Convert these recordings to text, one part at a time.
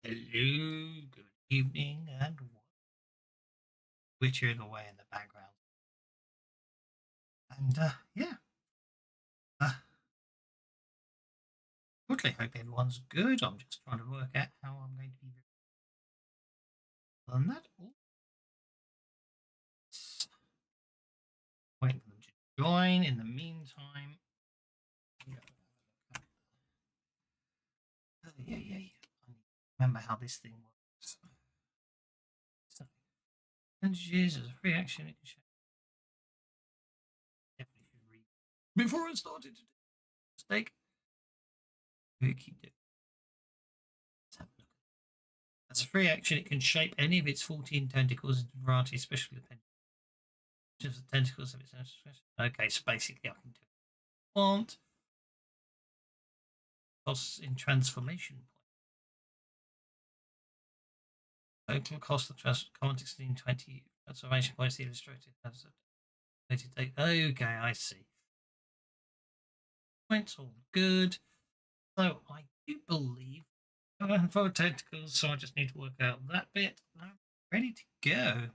Hello, good evening, and Witcher away in the background. And yeah, uh, totally hope everyone's good. I'm just trying to work out how I'm going to be on that. Waiting for them to join. In the meantime, yeah. I need to remember how this thing works. So, advantages as a free action. It can definitely should read before I started to do mistake. Keep it. Let's have a look. As a free action, it can shape any of its 14 tentacles into a variety of special appendages. Just the tentacles of its own discretion. Okay, so basically I can do what I want. Costs in transformation point. Total cost of common 1620 transformation points illustrated as a okay, I see. Points all good. So I do believe I have 4 tentacles, so I just need to work out that bit. I'm ready to go.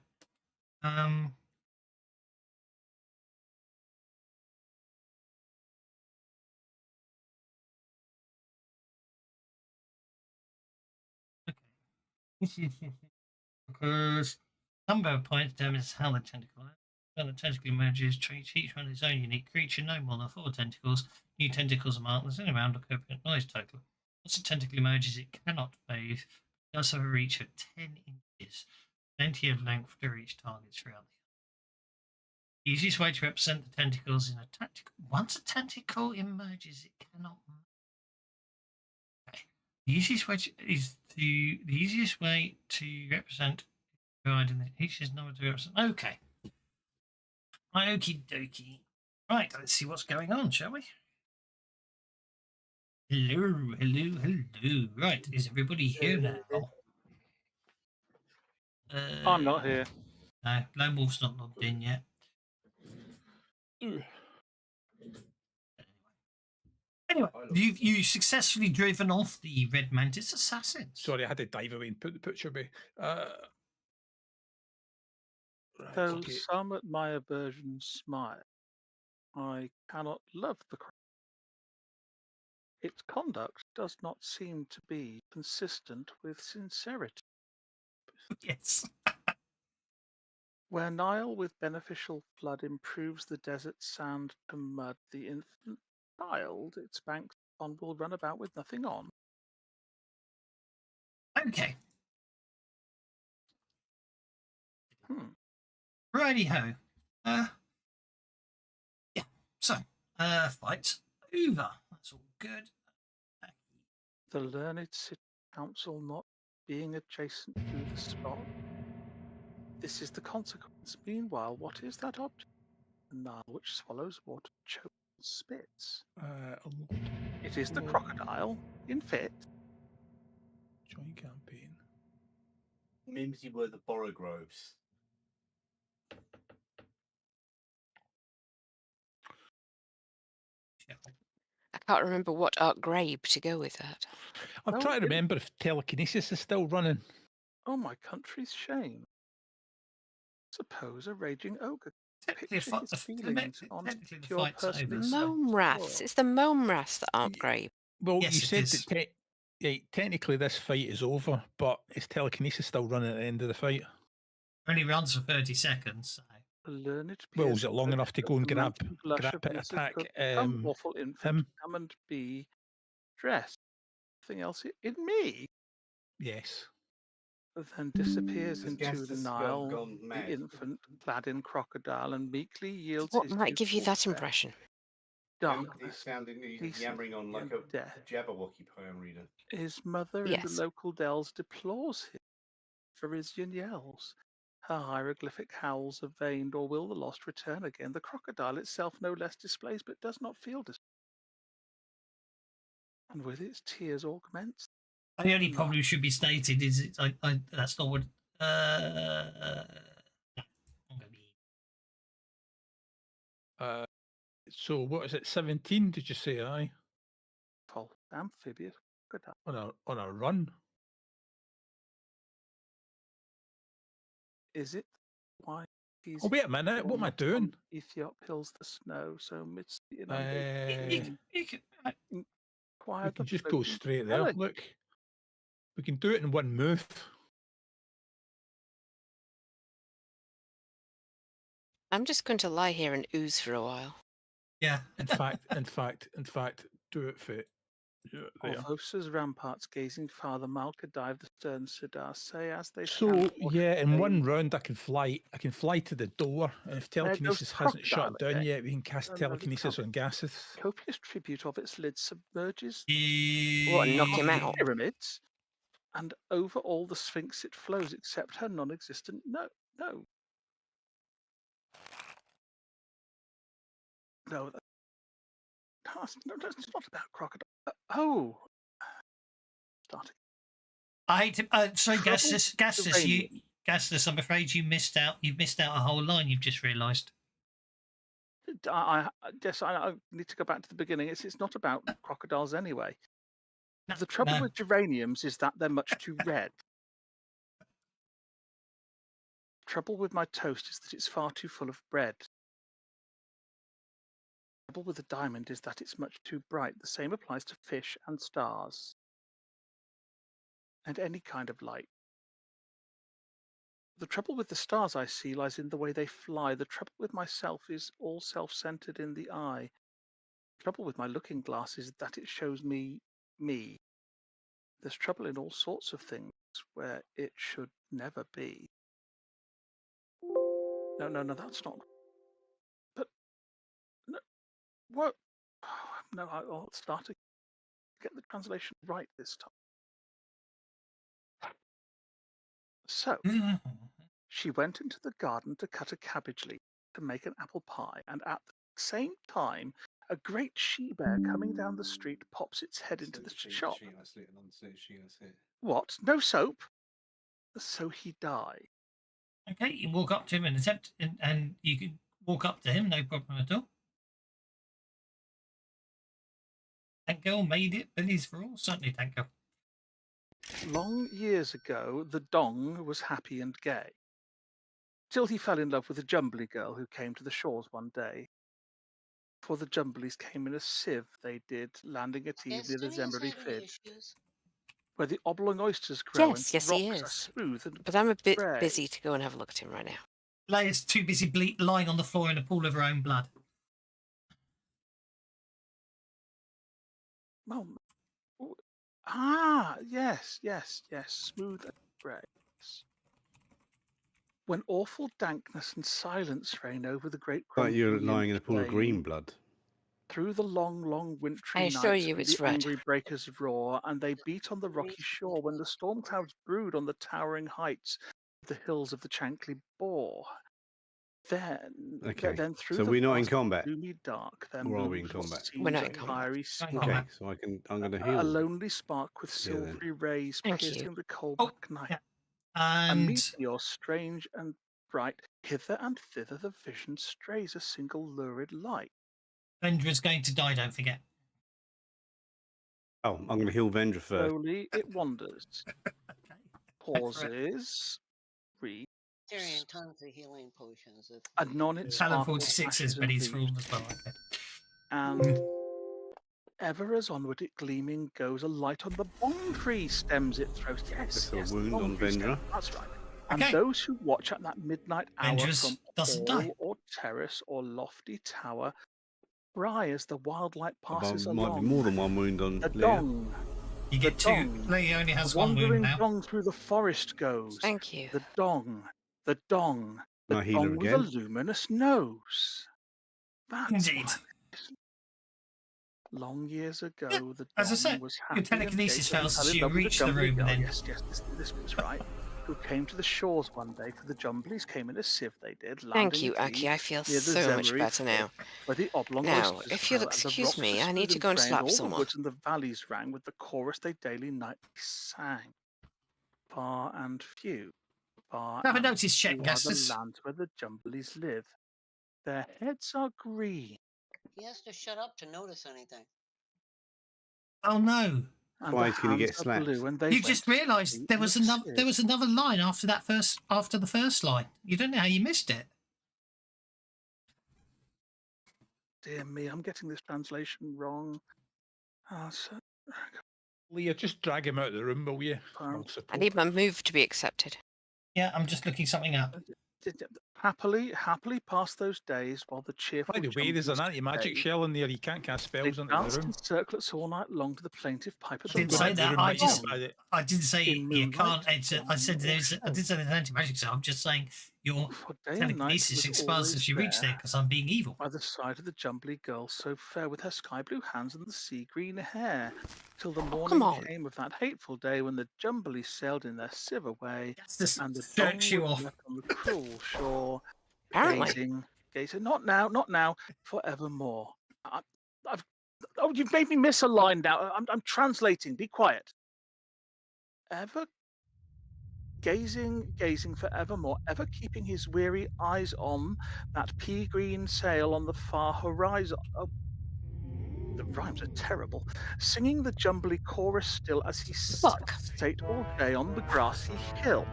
Okay. Because number of points determines how the tentacle acts. When the tentacle emerges, treat each one as its own unique creature, no more than 4 tentacles. New tentacles are marked as any round or coherent noise total. Once a tentacle emerges, it cannot phase. It does have a reach of 10 inches, plenty of length to reach targets throughout the easiest way to represent the tentacles in a tactical. Once a tentacle emerges, it cannot. Okay. The easiest way to represent each is number to represent. Okay. Okie dokie. Right, let's see what's going on, shall we? Hello. Right, is everybody here now? I'm not here. No, Lone Wolf's not logged in yet. Anyway, you successfully driven off the Red Mantis assassins. Sorry, I had to dive away and put the picture away. Though some at my aversion smile, I cannot love the crowd. Its conduct does not seem to be consistent with sincerity. Yes. Where Nile with beneficial flood improves the desert sand to mud, the infant child its banks on will run about with nothing on. Okay. Hmm. Righty ho. Yeah. So, fight over. That's all good. The learned city council not being adjacent to the spot. This is the consequence. Meanwhile, what is that object? A Nile which swallows water, chokes, and spits. It is the crocodile in fit. Join campaign. Mimsy were the Borogroves. I can't remember what grabe to go with that. I'm trying to remember if telekinesis is still running. Oh, my country's shame. Suppose a raging ogre picture his feelings on your person. Mome wraths. It's the mome wraths that aren't grabe. Well, yes, you said that technically this fight is over, but is telekinesis still running at the end of the fight? Only runs for 30 seconds. So. Well, is it long enough to go and grab it, attack awful infant, come and be dressed? Nothing else in me? Yes. Then disappears into the Nile, the infant, clad in crocodile, and meekly yields what might give you that impression? Darkness. He's yammering on like a Jabberwocky poem reader. His mother in the local dells deplores him for his yells. Her hieroglyphic howls are vain, or will the lost return again? The crocodile itself no less displays, but does not feel display. And with its tears augments. The only problem should be stated is that's not what. So what is it? 17? Did you say? Aye. Amphibious crocodile on a run. Is it why he's Oh, wait a minute. What am I doing? Ethiop hills the snow, so midst the You, inundation. you can, We Inquired can the just go floating straight there. village. Look. We can do it in one move. I'm just going to lie here and ooze for a while. yeah. In fact, do it for there. Korvosa's ramparts gazing farther, Malka dive the stern Sidar say as they So scant yeah, in watch one the round I can fly to the door, and if There goes telekinesis the hasn't shut crocodile down again. yet, we can cast Don't know if it's telekinesis on gases. copious tribute of its lid submerges What, knock him out? pyramids, and over all the Sphinx it flows, except her non-existent no. That's not about crocodile. Oh, starting. I hate to. Sorry, Trouble Gastus, I'm afraid you missed out. You've missed out a whole line. You've just realised. I guess I need to go back to the beginning. It's not about crocodiles anyway. No, The trouble no. with geraniums is that they're much too red. Trouble with my toast is that it's far too full of bread. Trouble with a diamond is that it's much too bright. The same applies to fish and stars. And any kind of light. The trouble with the stars I see lies in the way they fly. The trouble with myself is all self-centered in the eye. The trouble with my looking glass is that it shows me. There's trouble in all sorts of things where it should never be. No, that's not. But no, what? No, I'll start to get the translation right this time. So, she went into the garden to cut a cabbage leaf to make an apple pie, and at the same time, a great she-bear coming down the street pops its head into the shop. What? No soap? So he died. Okay, you walk up to him and you can walk up to him, no problem at all. Tank Girl made it, Billy's for all, certainly Tank Girl. Long years ago, the Dong was happy and gay. Till he fell in love with a Jumbly girl who came to the shores one day. For the Jumblies came in a sieve, they did, landing at eve near the Zembury Fid, where the oblong oysters grow and Yes, he rocks are is. smooth and But I'm a bit grey. busy to go and have a look at him right now. Leia's too busy lying on the floor in a pool of her own blood. Mum. Yes, smooth and grey. When awful dankness and silence reign over the great Like you're crumbling lying in a pool of green plain, blood. through the long wintry I nights assure you when it's the red. angry breakers roar, and they beat on the rocky shore, when the storm clouds brood on the towering heights of the hills of the Chankly Bore. Then through so the we're not in vast combat. gloomy dark, their Or are we in moonlit combat? We're not in seas a combat. fiery Not in spark. combat. Okay, so I'm going to heal. A lonely spark with Here then. silvery rays Thank piercing you. the cold Oh, black night. yeah. A And meteor strange and bright, hither and thither the vision strays, a single lurid light. Vendra's going to die, don't forget. Oh, I'm going to heal Vendra first. Slowly it wanders, pauses, reads, Carrying tons of healing potions. anon it Talon sparkles, 46 flashes says and Billy's for all leaps, as well. Okay. and ever as onward it gleaming goes, a light on the bong tree stems it throws. Yes, That's a wound the bong on tree stem, Vendra. that's right. And Okay. those who watch at that midnight hour Vendra's from doesn't hall die. or terrace or lofty tower cry as the wild light There passes might along. be more than one wound on The Leia. dong, You get the two. dong. Leia only has The one wound wandering now. dong through the forest goes. Thank you. The dong, the dong, the Can I heal her dong with a again? luminous nose. That's Indeed. why. Long years ago, the as I dong said, was your happy and telekinesis gay, fails fell as in you love with reach a the Jumbly room girl. then. Yes, this was right. Who came to the shores one day, for the Jumblies came in a sieve, they did. Thank landing you, at Aki. eve I feel near the so much Zembury better Fid, now. where the oblong Now, oysters if you'll grow, and the excuse rocks me, are I need smooth to and go and grey, slap all someone. the woods and the valleys rang with the chorus they daily nightly sang. Far and few, far Have a and notice check, few are the Gastus. lands where the Jumblies live. Their heads are green. He has to shut up to notice anything. Oh no. And Why the he's going to hands get are slapped? blue, and they You went just to realised sleep there in was the another. sieve. There was another line after the first line. You don't know how you missed it. Dear me, I'm getting this translation wrong. So, Leah, just drag him out of the room, will you? I'll I support. need my move to be accepted. Yeah, I'm just looking something up. happily pass those days while the cheerful By the way, there's an jumblies anti-magic stayed. shell in there. You can't cast They spells into the danced room. in circlets all night long to the plaintive pipe of I the didn't Go say into the that. room, I but just, you- I didn't say In you moonlight, can't enter. I said dawn or I did say there's an anti-magic, so I'm just saying your For day and night telekinesis was expires always as you reach there there, because I'm being evil. by the side of the jumbly girl so fair, with her sky blue hands and the sea green hair, till the morning on. came of that hateful day when the jumbly sailed in their sieve away, That's just and the jerks dong you was off. left on the cruel shore, Apparently. gazing, not now, forevermore. Oh, you've made me miss a line now. I'm translating. Be quiet. Ever gazing forevermore, ever keeping his weary eyes on that pea-green sail on the far horizon. Oh, the rhymes are terrible. Singing the jumbly chorus still as he Look. sate all day on the grassy hill.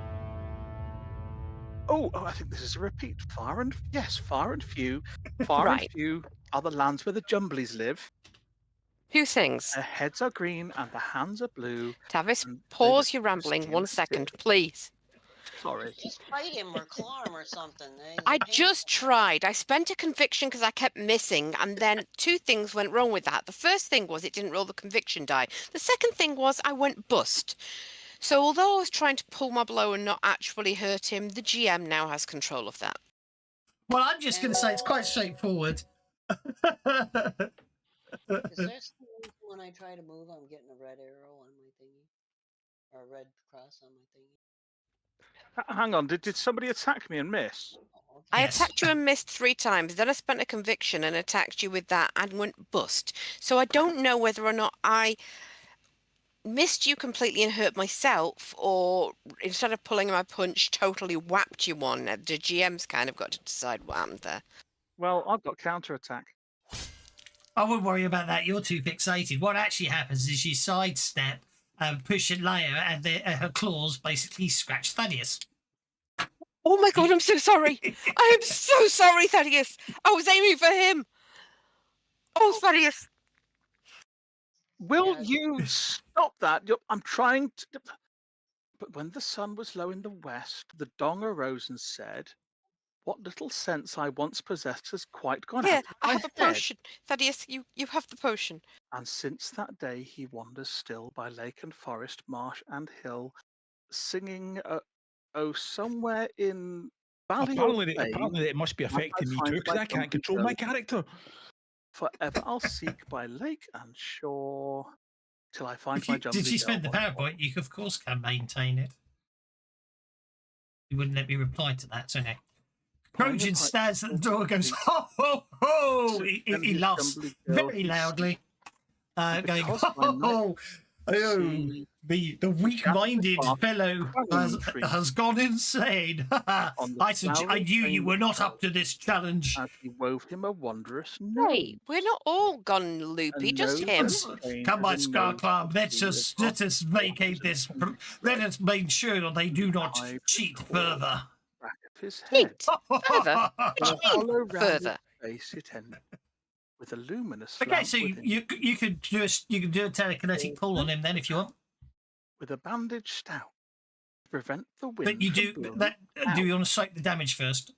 Oh, I think this is a repeat. Far and few Right. are the lands where the jumblies live. Few things. Their heads are green and the hands are blue. Tavis, and they pause went your to rambling sleep 1 second, please. Sorry. Just fight him or claw him or something. He's a I pain. just tried. I spent a conviction because I kept missing, and then two things went wrong with that. The first thing was it didn't roll the conviction die. The second thing was I went bust. So although I was trying to pull my blow and not actually hurt him, the GM now has control of that. Well, I'm just going to say it's quite straightforward. Is there some reason when I try to move, I'm getting a red arrow on my thingy? Or a red cross on my thingy? Hang on, did somebody attack me and miss? Oh, okay. I Yes. attacked you and missed 3 times. Then I spent a conviction and attacked you with that and went bust. So I don't know whether or not I missed you completely and hurt myself, or instead of pulling my punch, totally whapped you one. The GM's kind of got to decide what happened there. Well, I've got counterattack. I wouldn't worry about that. You're too fixated. What actually happens is you sidestep and push a layer, and her claws basically scratch Thaddeus. Oh my god, I'm so sorry. I am so sorry, Thaddeus. I was aiming for him. Oh, Thaddeus. Will Yes. you stop that? I'm trying to. But when the sun was low in the west, the dong arose and said, "What little sense I once possessed has quite gone Here, out of I my have a head." potion. Thaddeus, you have the potion. And since that day he wanders still by lake and forest, marsh and hill, singing, somewhere in valley or plain, Apparently it must be affecting me find too, because my I can't jumbly control my girl. character. Forever I'll seek by lake and shore till I find If my you, jumbly did you spend girl the once more. PowerPoint, you of course can maintain it. You wouldn't let me reply to that, so no. Playing a Trojan pipe stands at the door and goes, sweet. ho, ho, ho! So He then his laughs jumbly girl very he loudly, going, because ho, by ho, night ho! Oh, see the weak-minded bark fellow clanging tree has gone insane. on the I knew you flowering were not hill, up to this challenge. as he wove him a wondrous note. Hey, we're not all gone loopy, And just nose him. as strange Come as on, a Scar nose Club, could let's be, as let us often vacate as this. a penny Let bread us make sure that they do not hide cheat the further. back of his head. Cheat. Further. What In do a you mean, hollow rounded further? face it ended, with a luminous Okay, lamp so within, you could do a telekinetic pull on him then if you want. with a bandage stout to prevent the wind But you from do blowing that. out, Do you want to soak the damage first?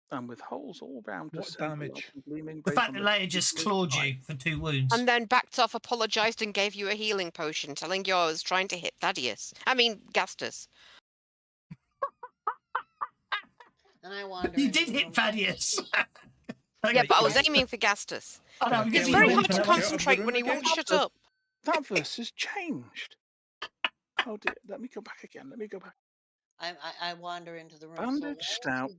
and with holes all round to What send the light damage? and gleaming The rays fact on that the Leia just dismal clawed night. you for 2 wounds. And then backed off, apologised, and gave you a healing potion, telling you I was trying to hit Thaddeus. I mean, Gastus. And I wander You into did the hit room. Thaddeus. Yeah, but I was aiming for Gastus. I know, It's because It's you very went hard for to that one. concentrate when he won't shut up. That verse has changed. Oh dear, let me go back again. I wander into the room. Bandage so stout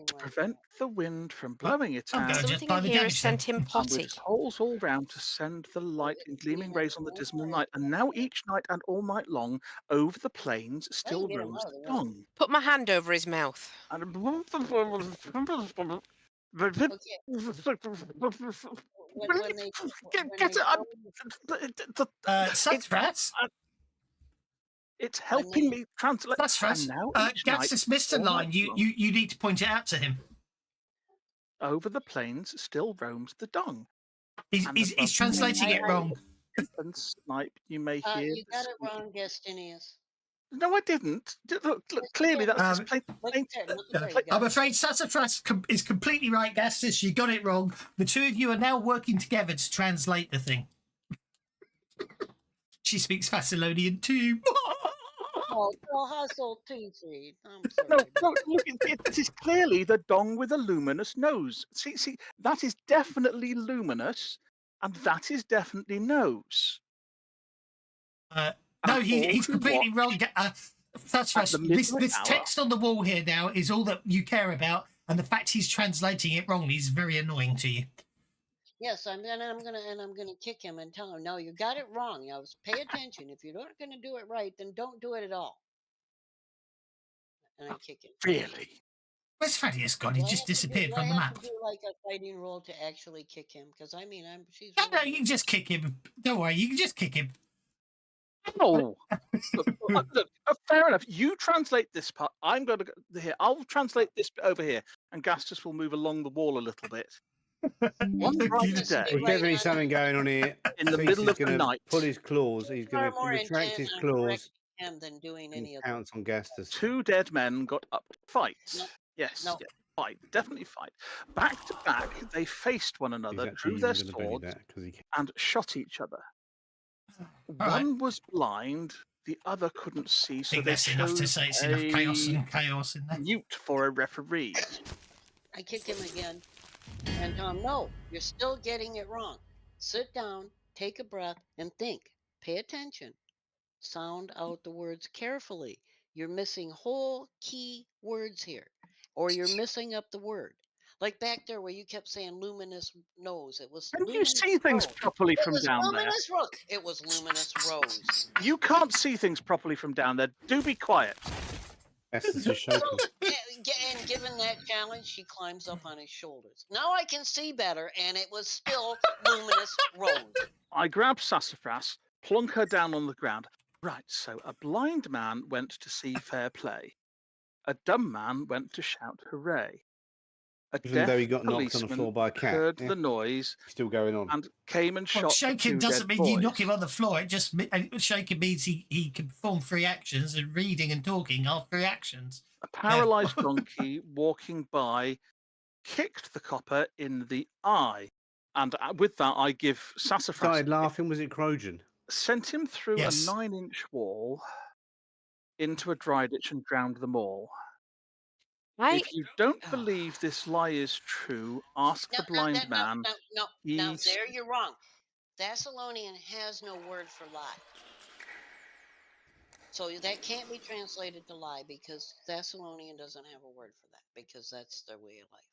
to prevent the wind from blowing it I'm out, going to just Something buy in the here has damage then. sent him and potty. with holes all round to send the light and gleaming rays on the dismal night. And now each night and all night long, over the plains still get him roams out of the the room. dong. Put my hand over his mouth. Okay. when they Get it. Sassafras. It's helping me translate. Sassafras. Gats has missed a line. You need to point it out to him. Over the plains still roams the dung. He's translating it wrong. And snipe, you may hear. You got it wrong, Gastinius. No, I didn't. Look, clearly that's plain. I'm afraid Sassafras is completely right, Gastus. You got it wrong. The two of you are now working together to translate the thing. She speaks Thessalonian too. Oh, hustle T3. I'm No, sorry. look, it is clearly the dong with a luminous nose. See, that is definitely luminous, and that is definitely nose. No, he's completely wrong. Sassafras, this text on the wall here now is all that you care about, and the fact he's translating it wrongly is very annoying to you. Yes, I'm gonna kick him and tell him, no, you got it wrong. Pay attention. If you're not gonna do it right, then don't do it at all. And I kick him. Really? Where's Thaddeus gone? He just disappeared from the map. Do like a fighting roll to actually kick him, because she's. No, you can just kick him. Don't worry, you can just kick him. Oh, look, fair enough. You translate this part. I'm going to go here. I'll translate this bit over here, and Gastus will move along the wall a little bit. One bright day, there's definitely something going on here. In the middle of the night, pull his claws. He's going to retract his claws. Than doing any of pounce on Gastus. 2 dead men got up to fight. No. Yes, No. yeah, fight, definitely fight. Back to back, they faced one another, drew their swords, and shot each other. One was blind, the other couldn't see, so they that's enough to say it's enough chaos in there. Mute for a referee. I kick him again, and tell him, no, you're still getting it wrong. Sit down, take a breath, and think. Pay attention. Sound out the words carefully. You're missing whole key words here, or you're missing up the word. Like back there where you kept saying luminous nose. It was. Can you see things properly from down there? It was luminous rose. You can't see things properly from down there. Do be quiet. Gastus is shaking. And given that challenge, she climbs up on his shoulders. Now I can see better, and it was still luminous rose. I grab Sassafras, plunk her down on the ground. Right, so a blind man went to see fair play. A dumb man went to shout hooray. Even though he got knocked on the floor by a cat. Heard the noise. Still going on. And came and shot. Shaking doesn't mean you knock him on the floor. It just shaking means he can perform 3 actions, and reading and talking are 3 actions. A paralysed donkey walking by kicked the copper in the eye. And with that, I give Sassafras. Started laughing. Was it Crojan? Sent him through Yes. a 9-inch wall into a dry ditch and drowned them all. If you don't believe this lie is true, ask the blind man. No, there you're wrong. Thessalonian has no word for lie. So that can't be translated to lie, because Thessalonian doesn't have a word for that, because that's their way of life.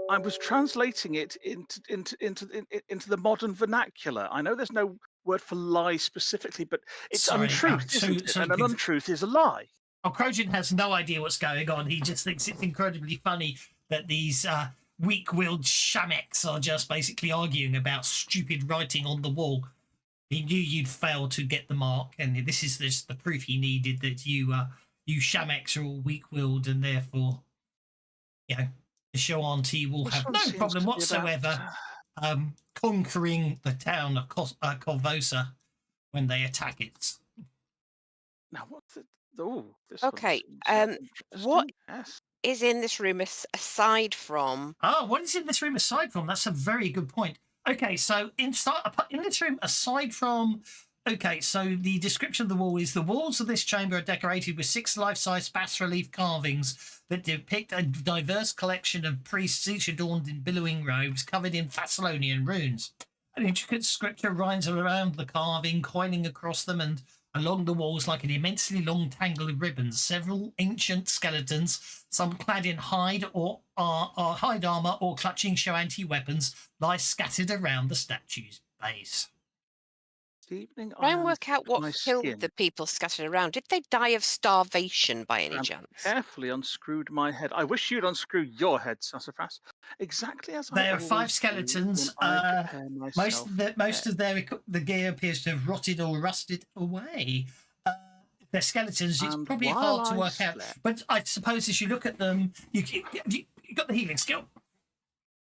I was translating it into the modern vernacular. I know there's no word for lie specifically, but it's untruth, isn't it? And an untruth is a lie. Oh, Krojan has no idea what's going on. He just thinks it's incredibly funny that these weak-willed shameks are just basically arguing about stupid writing on the wall. He knew you'd fail to get the mark, and this is just the proof he needed that you shameks are all weak-willed, and therefore, the Shoanti will have no problem whatsoever conquering the town of Korvosa when they attack it. Now, what's it? Oh, okay. What is in this room aside from? Oh, what is in this room aside from? That's a very good point. Okay, so in this room aside from. Okay, so the description of the wall is the walls of this chamber are decorated with 6 life-size bas-relief carvings that depict a diverse collection of priests, each adorned in billowing robes covered in Thessalonian runes. An intricate scripture runs around the carving, coiling across them and along the walls like an immensely long tangle of ribbons. Several ancient skeletons, some clad in hide or hide armor or clutching Shoanti weapons, lie scattered around the statue's base. This evening Try and I work out unzipped what my killed skin the people scattered around. Did they die of starvation by any and chance? carefully unscrewed my head. I wish you'd unscrew your head, Sassafras. Exactly as I There are always 5 do skeletons. when I prepare Most myself. of the gear appears to have rotted or rusted away. They're skeletons. It's And probably while hard to I work out. slept- But I suppose as you look at them, you got the healing skill.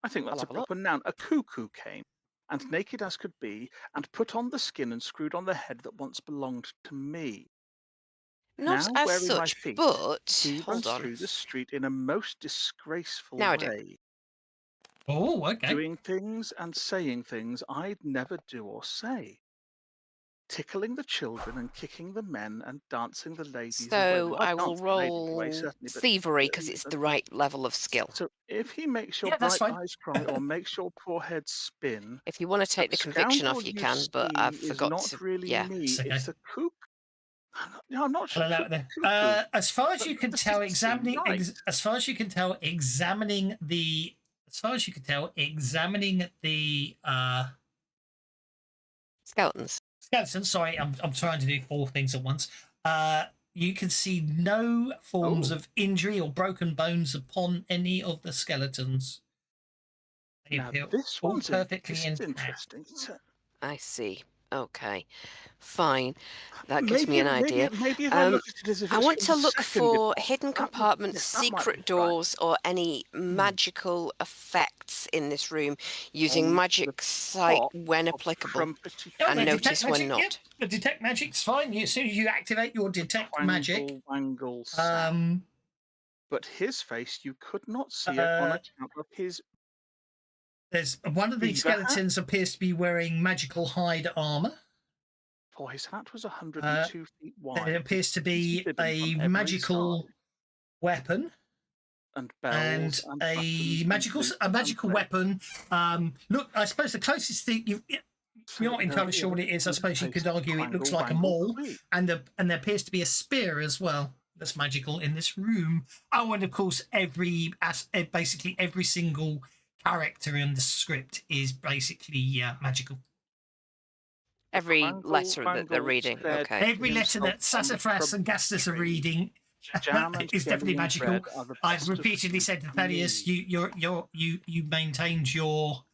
I think that's I'll a have a look. proper noun. A cuckoo came, and naked as could be, and put on the skin and screwed on the head that once belonged to me. Not Now as wearing my such, feet, but he hold runs on. through the street in a most disgraceful Now I do. way, Oh, okay. doing things and saying things I'd never do or say. Tickling the children and kicking the men and dancing the ladies away. So Well, I I've will danced the ladies away, roll certainly, but thievery because it's the right level of skill. so if he makes your Yeah, that's bright fine. eyes cry or makes your poor head spin, If you want to take the conviction scoundrel off, you you can, but I've see is forgot not to. really Yeah. me. It's okay. It's the kook. I'm not sure. I'll allow it it's there. the cuckoo. As far as But you can this tell, doesn't seem right. as far as you can tell, examining the Skeletons. skeletons. Sorry, I'm trying to do 4 things at once. You can see no forms of injury or broken bones upon any of the skeletons. They Now appear this all one's perfectly intact. interesting. I see. Okay. Fine. That gives me an idea. Maybe if I look at it as if I it's want from to the look second for guitar, hidden that would- compartments, yes, that might be secret right. doors, or any magical effects in this room using On magic the sight top when of applicable. Crumpety Oh, And the notice detect when magic, not. Yep, the detect magic's fine. As soon as you activate your detect magic, Wangle, wangle, sap. um, But his face, you could not see it on account of his. there's one of the Beaver hat? skeletons appears to be wearing magical hide armor. For his hat was 102 feet wide. There appears to be Hidden from a every magical side, weapon and and bells and a buttons and magical loops and weapon. Look, I suppose the closest thing you're not entirely sure what it is. I suppose you could argue it looks like a maul, and there appears to be a spear as well that's magical in this room. Oh, and of course, basically every single character in the script is basically magical. Every Wangle, letter that they're wangle reading. stared Okay. Every letter that himself on the Sassafras and crumpet Gastus are tree. reading Jam and is definitely jelly and magical. bread are the I've best of repeatedly food said to for Thaddeus, me. you maintained your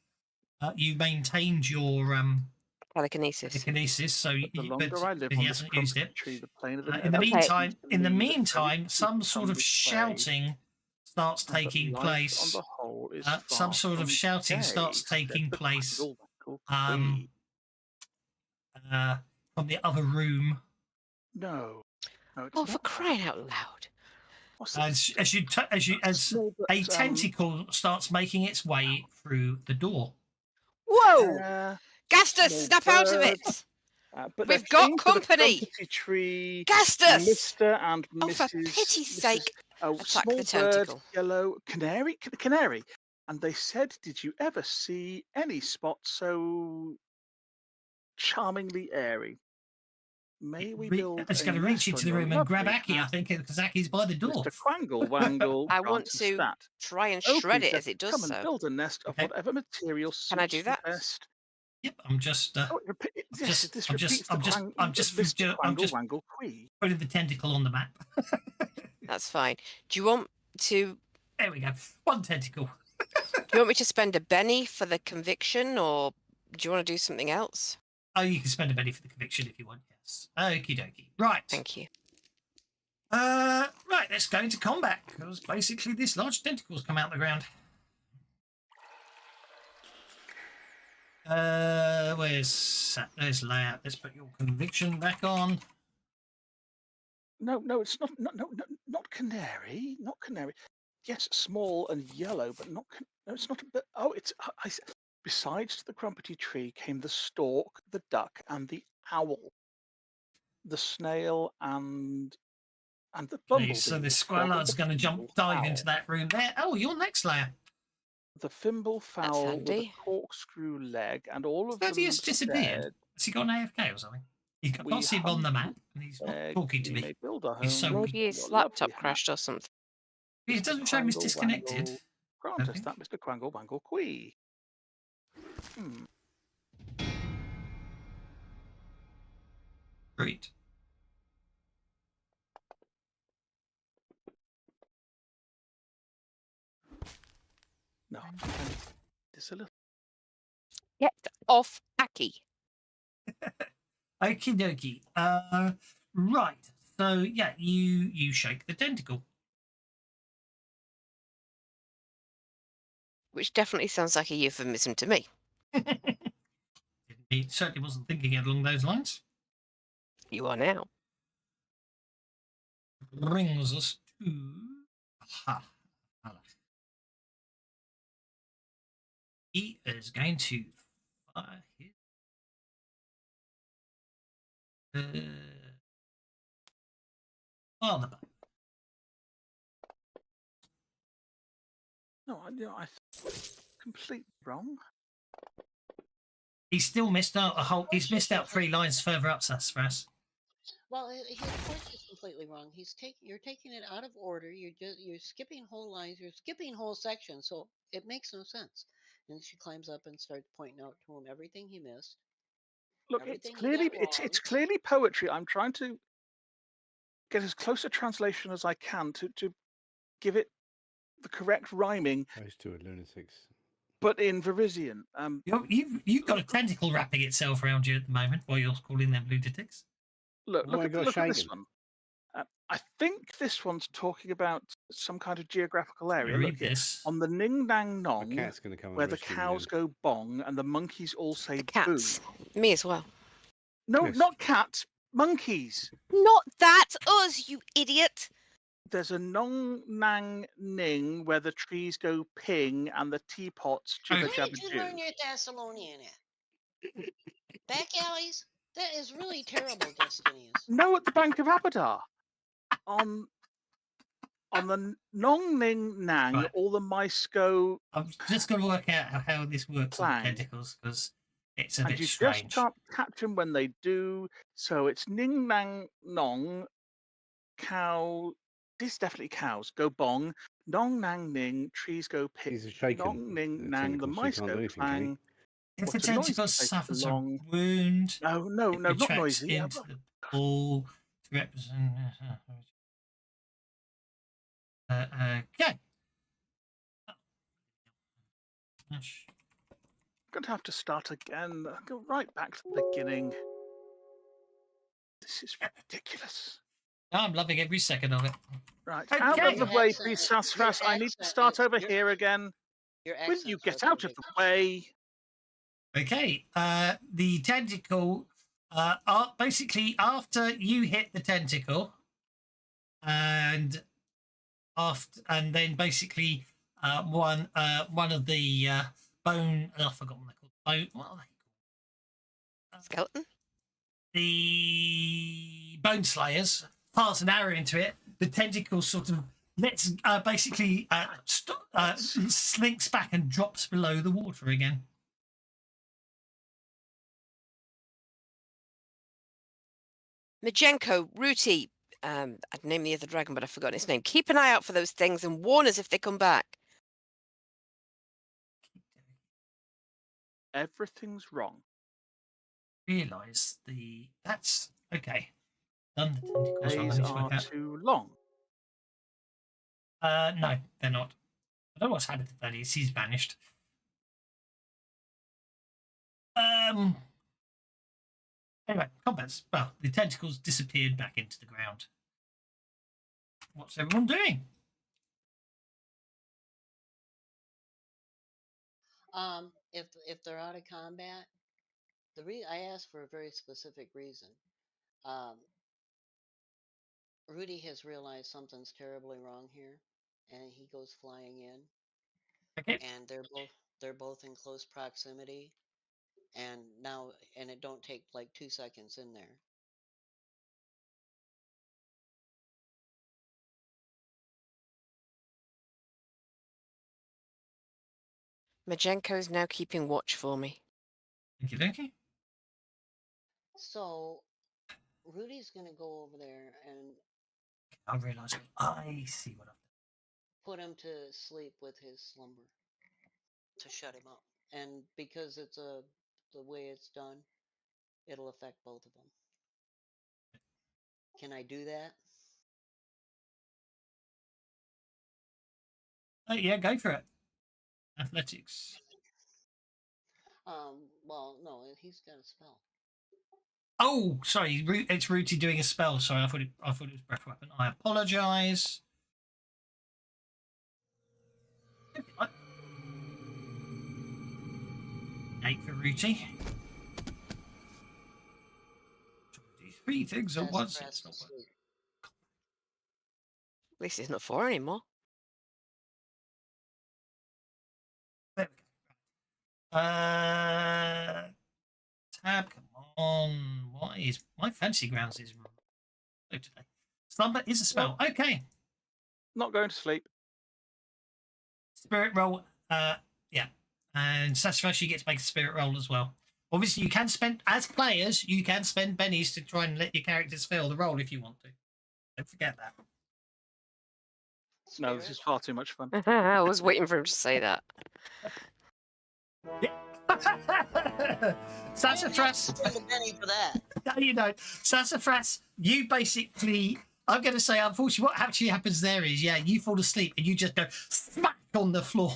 Telekinesis. telekinesis, so But the longer I live he on this hasn't used crumpet it. tree, the plainer the In the evidence meantime, seems to me that very some few sort come of this way, shouting starts and that taking life place. on the whole is Some far sort of from shouting gay, starts said taking the place. Wangle, wangle Um, queen. From the other room. No, it's Oh, for not. crying out loud! What's As this? Small, but, a tentacle starts making its way through the door. Whoa! Gastus, small snap out of bird. it! But We've they've got changed to the company! crumpety tree. Gastus! Mr. and Oh, Mrs. for pity's Mrs. sake! Oh, Attack small the bird, tentacle. yellow canary. And they said, "Did you ever see any spot so charmingly airy? May we build It's a going to reach nest into on the your room and grab lovely Aki, I hat, think, because Aki's by the door. Mr. Quangle Wangle." I want Grant to stat. try and Oh, shred it Peter, as it does come so. and build a nest of Okay. whatever material suits I do you that? best. Yep, I'm just Oh, this I'm repeats just Mr. I'm Quangle just Wangle Quee. putting the tentacle on the map. That's fine. Do you want to? There we go. One tentacle. Do you want me to spend a Benny for the conviction, or do you want to do something else? Oh, you can spend a penny for the conviction if you want, yes. Okie dokie. Right. Thank you. Right, let's go into combat, because basically this large tentacle's come out the ground. There's layout. Let's put your conviction back on. No, it's not canary, not canary. Yes, small and yellow, but not. No, it's not. But it's. Besides the crumpety tree came the stork, the duck, and the owl, the snail, and the bumblebee. Okay, so the was called squallard's going to dive into that room there. Oh, your next layer. The thimble fowl with a handy. corkscrew leg, and all of them Thaddeus disappeared. said, Has he gone AFK or something? I "We can't see him on the map, humbly and he's not beg talking to you me. may build a He's home so- Maybe on his your laptop lovely crashed or something. It Mr. doesn't show him he's Quangle disconnected. Wangle. Grant us Okay. that, Mr. Quangle Wangle Quee. Great. No, it's a little. Get off Aki. Okie dokie. Right. So yeah, you shake the tentacle. Which definitely sounds like a euphemism to me. He certainly wasn't thinking it along those lines. You are now. Brings us to. He is going to fire his. The bow. No, I completely wrong. He's still missed out a whole. He's missed out 3 lines further up, Sassafras. Well, of course he's completely wrong. You're taking it out of order. You're skipping whole lines. You're skipping whole sections. So it makes no sense. And she climbs up and starts pointing out to him everything he missed. Look, everything it's clearly poetry. I'm trying to get as close a translation as I can to give it the correct rhyming. Those two are lunatics. But in Varisian. You've got a tentacle wrapping itself around you at the moment while you're calling them lunatics. Look Oh my at gosh, this one. I think this one's talking about some kind of geographical area. Read Look here. this. On the Ning Nang A Nong, cat's going to come where and the rescue cows me. go bong and the monkeys all say The cats. boo. Me as well. No, Yes. not cats. Monkeys. Not that us, you idiot. There's a Nong Nang Ning where the trees go ping and the teapots jibber Where jabber did you do. learn your Thessalonian at? Back alleys? That is really terrible, Justinius. No, at the Bank of Abadar. On the Nong Ning Nang, Right. all the mice go. I'm just going to work out how this works with the Clang. tentacles because it's a And bit you strange. just can't catch them when they do. So it's Ning Nang Nong, cow. These definitely cows go bong. Nong Nang Ning, trees go ping. He's shaken. Nong Ning Nang, the tentacles, so he mice can't do go anything, can he? clang. If What the a noisy tentacles place suffers a belong. wound, No, it not retracts noisy. into the ball to represent. Okay. I'm going to have to start again. Go right back to the beginning. This is ridiculous. I'm loving every second of it. Right, Okay. out of the way, accent- please, your Sassafras. I need to accent start is- over your- here again. Your Will you accents get are out of the ridiculous. way? Okay. The tentacle. Basically, after you hit the tentacle, and then basically one of the bone. I forgot what they're called. Bone. What are they called? Skeleton? The bone slayers fires an arrow into it. The tentacle sort of slinks back and drops below the water again. Majenko, Ruti, I'd name the other dragon, but I've forgotten its name. Keep an eye out for those things and warn us if they come back. Everything's wrong. Realise that's okay. Done the tentacles. I Days need to work are out. too long. No, they're not. I don't know what's happened to Thaddeus. He's vanished. Anyway, combats. Well, the tentacles disappeared back into the ground. What's everyone doing? If they're out of combat, I asked for a very specific reason. Rudy has realized something's terribly wrong here, and he goes flying in. Okay. And they're both in close proximity, and it don't take like 2 seconds in there. Majenko's now keeping watch for me. Okie dokie. So Rudy's gonna go over there and I realise I see what I've done. put him to sleep with his slumber to shut him up. And because it's the way it's done, it'll affect both of them. Can I do that? Yeah, go for it. Athletics. Well, no, he's got a spell. Oh, sorry, it's Rooty doing a spell. Sorry, I thought it was breath weapon. I apologise. 8 for Rooty. 23 things at That's once. fast It's not working. asleep. At least it's not 4 anymore. There we go. Tab, come on. What is my fancy grounds is low today. Slumber is a spell. Okay. Not going to sleep. Spirit roll. Yeah. And Sassafras, you get to make a spirit roll as well. Obviously, you can spend, as players, you can spend bennies to try and let your characters fail the roll if you want to. Don't forget that. No, this is far too much fun. I was waiting for him to say that. Sassafras. Spend a penny for that. No, you don't. Sassafras, you basically, I'm going to say, unfortunately, what actually happens there is, yeah, you fall asleep and you just go smack on the floor.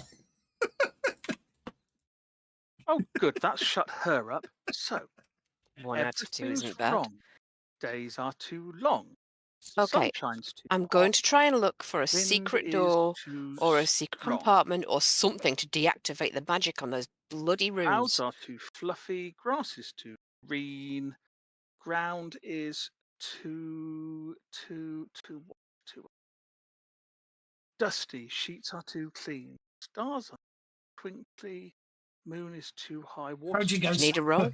Oh, good. That shut her up. So, 1 out of 2 everything's isn't bad. wrong. Days are too long. Okay, Sunshine's too I'm going hot. to try and look for a Wind secret is door too or a secret strong. compartment or something to deactivate the magic on those bloody Clouds rooms. are too fluffy. Grass is too green. Ground is too dusty. Sheets are too clean. Stars are twinkly. Moon is too high. Water Croji goes, Need a roll?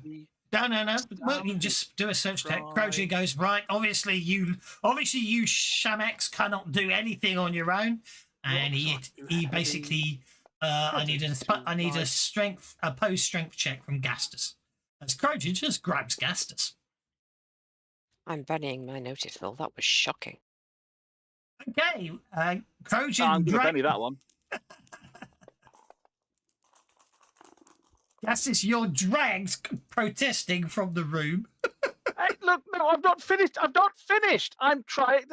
No. Well, you just do a search check. Croji goes, right, obviously you Shamex cannot do anything on your own. And he basically I need a strength, opposed strength check from Gastus. As Croji just grabs Gastus. I'm banning my notice, Phil. That was shocking. Okay, Croji I'm going to Benny that one. Gastus, you're dragged protesting from the room. Hey, look, no, I've not finished. I'm trying.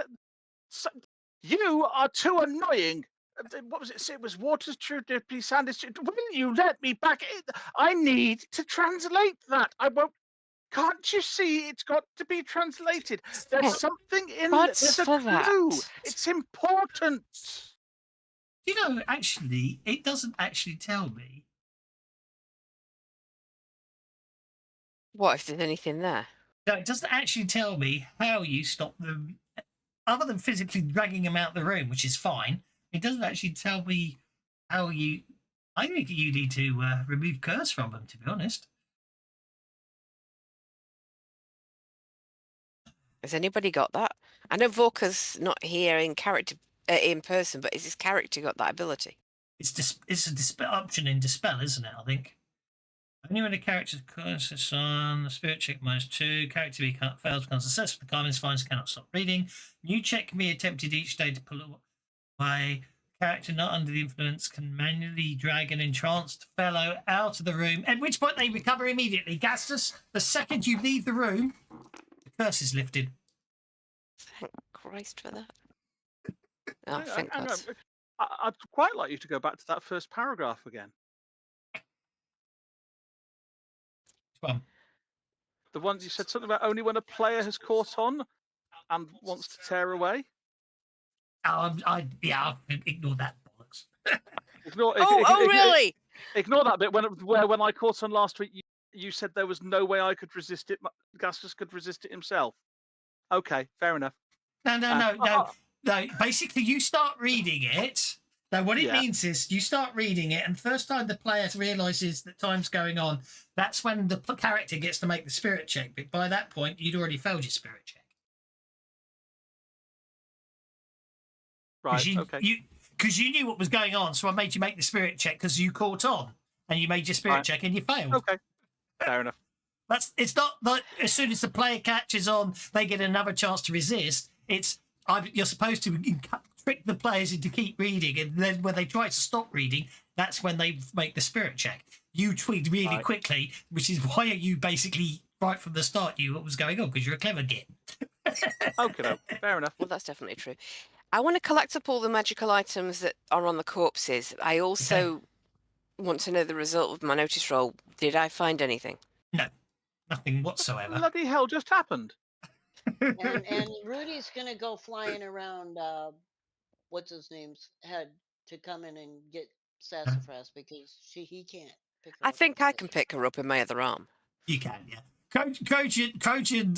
You are too annoying. What was it? It was water's true, please, sand is true. Will you let me back in? I need to translate that. I won't. Can't you see? It's got to be translated. There's something in there. There's a for clue. that? It's important. You know, actually, it doesn't actually tell me. What if there's anything there? No, it doesn't actually tell me how you stop them, other than physically dragging them out the room, which is fine. It doesn't actually tell me how you. I think you need to remove curse from them, to be honest. Has anybody got that? I know Vorka's not here in character, in person, but has his character got that ability? It's a dispel option in dispel, isn't it? I think. Only when a character's curse is on the spirit check -2, character fails becomes successful. The Carmen's finds cannot stop reading. New check can be attempted each day to pull away. Character not under the influence can manually drag an entranced fellow out of the room, at which point they recover immediately. Gastus, the second you leave the room, the curse is lifted. Thank Christ for that. Oh, thank Hang God. on. I'd quite like you to go back to that first paragraph again. Well, The one you said something about only when a player has caught on and wants to tear away. I'll ignore that bollocks. Really? Ignore that bit. When I caught on last week, you said there was no way I could resist it. Gastus could resist it himself. Okay, fair enough. No. Basically, you start reading it. Now, what it means is you start reading it, and the first time the player realizes that time's going on, that's when the character gets to make the spirit check. But by that point, you'd already failed your spirit check. Right, okay. Because you knew what was going on, so I made you make the spirit check because you caught on, and you made your spirit check and you failed. Okay, fair enough. It's not that as soon as the player catches on, they get another chance to resist. You're supposed to trick the players into keep reading, and then when they try to stop reading, that's when they make the spirit check. You tweaked really quickly, which is why you basically right from the start knew what was going on because you're a clever git. Okay, fair enough. Well, that's definitely true. I want to collect up all the magical items that are on the corpses. I also want to know the result of my notice roll. Did I find anything? No, nothing whatsoever. Bloody hell just happened. And Rudy's gonna go flying around what's his name's head to come in and get Sassafras because he can't pick her I up think with I can pick her up in my other arm. You can, yeah. Trojan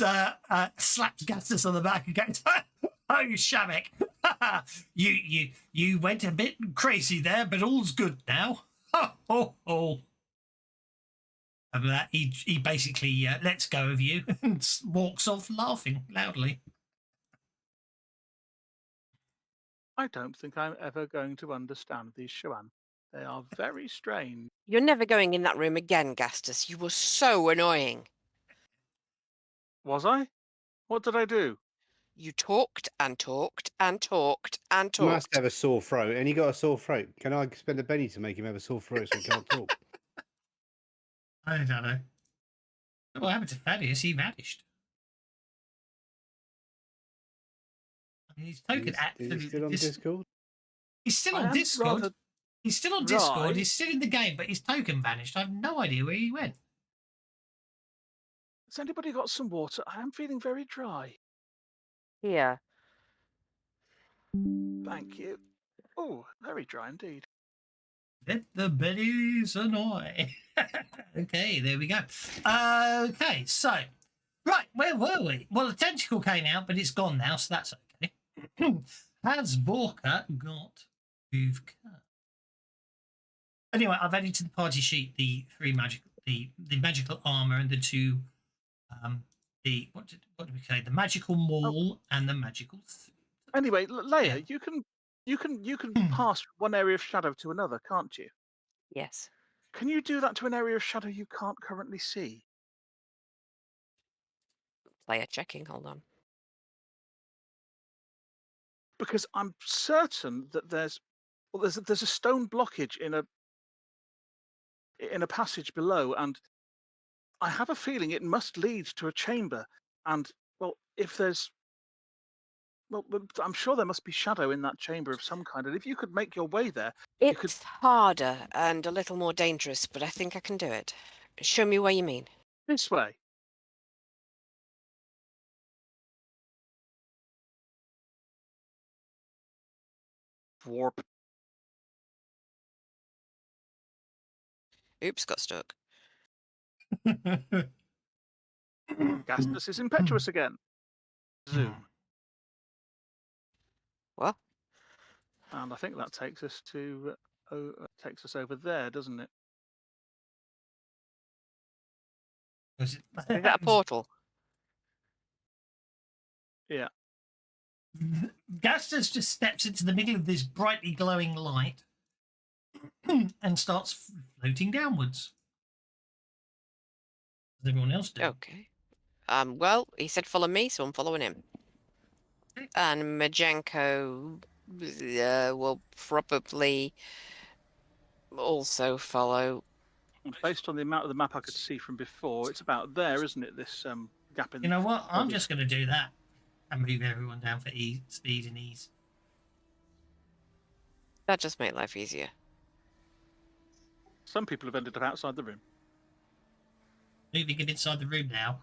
slaps Gastus on the back and goes, "Oh, Shamik, you went a bit crazy there, but all's good now." Ho ho ho. And that he basically lets go of you and walks off laughing loudly. I don't think I'm ever going to understand these Shoan. They are very strange. You're never going in that room again, Gastus. You were so annoying. Was I? What did I do? You talked and talked and talked and talked. Must have a sore throat, and he got a sore throat. Can I spend a penny to make him have a sore throat so he can't talk? I don't know. What happened to Thaddeus? He vanished. I mean, his token Is he still on Discord? He's still I on am Discord. rather He's still on dry. Discord. He's still in the game, but his token vanished. I have no idea where he went. Has anybody got some water? I am feeling very dry. Here. Thank you. Oh, very dry indeed. Let the Betties annoy. Okay, there we go. Okay, so, right, where were we? Well, the tentacle came out, but it's gone now, so that's okay. Has Vorka got move cut? Anyway, I've added to the party sheet the three the magical armor and the two what did we say? The magical maul and the magical. Anyway, Leia, you can pass from one area of shadow to another, can't you? Yes. Can you do that to an area of shadow you can't currently see? Player checking. Hold on. Because I'm certain that there's a stone blockage in a passage below, and I have a feeling it must lead to a chamber. And well, if there's I'm sure there must be shadow in that chamber of some kind. And if you could make your way there, you could. It's harder and a little more dangerous, but I think I can do it. Show me where you mean. This way. Warp. Oops, got stuck. Gastus is impetuous again. Zoom. What? And I think that takes us to takes us over there, doesn't it? Is that a portal? Yeah. Gastus just steps into the middle of this brightly glowing light and starts floating downwards. Does everyone else do? Okay. Well, he said follow me, so I'm following him. And Majenko will probably also follow. Based on the amount of the map I could see from before, it's about there, isn't it? This gap in. You know what? I'm just going to do that and move everyone down for speed and ease. That just make life easier. Some people have ended up outside the room. Moving it inside the room now.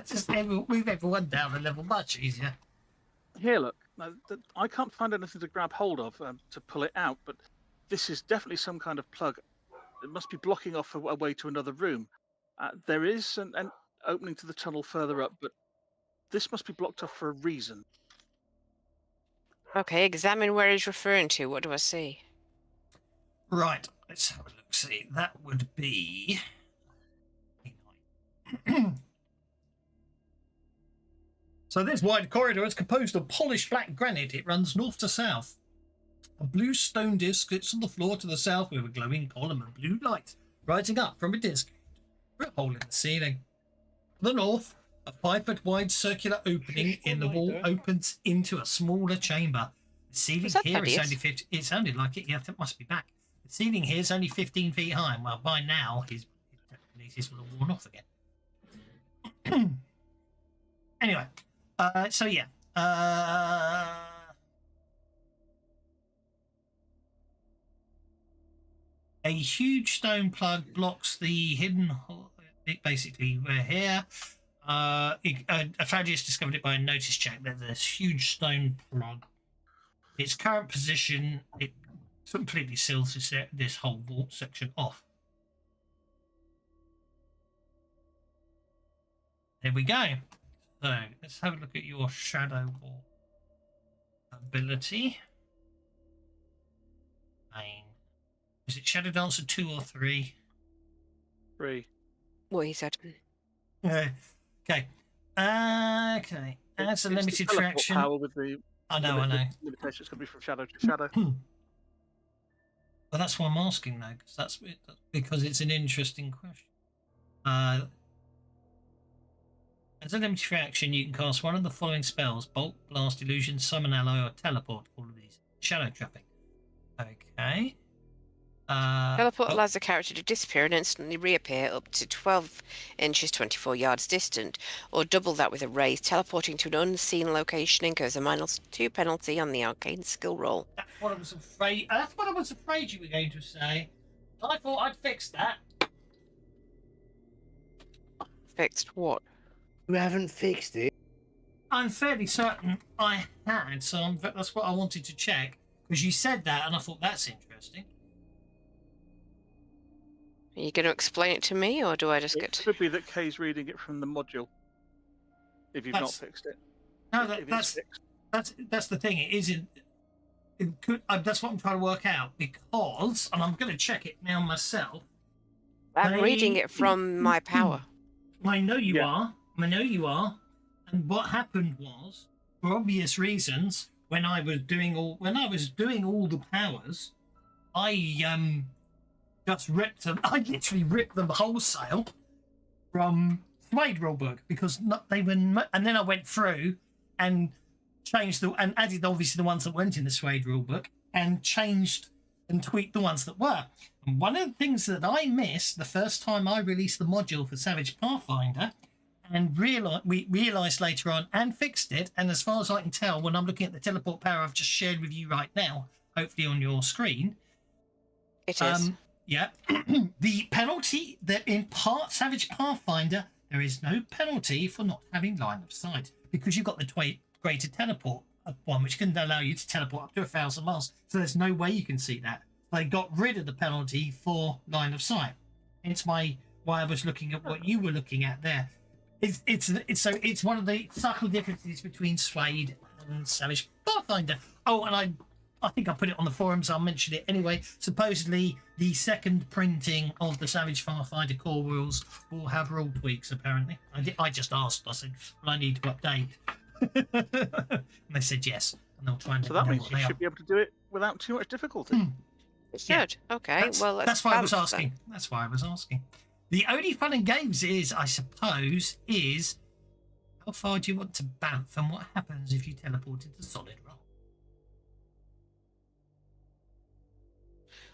Just move everyone down a level much easier. Here, look. I can't find anything to grab hold of to pull it out, but this is definitely some kind of plug. It must be blocking off a way to another room. There is an opening to the tunnel further up, but this must be blocked off for a reason. Okay, examine where he's referring to. What do I see? Right, let's have a look. See, that would be. So this wide corridor is composed of polished black granite. It runs north to south. A blue stone disc sits on the floor to the south with a glowing column of blue light rising up from a disc through a hole in the ceiling. To the north, a 5-foot wide circular opening in the wall opens into a smaller chamber. The ceiling here is only 50. It sounded like it. Yeah, that must be back. The ceiling here is only 15 feet high. Well, by now his telekinesis will have worn off again. Anyway, so yeah. A huge stone plug blocks the hidden hole. Basically, we're here. Aphadius discovered it by a notice check that this huge stone plug. Its current position, it completely seals this whole vault section off. There we go. So let's have a look at your shadow wall ability. Main. Is it Shadow Dancer 2 or 3? 3. What he said. Okay. Okay. That's a limited fraction. Power with the I know. Limitations can be from shadow to shadow. Well, that's why I'm asking though, because it's an interesting question. As a limited fraction, you can cast one of the following spells: Bolt, Blast, Illusion, Summon Ally, or Teleport. All of these. Shadow trapping. Okay. Teleport allows the character to disappear and instantly reappear up to 12 inches, 24 yards distant, or double that with a raise, teleporting to an unseen location incurs a -2 penalty on the arcane skill roll. That's what I was afraid. That's what I was afraid you were going to say. I thought I'd fixed that. Fixed what? You haven't fixed it. I'm fairly certain I had, so that's what I wanted to check because you said that, and I thought that's interesting. Are you going to explain it to me, or do I just get It could be that Kay's reading it from the module. If you've not fixed it. No, If it's fixed. that's the thing. It isn't. It could. That's what I'm trying to work out because, and I'm going to check it now myself. I'm reading it from my power. I know you are. I know you are. And what happened was, for obvious reasons, when I was doing all the powers, I just ripped them. I literally ripped them wholesale from Suede Rulebook because they were. And then I went through and changed and added obviously the ones that weren't in the Suede Rulebook and changed and tweaked the ones that were. And one of the things that I missed the first time I released the module for Savage Pathfinder, and we realised later on and fixed it. And as far as I can tell, when I'm looking at the teleport power I've just shared with you right now, hopefully on your screen, it is. Yeah, the penalty that in part Savage Pathfinder, there is no penalty for not having line of sight because you've got the greater teleport one, which can allow you to teleport up to 1,000 miles. So there's no way you can see that. They got rid of the penalty for line of sight. It's why I was looking at what you were looking at there. It's one of the subtle differences between Suede and Savage Pathfinder. Oh, and I think I put it on the forums. I'll mention it anyway. Supposedly, the second printing of the Savage Pathfinder core rules will have rule tweaks. Apparently, I just asked. I said, "Well, I need to update," and they said yes, and they'll try and. So that means you should be able to do it without too much difficulty. It should. Okay. That's why I was asking. That's why I was asking. The only fun and games is, I suppose, is how far do you want to bamf and what happens if you teleport into solid rock?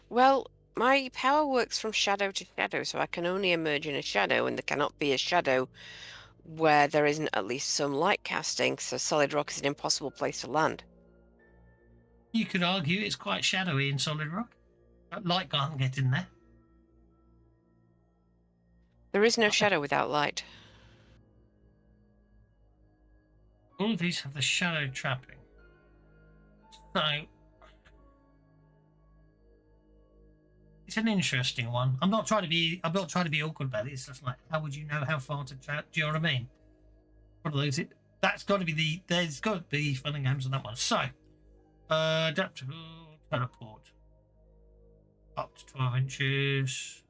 Well, my power works from shadow to shadow, so I can only emerge in a shadow, and there cannot be a shadow where there isn't at least some light casting, so solid rock is an impossible place to land. You could argue it's quite shadowy in solid rock. Light can't get in there. There is no shadow without light. All of these have the shadow trapping. So it's an interesting one. I'm not trying to be awkward about it. It's just like, how would you know how far to trap? Do you know what I mean? One of those. There's got to be fun and games on that one. So, adaptable teleport up to 12 inches.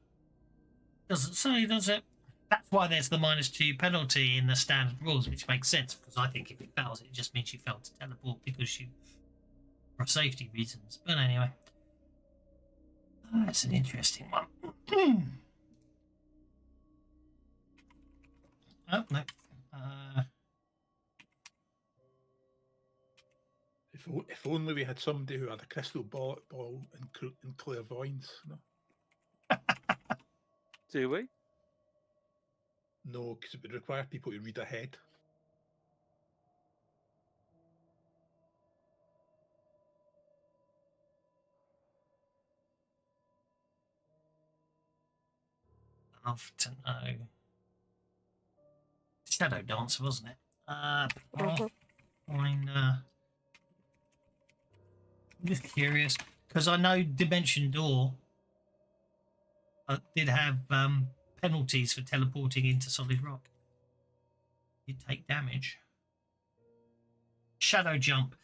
Doesn't say, does it? That's why there's the -2 penalty in the standard rules, which makes sense because I think if it fails, it just means you failed to teleport because you, for safety reasons. But anyway. That's an interesting one. Oh, no. If only we had somebody who had a crystal ball and clairvoyance. No, Do we? no, because it would require people to read ahead. love to know. Shadow Dancer, wasn't it? Mhm. I'm just curious because I know Dimension Door did have penalties for teleporting into solid rock. You take damage. Shadow Jump.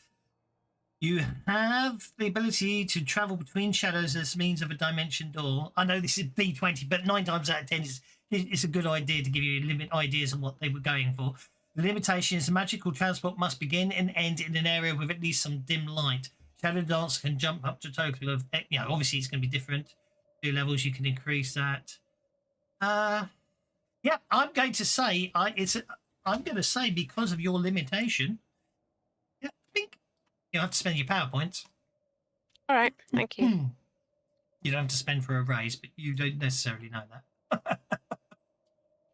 You have the ability to travel between shadows as means of a dimension door. I know this is B20, but 9 times out of 10 it's a good idea to give you ideas on what they were going for. The limitation is magical transport must begin and end in an area with at least some dim light. Shadow Dance can jump up to a total of, obviously it's going to be different. 2 levels, you can increase that. Yeah, I'm going to say, because of your limitation, yeah, bink. You have to spend your power points. All right, thank you. You don't have to spend for a raise, but you don't necessarily know that.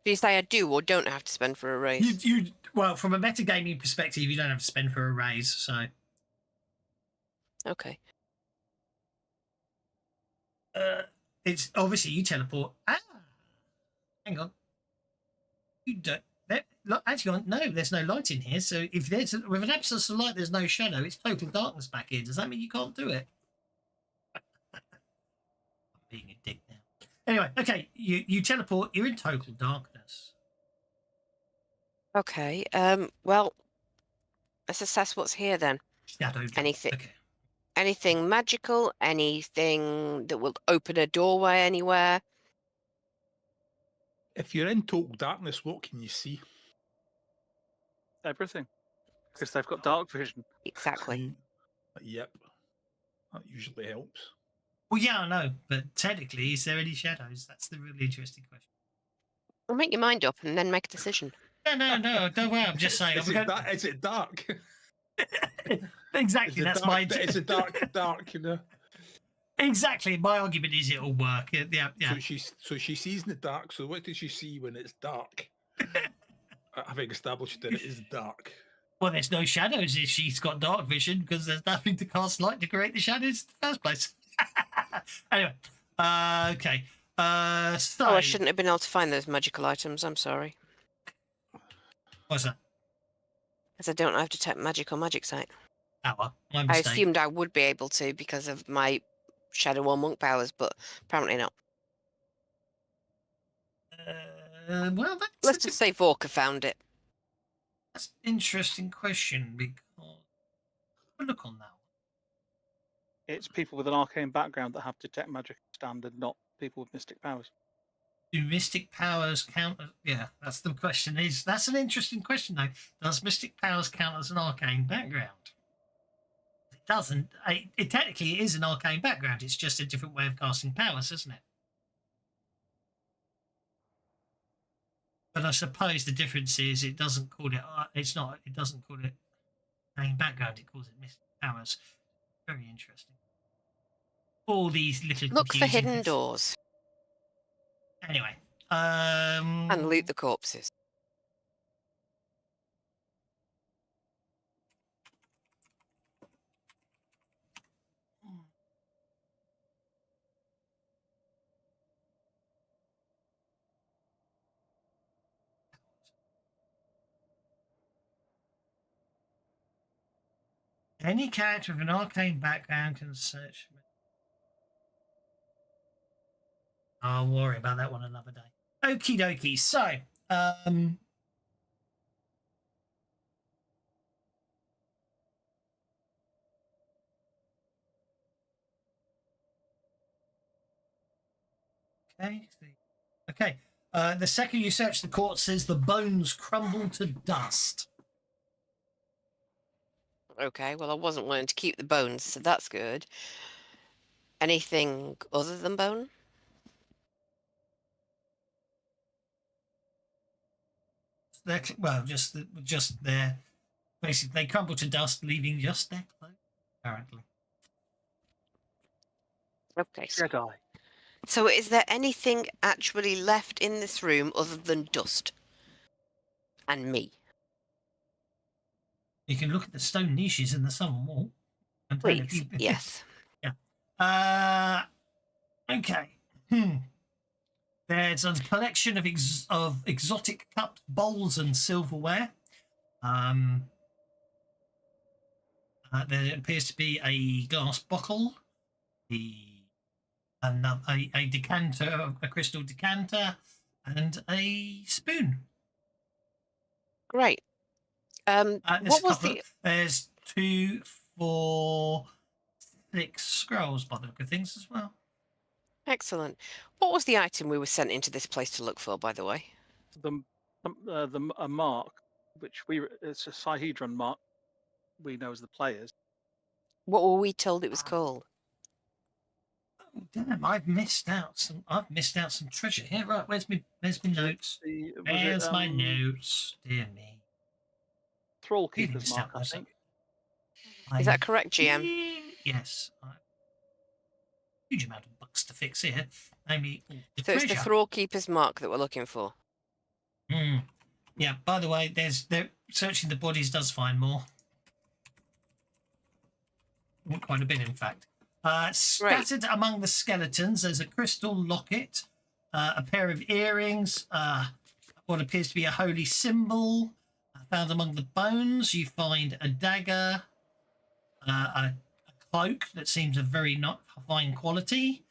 Do you say I do or don't have to spend for a raise? Well, from a metagaming perspective, you don't have to spend for a raise, so. Okay. It's obviously you teleport. Hang on. You don't. Actually, no, there's no light in here. So if there's with an absence of light, there's no shadow. It's total darkness back here. Does that mean you can't do it? I'm being a dick now. Anyway, okay, you teleport. You're in total darkness. Okay. Well, let's assess what's here then. Shadow jump. Anything. Okay. Anything magical? Anything that will open a doorway anywhere? If you're in total darkness, what can you see? Everything. Because they've got dark vision. Exactly. Yep. That usually helps. Well, yeah, I know, but technically, is there any shadows? That's the really interesting question. Well, make your mind up and then make a decision. No, don't worry. I'm just saying. Is it dark? Exactly. That's my. It's a dark, you know. Exactly. My argument is it'll work. Yeah. So she sees in the dark. So what does she see when it's dark? Having established that it is dark. Well, there's no shadows if she's got dark vision because there's nothing to cast light to create the shadows in the first place. Anyway, okay. So. Oh, I shouldn't have been able to find those magical items. I'm sorry. What's that? Because I don't have detect magic or magic sight. Oh, well, my I mistake. assumed I would be able to because of my shadow or monk powers, but apparently not. Well, Let's just say Vorka found it. That's an interesting question because look on that one. It's people with an arcane background that have detect magic standard, not people with mystic powers. Do mystic powers count? Yeah, that's the question. That's an interesting question though. Does mystic powers count as an arcane background? It doesn't. It technically is an arcane background. It's just a different way of casting powers, isn't it? But I suppose the difference is it doesn't call it. It's not. It doesn't call it arcane background. It calls it mystic powers. Very interesting. All these little. Look for hidden bits. doors. Anyway. And loot the corpses. Any character with an arcane background can search. I'll worry about that one another day. Okie dokie. So, okay. The second you search the corpses, the bones crumble to dust. Okay, well, I wasn't willing to keep the bones, so that's good. Anything other than bone? Just their basically they crumble to dust, leaving just their clothes. Apparently. Okay. Jedi. So is there anything actually left in this room other than dust? And me? You can look at the stone niches in the southern wall. And Please, yes. Yeah. Okay. There's a collection of exotic cups, bowls, and silverware. There appears to be a glass bottle, a decanter, a crystal decanter, and a spoon. Great. What was the? There's 2, 4, 6 scrolls by the look of things as well. Excellent. What was the item we were sent into this place to look for, by the way? A mark, which it's a Sihedron mark. We know as the players. What were we told it was called? Oh, damn! I've missed out some treasure here. Right, where's my notes? Where's my notes? Dear me. Thrall Keeper's mark, I think. Is that correct, GM? Yes. Huge amount of bugs to fix here. Namely, so it's the Thrall Keeper's mark that we're looking for. Yeah. By the way, they're searching the bodies does find more. Quite a bit, in fact. Scattered among the skeletons, there's a crystal locket, a pair of earrings, what appears to be a holy symbol. Found among the bones, you find a dagger, a cloak that seems of very not fine quality,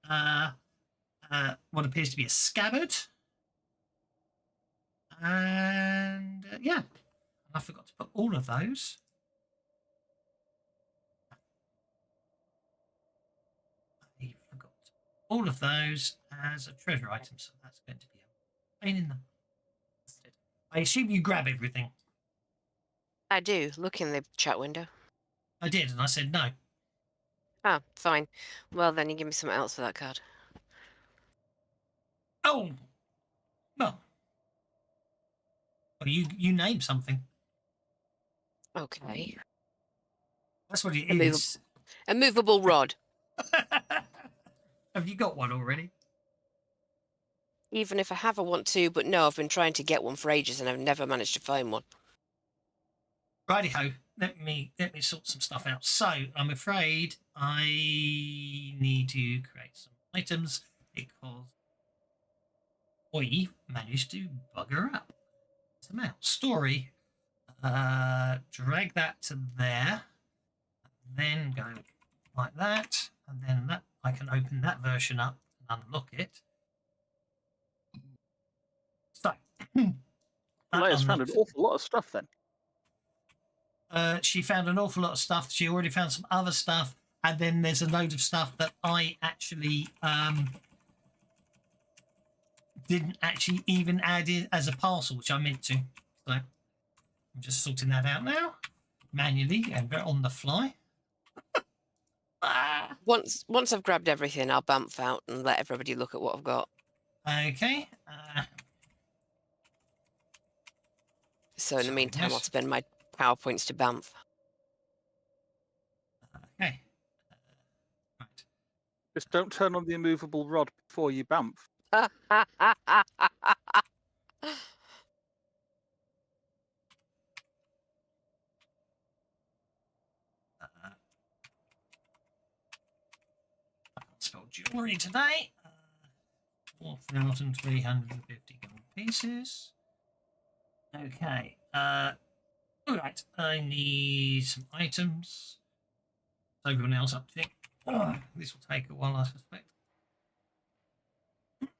what appears to be a scabbard, and yeah, I forgot to put all of those. I forgot all of those as a treasure item, so that's going to be a pain in the... I assume you grab everything. I do. Look in the chat window. I did, and I said no. Ah, fine. Well, then you give me something else for that card. Oh! Well, you name something. Okay. That's what it is. A movable rod. Have you got one already? Even if I have, I want to, but no, I've been trying to get one for ages and I've never managed to find one. Righty-ho. Let me sort some stuff out. So, I'm afraid I need to create some items because we managed to bugger up. Some out. Story. Drag that to there. Then go like that. And then that I can open that version up and unlock it. So, Leia's found an awful lot of stuff then. She found an awful lot of stuff. She already found some other stuff. And then there's a load of stuff that I actually didn't actually even add in as a parcel, which I meant to. So I'm just sorting that out now, manually and on the fly. Once I've grabbed everything, I'll bamf out and let everybody look at what I've got. Okay. So in the meantime, I'll spend my PowerPoints to bamf. Okay. Right. Just don't turn on the immovable rod before you bamf. Spell jewelry today. 4,350 gold pieces. Okay. All right. I need some items. Everyone else up to it. Oh, this will take a while, I suspect.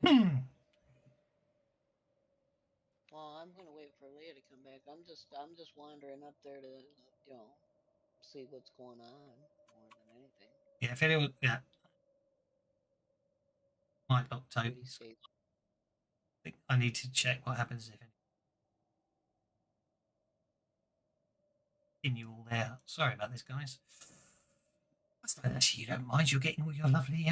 Well, I'm gonna wait for Leah to come back. I'm just wandering up there to, see what's going on more than anything. Yeah, if anyone, might lock Toby's. I think I need to check what happens if you all there. Sorry about this, guys. I suppose actually you don't mind. You're getting all your lovely.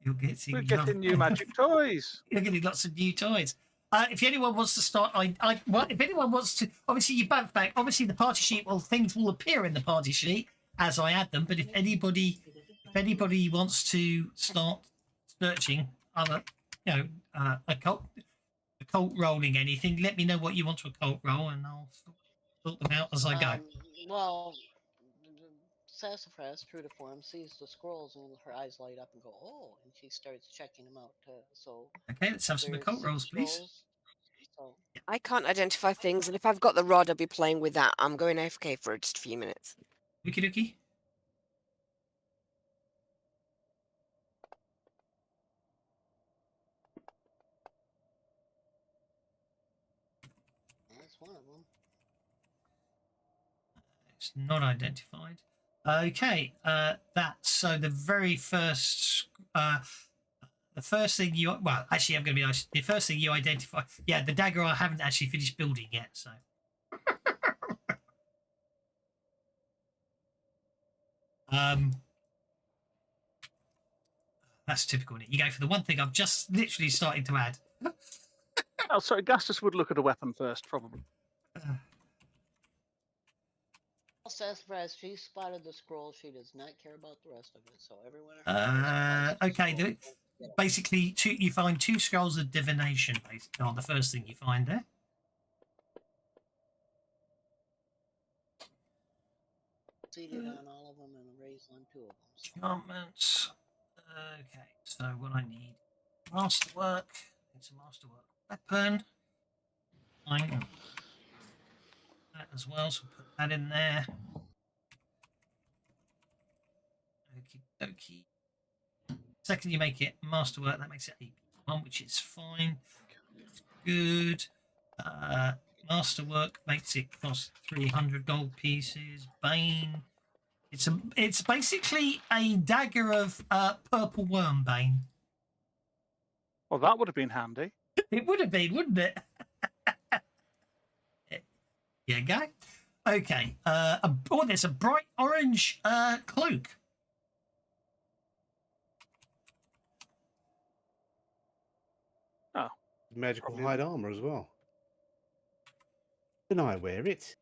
We're getting new magic toys. You're getting lots of new toys. If anyone wants to start, if anyone wants to, obviously you bounce back. Obviously the party sheet, things will appear in the party sheet as I add them. But if anybody wants to start searching other, occult rolling anything, let me know what you want to occult roll, and I'll sort them out as I go. Well, Sassafras, true to form, sees the scrolls and her eyes light up and go, "Oh!" And she starts checking them out. So Okay, let's have some there's occult 6 rolls, please. scrolls. So I can't identify things, and if I've got the rod, I'll be playing with that. I'm going AFK for just a few minutes. Okie dokie. that's one of them. It's not identified. Okay, that's so the very first, the first thing you, well, actually, I'm going to be nice. The first thing you identify, yeah, the dagger I haven't actually finished building yet, so. That's typical. Isn't it? You go for the one thing I've just literally started to add. Oh, sorry, Gastus would look at a weapon first, probably. Sassafras, she spotted the scroll. She does not care about the rest of it. So everyone. Okay. Basically, you find 2 scrolls of divination. Basically, on the first thing you find there. Seated on all of them and raised on 2 of them. So. Enchantments. Okay, so what I need, masterwork. It's a masterwork weapon. Fine. That as well, so put that in there. Okie dokie. Second, you make it masterwork. That makes it 8 which is fine. Good. Masterwork makes it cost 300 gold pieces. Bane. It's basically a dagger of purple worm bane. Well, that would have been handy. It would have been, wouldn't it? Yeah, go. Okay. There's a bright orange cloak. Oh, Magical Probably. hide armor as well. Can I wear it?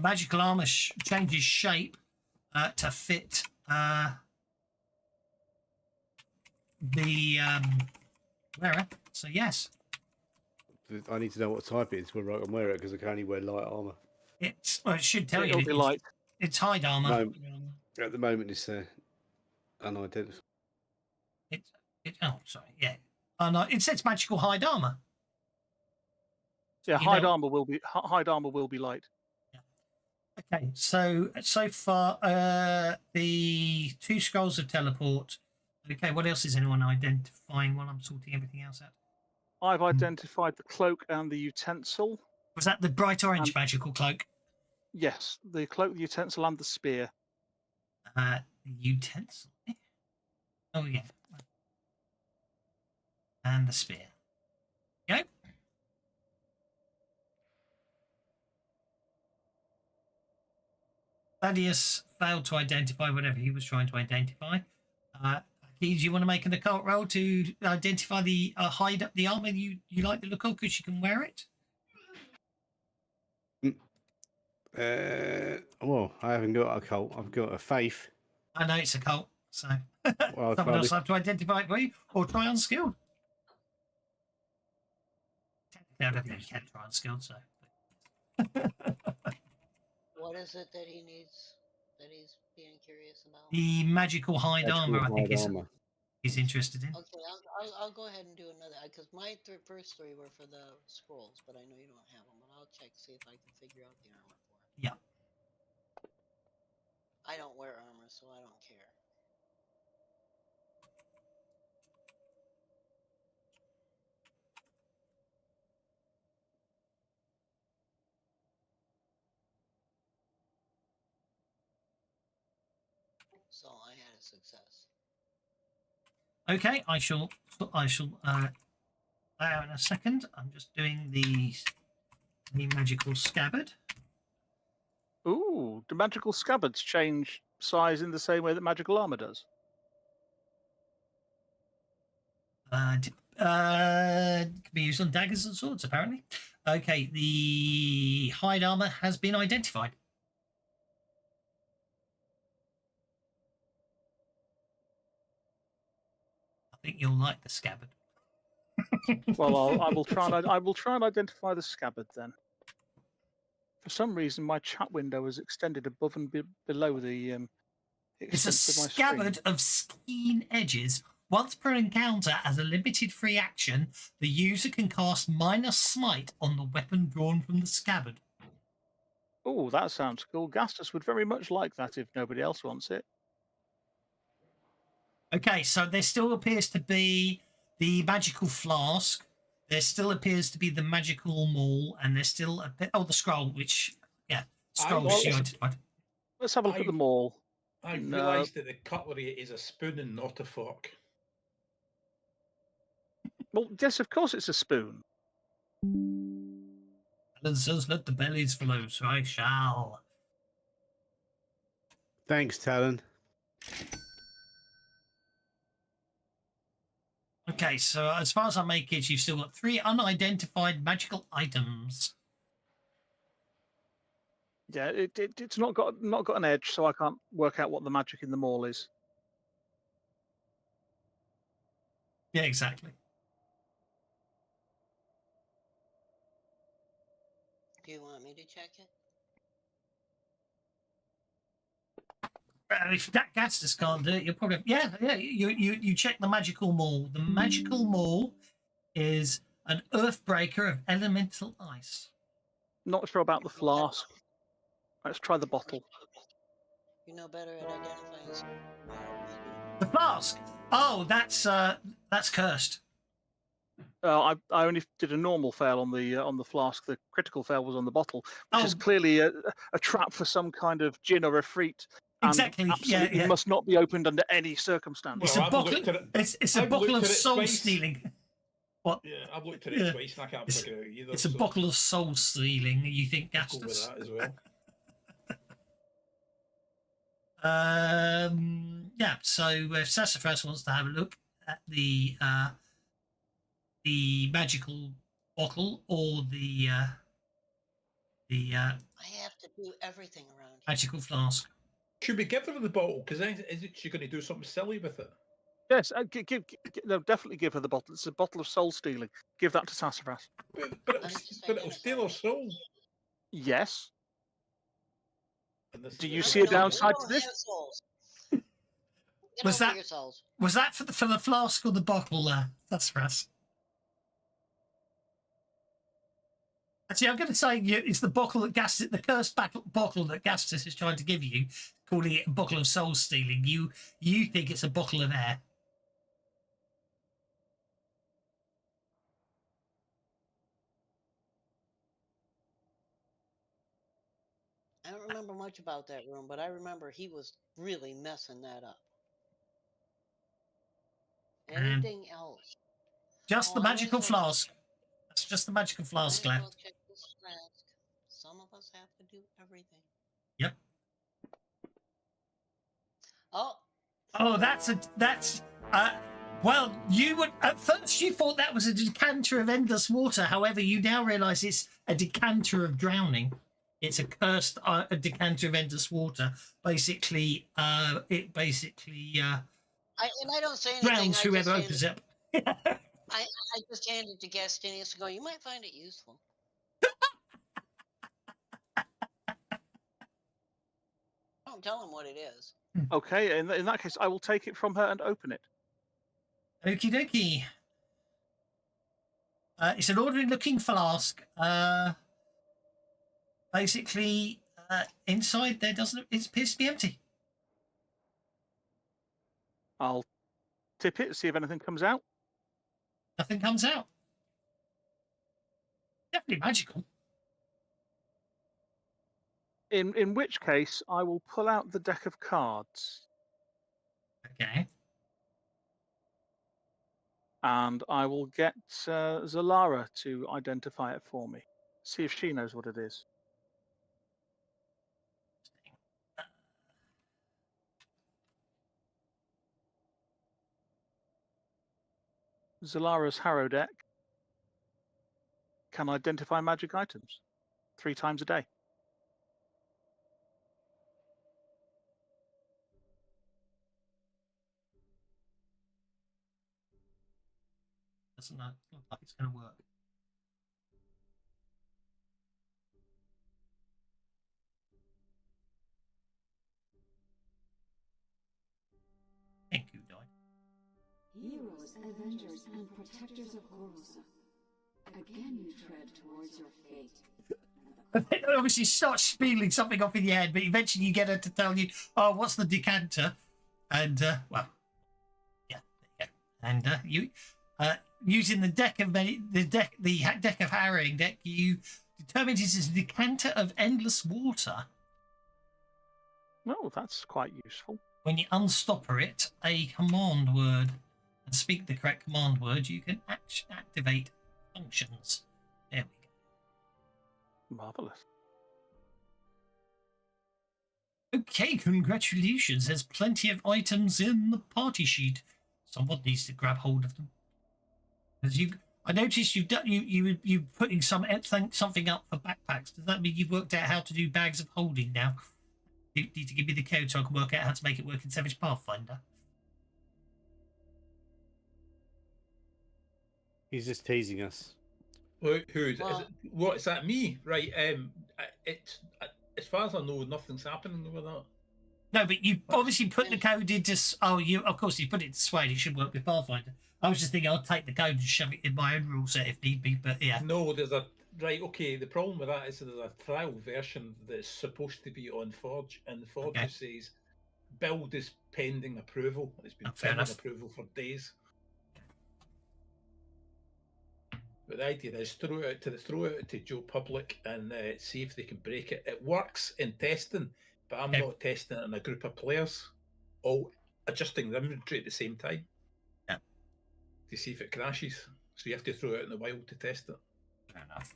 Magical armor changes shape to fit the wearer. So yes, I need to know what type it is where I can wear it because I can only wear light armor. it should tell It'll you. be light. It's hide armor. No. At the moment, it's unidentified. Oh, sorry. Yeah. Oh no, it says magical hide armor. Yeah, You hide know- armor will be light. Okay, so far the 2 scrolls of teleport. Okay, what else is anyone identifying while I'm sorting everything else out? I've identified the cloak and the utensil. Was that the bright orange magical cloak? Yes, the cloak, the utensil, and the spear. The utensil. Oh yeah, and the spear. Go. Thaddeus failed to identify whatever he was trying to identify. Do you want to make an occult roll to identify the the armor you like the look of because you can wear it? Well, I haven't got a cult. I've got a faith. I know it's a cult, so Well, someone else will have to identify it for you, or try unskilled. Technically, I don't think you can try unskilled, so. What is it that he needs? That he's being curious about? The magical hide armor, I think, he's interested in. Okay, I'll go ahead and do another because my first 3 were for the scrolls, but I know you don't have them. But I'll check see if I can figure out the armor for him. Yeah. I don't wear armor, so I don't care. So I had a success. Okay, I shall in a second. I'm just doing the magical scabbard. Ooh, do magical scabbards change size in the same way that magical armor does? Can be used on daggers and swords, apparently. Okay, the hide armor has been identified. I think you'll like the scabbard. Well, I will try and identify the scabbard then. For some reason, my chat window is extended above and below the It's a extent of my scabbard screen. of keen edges. Once per encounter, as a limited free action, the user can cast minus smite on the weapon drawn from the scabbard. Oh, that sounds cool. Gastus would very much like that if nobody else wants it. Okay, so there still appears to be the magical flask. There still appears to be the magical maul, and there's still a bit. Oh, the scroll, which scroll well, she identified. Let's have a look at them all. I No. realised that the cutlery is a spoon and not a fork. Well, yes, of course it's a spoon. And says, "Let the bellies flow, so I shall." Thanks, Talon. Okay, so as far as I make it, you've still got 3 unidentified magical items. Yeah, it's not got an edge, so I can't work out what the magic in the maul is. Yeah, exactly. Do you want me to check it? If that Gastus can't do it, you'll probably You check the magical maul. The magical maul is an earthbreaker of elemental ice. Not sure about the flask. Let's try the bottle. You know better at identifying. The flask. Oh, that's cursed. I only did a normal fail on the flask. The critical fail was on the bottle, which is clearly a trap for some kind of gin or efreet. Exactly. Absolutely Yeah. must not be opened under any circumstance. It's a bottle. It's a bottle of soul stealing. What? Yeah, I've looked at it twice and I can't figure it out either. It's a bottle of soul stealing. You think I'll go with Gastus? that as well. Yeah. So if Sassafras wants to have a look at the magical bottle or the I have to do everything around here. magical flask. Should we give her the bottle? Because isn't she going to do something silly with it? Yes, no, definitely give her the bottle. It's a bottle of soul stealing. Give that to Sassafras. But it'll steal her soul. Yes. And Do you see a downside to this? Was that for the flask or the bottle? Sassafras. Actually, I'm going to say it's the bottle that Gastus, the cursed bottle that Gastus is trying to give you, calling it a bottle of soul stealing. You think it's a bottle of air. I don't remember much about that room, but I remember he was really messing that up. Anything else? Just the magical flask. That's just the magical flask left. Check this flask. Some of us have to do everything. Yep. Oh, well, you would at first you thought that was a decanter of endless water. However, you now realise it's a decanter of drowning. It's a cursed a decanter of endless water. Basically, I don't say anything. drowns whoever opens it. I just hand it to Gastinius and go, you might find it useful. Don't tell him what it is. Okay, in that case, I will take it from her and open it. Okie dokie. It's an ordinary looking flask. Basically, inside there it appears to be empty. I'll tip it, see if anything comes out. Nothing comes out. Definitely magical. In which case, I will pull out the deck of cards. Okay. And I will get Zalara to identify it for me. See if she knows what it is. Zalara's Harrow deck can identify magic items 3 times a day. Doesn't look like it's going to work. Heroes, avengers, and protectors of Korvosa. Again you tread towards your fate. And then obviously starts spieling something off in your head, but eventually you get her to tell you, "Oh, what's the decanter?" And well, yeah, there you go. And you using the deck of the deck of harrowing deck, you determine this is a decanter of endless water. Oh, that's quite useful. When you unstopper it, a command word, and speak the correct command word, you can activate functions. There we go. Marvelous. Okay, congratulations. There's plenty of items in the party sheet. Someone needs to grab hold of them. As I noticed you've done you putting something up for backpacks. Does that mean you've worked out how to do bags of holding now? You need to give me the code so I can work out how to make it work in Savage Pathfinder. He's just teasing us. Who's what? Is that me? Right. It's as far as I know, nothing's happening with that. No, but you obviously put the code into. Oh, of course you put it to Swade. It should work with Pathfinder. I was just thinking I'll take the code and shove it in my own rule set if need be. But yeah. No, there's a right. Okay, the problem with that is there's a trial version that's supposed to be on Forge, and the Forge says build is pending approval. It's been pending approval for days. But the idea is throw it out to Joe Public and see if they can break it. It works in testing, but I'm not testing it in a group of players, all adjusting the inventory at the same time. Yeah. To see if it crashes. So you have to throw it out in the wild to test it. Fair enough.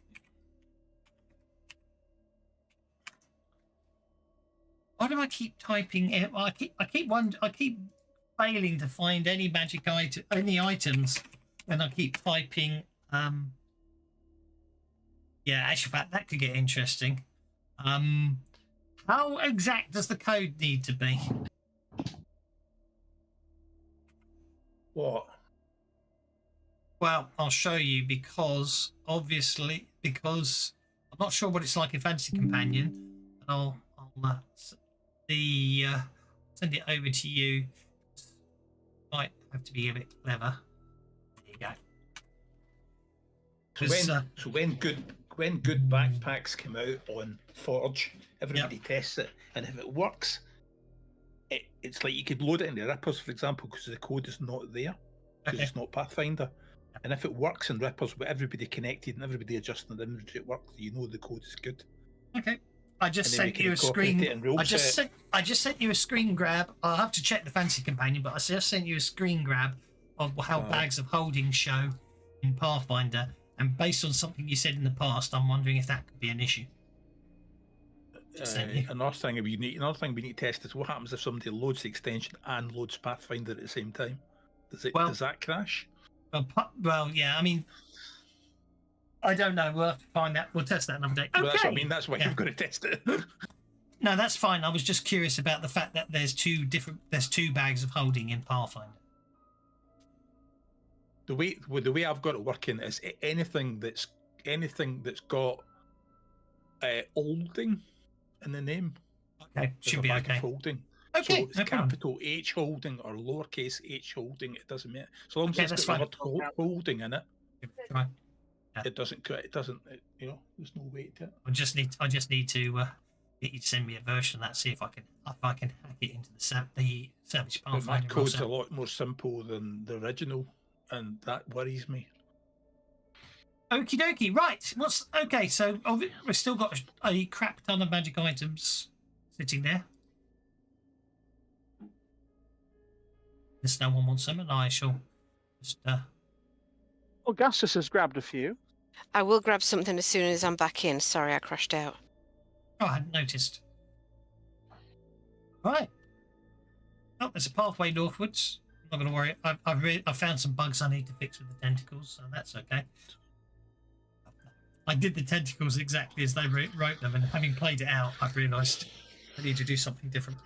Why do I keep typing it? I keep failing to find any magic item, any items, when I keep typing. Yeah, actually, that could get interesting. How exact does the code need to be? What? Well, I'll show you because I'm not sure what it's like in Fantasy Companion, and I'll send it over to you. Might have to be a bit clever. There you go. So when good backpacks come out on Forge, everybody tests it, and if it works, it's like you could load it into Rippers, for example, because the code is not there, because it's not Pathfinder. And if it works in Rippers with everybody connected and everybody adjusting the inventory, it works. You know the code is good. Okay. I just sent you a screen. I just sent you a screen grab. I'll have to check the Fantasy Companion, but I just sent you a screen grab of how bags of holding show in Pathfinder. And based on something you said in the past, I'm wondering if that could be an issue. Another thing we need to test is what happens if somebody loads the extension and loads Pathfinder at the same time. Does that crash? Well, yeah. I mean, I don't know. We'll have to find that. We'll test that another day. Okay. Well, that's what I mean. That's why you've got to test it. No, that's fine. I was just curious about the fact that there's two bags of holding in Pathfinder. The way I've got it working is anything that's got holding in the name. Okay, should be okay. Holding. Okay, so it's capital H holding or lowercase h holding. It doesn't matter. So long as it's got the word holding in it. Right. Yeah. It doesn't. There's no weight to it. I just need to get you to send me a version of that. See if I can hack it into the Savage Pathfinder. My code's a lot more simple than the original, and that worries me. Okie dokie. Right. So we've still got a crap ton of magic items sitting there. If no one wants them, and I shall just. Augustus has grabbed a few. I will grab something as soon as I'm back in. Sorry, I crashed out. Oh, I hadn't noticed. Right. Oh, there's a pathway northwards. I'm not going to worry. I've found some bugs I need to fix with the tentacles, so that's okay. I did the tentacles exactly as they wrote them, and having played it out, I've realised I need to do something different.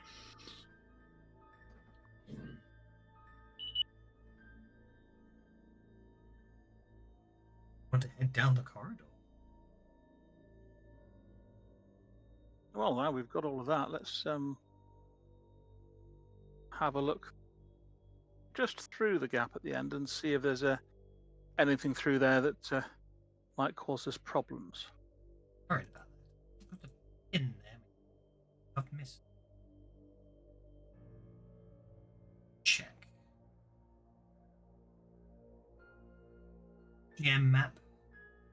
I want to head down the corridor. Well, now we've got all of that. Let's have a look just through the gap at the end and see if there's anything through there that might cause us problems. Worried about that. Put a pin there. I've missed. Check. GM map.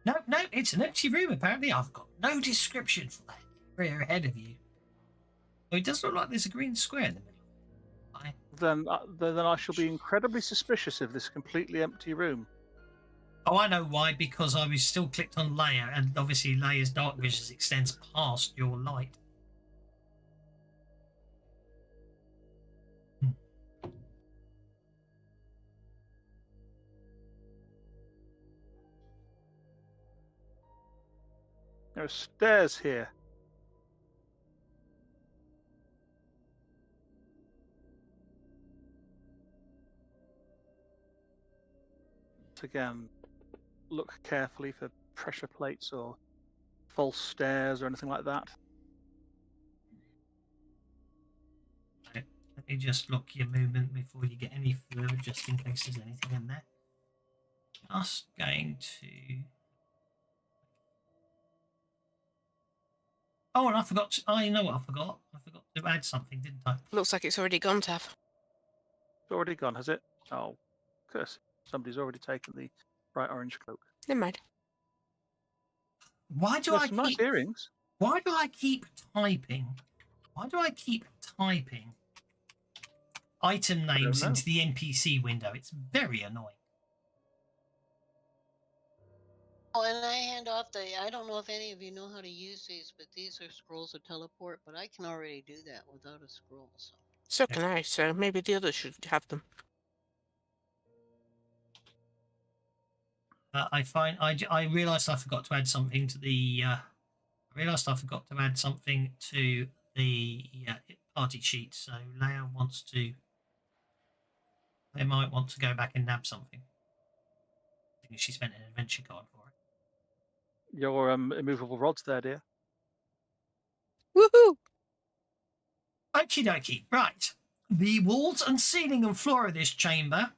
No, it's an empty room. Apparently, I've got no description for that area ahead of you. Oh, it does look like there's a green square in the middle. Then I shall be incredibly suspicious of this completely empty room. Oh, I know why. Because I was still clicked on layer, and obviously layer's dark vision extends past your light. There are stairs here. Again, look carefully for pressure plates or false stairs or anything like that. Let me just look your movement before you get any further, just in case there's anything in there. Just going to... Oh, and I forgot to... Oh, you know what I forgot? I forgot to add something, didn't I? Looks like it's already gone, Tav. It's already gone, has it? Oh, curse. Somebody's already taken the bright orange cloak. Never mind. Why do There's I some nice keep... earrings. Why do I keep typing? Why do I keep typing item names know. into the NPC window? It's very annoying. Oh, and I hand off I don't know if any of you know how to use these, but these are scrolls of teleport, but I can already do that without a scroll. So can I, so maybe the others should have them. I realised I forgot to add something to the. I realised I forgot to add something to the party sheet. So Leia wants to. They might want to go back and nab something. I think she spent an adventure card for it. Your immovable rods there, dear. Woohoo! Okie dokie. Right. The walls and ceiling and floor of this chamber.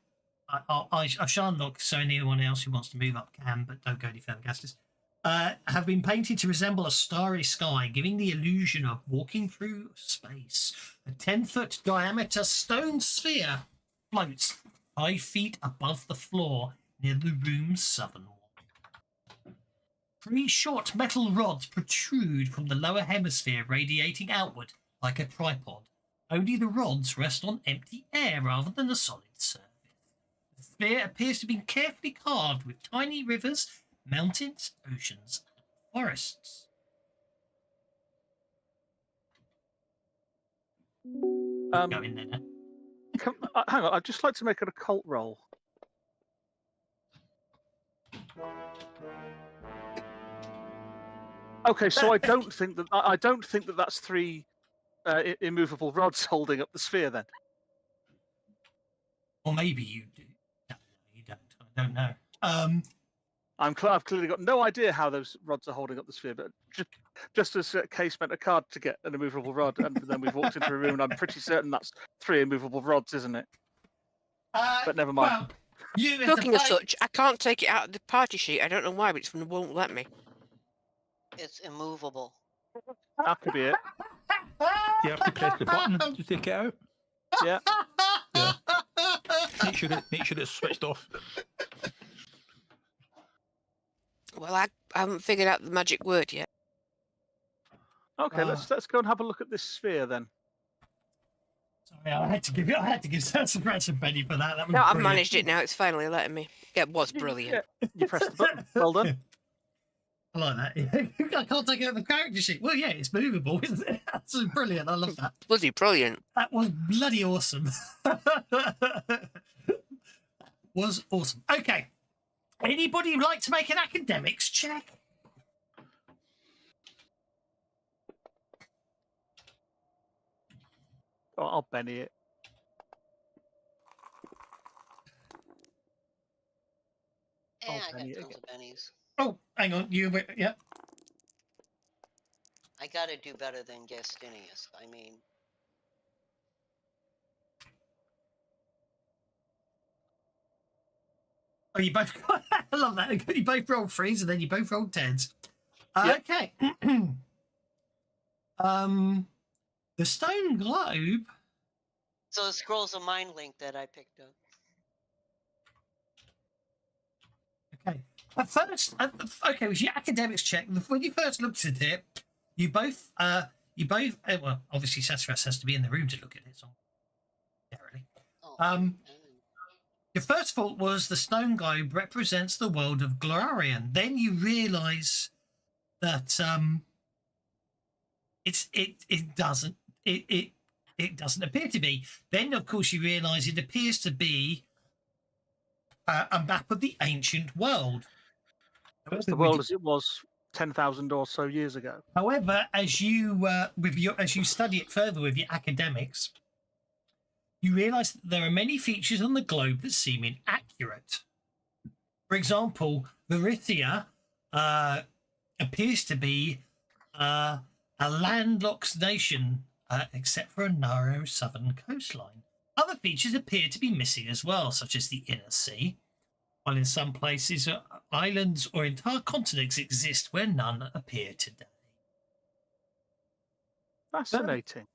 I shan't look so anyone else who wants to move up can, but don't go any further, Gastus. Have been painted to resemble a starry sky, giving the illusion of walking through space. A 10-foot diameter stone sphere floats 5 feet above the floor near the room's southern wall. 3 short metal rods protrude from the lower hemisphere, radiating outward like a tripod. Only the rods rest on empty air rather than a solid surface. The sphere appears to have been carefully carved with tiny rivers, mountains, oceans, and forests. Go in there now. Hang on, I'd just like to make an occult roll. Okay, so I don't think that that's 3 immovable rods holding up the sphere then. Or maybe you do. No, you don't. I don't know. I've clearly got no idea how those rods are holding up the sphere, but just as Kay spent a card to get an immovable rod, and then we've walked into a room, and I'm pretty certain that's 3 immovable rods, isn't it? But never mind. Well, Talking of such, I can't take it out of the party sheet. I don't know why, but it won't let me. It's immovable. That could be it. You have to press the button to take it out. Yeah. Yeah. Make sure it's switched off. Well, I haven't figured out the magic word yet. Okay, let's go and have a look at this sphere then. Sorry, I had to give some Benny for that. That was No, I've brilliant. managed it now. It's finally letting me. It was brilliant. Yeah, you pressed the button. Well done. I like that. I can't take it out of the character sheet. Well, yeah, it's movable, isn't it? That's brilliant. I love that. Bloody brilliant. That was bloody awesome. Was awesome. Okay. Anybody would like to make an academics check? Oh, I'll Benny it. Yeah, Oh, I got Benny, tons okay. of bennies. Oh, hang on. Yeah. I gotta do better than Gastinius. I mean, Oh, you both. I love that. You both rolled 3s and then you both rolled 10s. Yep. Okay. The stone globe. So the scroll's a mind link that I picked up. Okay. At first, okay, with your academics check, when you first looked at it, you both, well, obviously Sassafras has to be in the room to look at it. So, really. Oh, Your first thought was the stone globe represents the world of Glorian. Then you realise that it doesn't appear to be. Then of course you realise it appears to be a map of the ancient world. It's the world as it was 10,000 or so years ago. However, as you study it further with your academics, you realise that there are many features on the globe that seem inaccurate. For example, Varisia appears to be a landlocked nation, except for a narrow southern coastline. Other features appear to be missing as well, such as the inner sea, while in some places islands or entire continents exist where none appear today. Fascinating.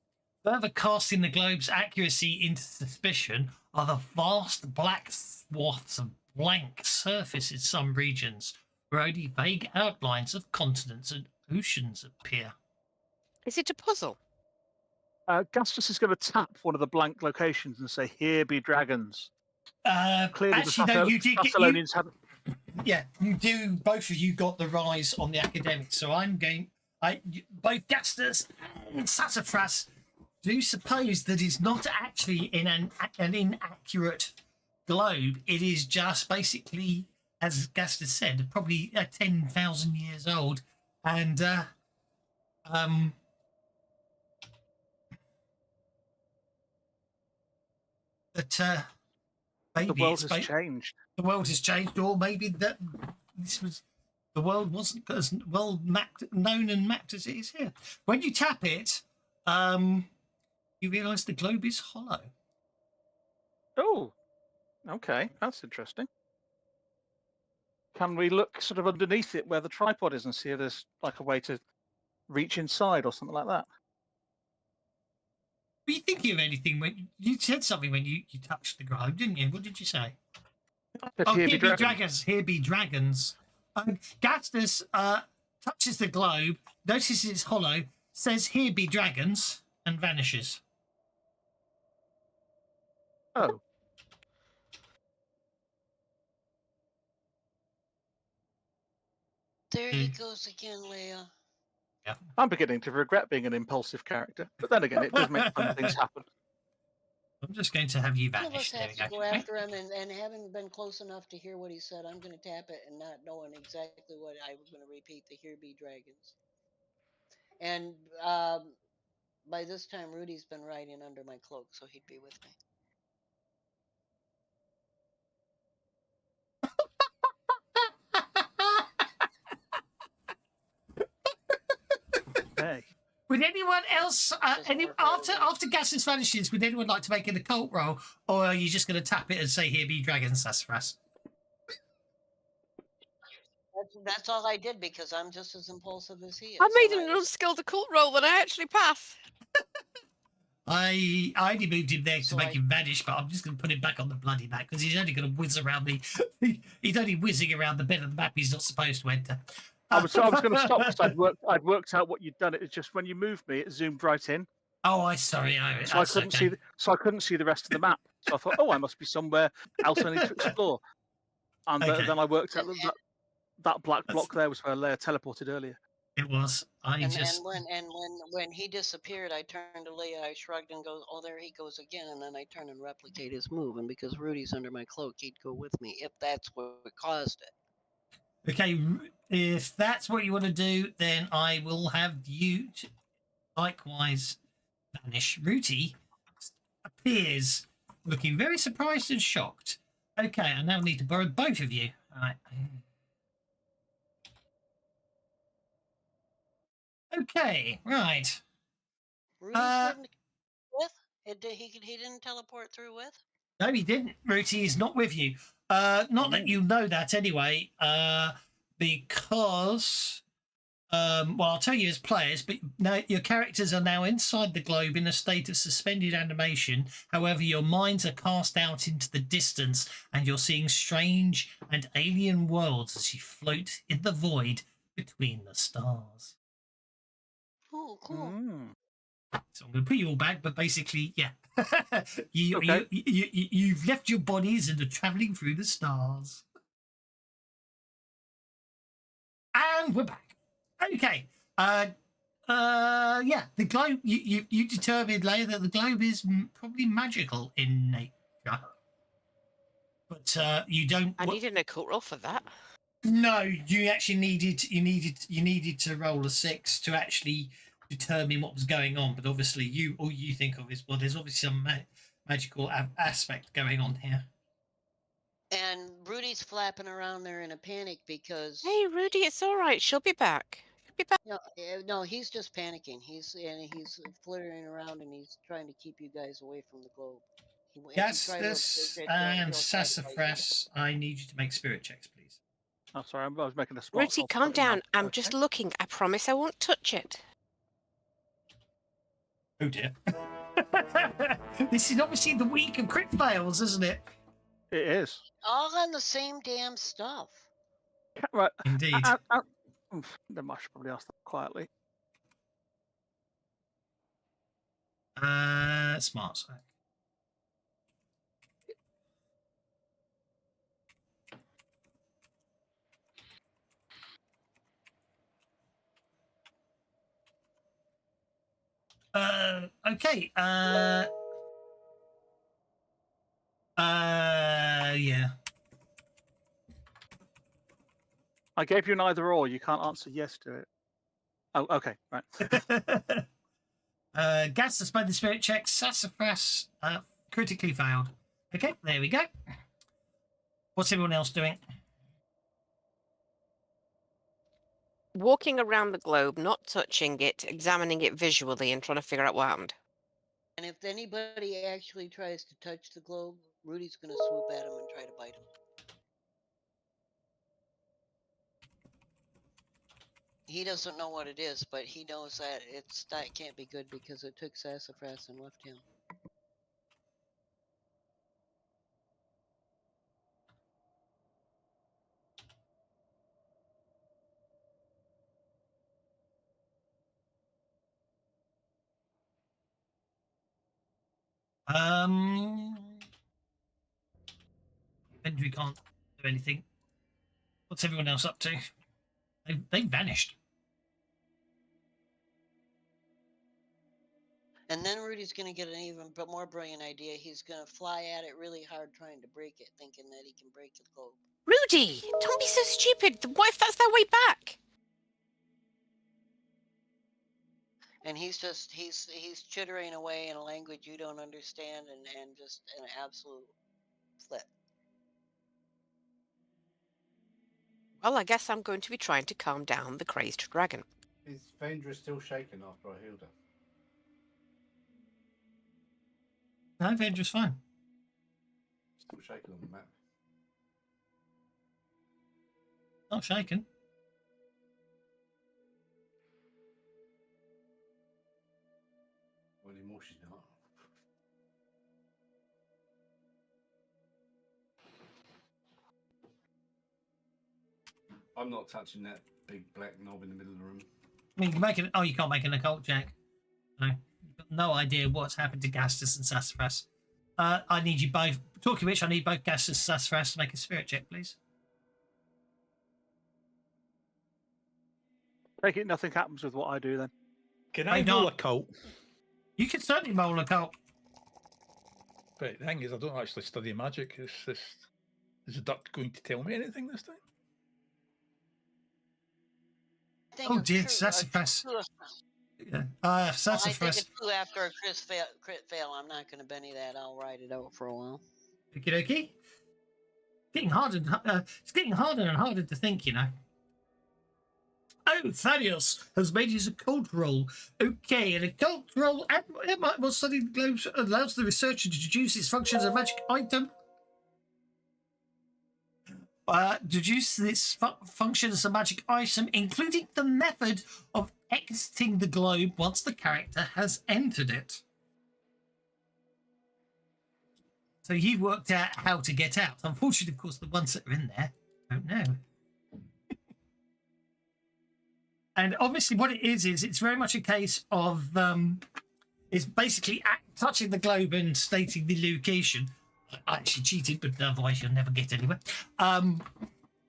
Further casting the globe's accuracy into suspicion are the vast black swaths of blank surface in some regions, where only vague outlines of continents and oceans appear. Is it a puzzle? Gastus is going to tap one of the blank locations and say, "Here be dragons." Clearly, Actually, no, you did get Thessalonians have. Yeah, you do. Both of you got the rise on the academics, so I'm going. Both Gastus and Sassafras do suppose that it's not actually in an inaccurate globe. It is just basically, as Gastus said, probably 10,000 years old, and maybe The world has changed. The world has changed, or maybe that the world wasn't as well known and mapped as it is here. When you tap it, you realise the globe is hollow. Oh, okay, that's interesting. Can we look sort of underneath it where the tripod is and see if there's like a way to reach inside or something like that? Were you thinking of anything when you said something when you touched the globe, didn't you? What did you say? Here be dragons. Here be dragons. Gastus touches the globe, notices it's hollow, says, "Here be dragons," and vanishes. Oh. There he goes again, Leia. Yeah. I'm beginning to regret being an impulsive character, but then again, it does make fun things happen. I'm just going to have you None of vanish. us There have we to go. go after him, and having been close enough to hear what he said, I'm going to tap it and not knowing exactly what I was going to repeat the "Here be dragons." And by this time, Rudy's been riding under my cloak, so he'd be with me. Hey. Would anyone else, after Gassus vanishes, would anyone like to make an occult roll, or are you just going to tap it and say, "Here be dragons," Sassafras? That's all I did because I'm just as impulsive as he is. I made an unskilled occult roll and I actually pass. I only moved him there to make him vanish, but I'm just going to put him back on the bloody map because he's only going to whiz around he's only whizzing around the bit of the map he's not supposed to enter. I was going to stop because I'd worked out what you'd done. It's just when you moved me, it zoomed right in. Oh, I'm sorry. So I couldn't see the rest of the map. So I thought, oh, I must be somewhere else I need to explore. And then I worked out that black block there was where Leia teleported earlier. It was. And when he disappeared, I turned to Leia, I shrugged and goes, "Oh, there he goes again." And then I turn and replicate his move. And because Rudy's under my cloak, he'd go with me if that's what caused it. Okay, if that's what you want to do, then I will have you likewise vanish. Rudy appears looking very surprised and shocked. Okay, I now need to borrow both of you. All right. Okay, right. Rudy couldn't with? He didn't teleport through with? No, he didn't. Ruti is not with you. Not that you know that anyway, because well, I'll tell you as players, but now your characters are now inside the globe in a state of suspended animation. However, your minds are cast out into the distance, and you're seeing strange and alien worlds as you float in the void between the stars. Oh, cool. So I'm going to put you all back, but basically, yeah, Okay. you've left your bodies and are traveling through the stars. And we're back. Okay. Yeah, the globe. You determined, Leia, that the globe is probably magical in nature, but you don't. I needed an occult roll for that. No, you actually needed to roll a 6 to actually determine what was going on. But obviously, all you think of is, well, there's obviously some magical aspect going on here. And Rudy's flapping around there in a panic because Hey, Rudy, it's all right. She'll be back. She'll be back. no, he's just panicking. He's flittering around and he's trying to keep you guys away from the globe. Gastus and Sassafras, I need you to make spirit checks, please. Oh, sorry, I was making a spot. Rudy, calm down. I'm just looking. I promise I won't touch it. Oh dear. This is obviously the week of crit fails, isn't it? It is. All on the same damn stuff. Right. Indeed. Then I should probably ask them quietly. Smart. So. Okay. Yeah. I gave you an either or. You can't answer yes to it. Oh, okay, right. Gastus made the spirit check. Sassafras critically failed. Okay, there we go. What's everyone else doing? Walking around the globe, not touching it, examining it visually, and trying to figure out what happened. And if anybody actually tries to touch the globe, Rudy's going to swoop at him and try to bite him. He doesn't know what it is, but he knows that that can't be good because it took Sassafras and left him. Benji can't do anything. What's everyone else up to? They vanished. And then Rudy's going to get an even more brilliant idea. He's going to fly at it really hard, trying to break it, thinking that he can break the globe. Rudy, don't be so stupid. What if that's their way back? And he's chittering away in a language you don't understand and just an absolute flip. Well, I guess I'm going to be trying to calm down the crazed dragon. Is Vendra still shaken after I healed her? No, Vendra's fine. Still shaken on the map. Not shaken. Well, anymore she's not. I'm not touching that big black knob in the middle of the room. I mean, you can make it. Oh, you can't make an occult check. No, you've got no idea what's happened to Gastus and Sassafras. I need you both. Talking of which, I need both Gastus and Sassafras to make a spirit check, please. Take it, nothing happens with what I do then. Can I roll a cult? You can certainly roll a cult. But the thing is, I don't actually study magic. Is the duck going to tell me anything this time? Oh dear, Sassafras. Yeah. Sassafras. I think it's after a crit fail. I'm not going to Benny that. I'll ride it out for a while. Okie dokie. Getting harder. It's getting harder and harder to think, you know. Oh, Thaddeus has made his occult roll. Okay, an occult roll while studying the globes allows the researcher to deduce its function as a magic item. Deduce this function as a magic item, including the method of exiting the globe once the character has entered it. So you've worked out how to get out. Unfortunately, of course, the ones that are in there don't know. And obviously what it is it's very much a case of it's basically touching the globe and stating the location. I actually cheated, but otherwise you'll never get anywhere.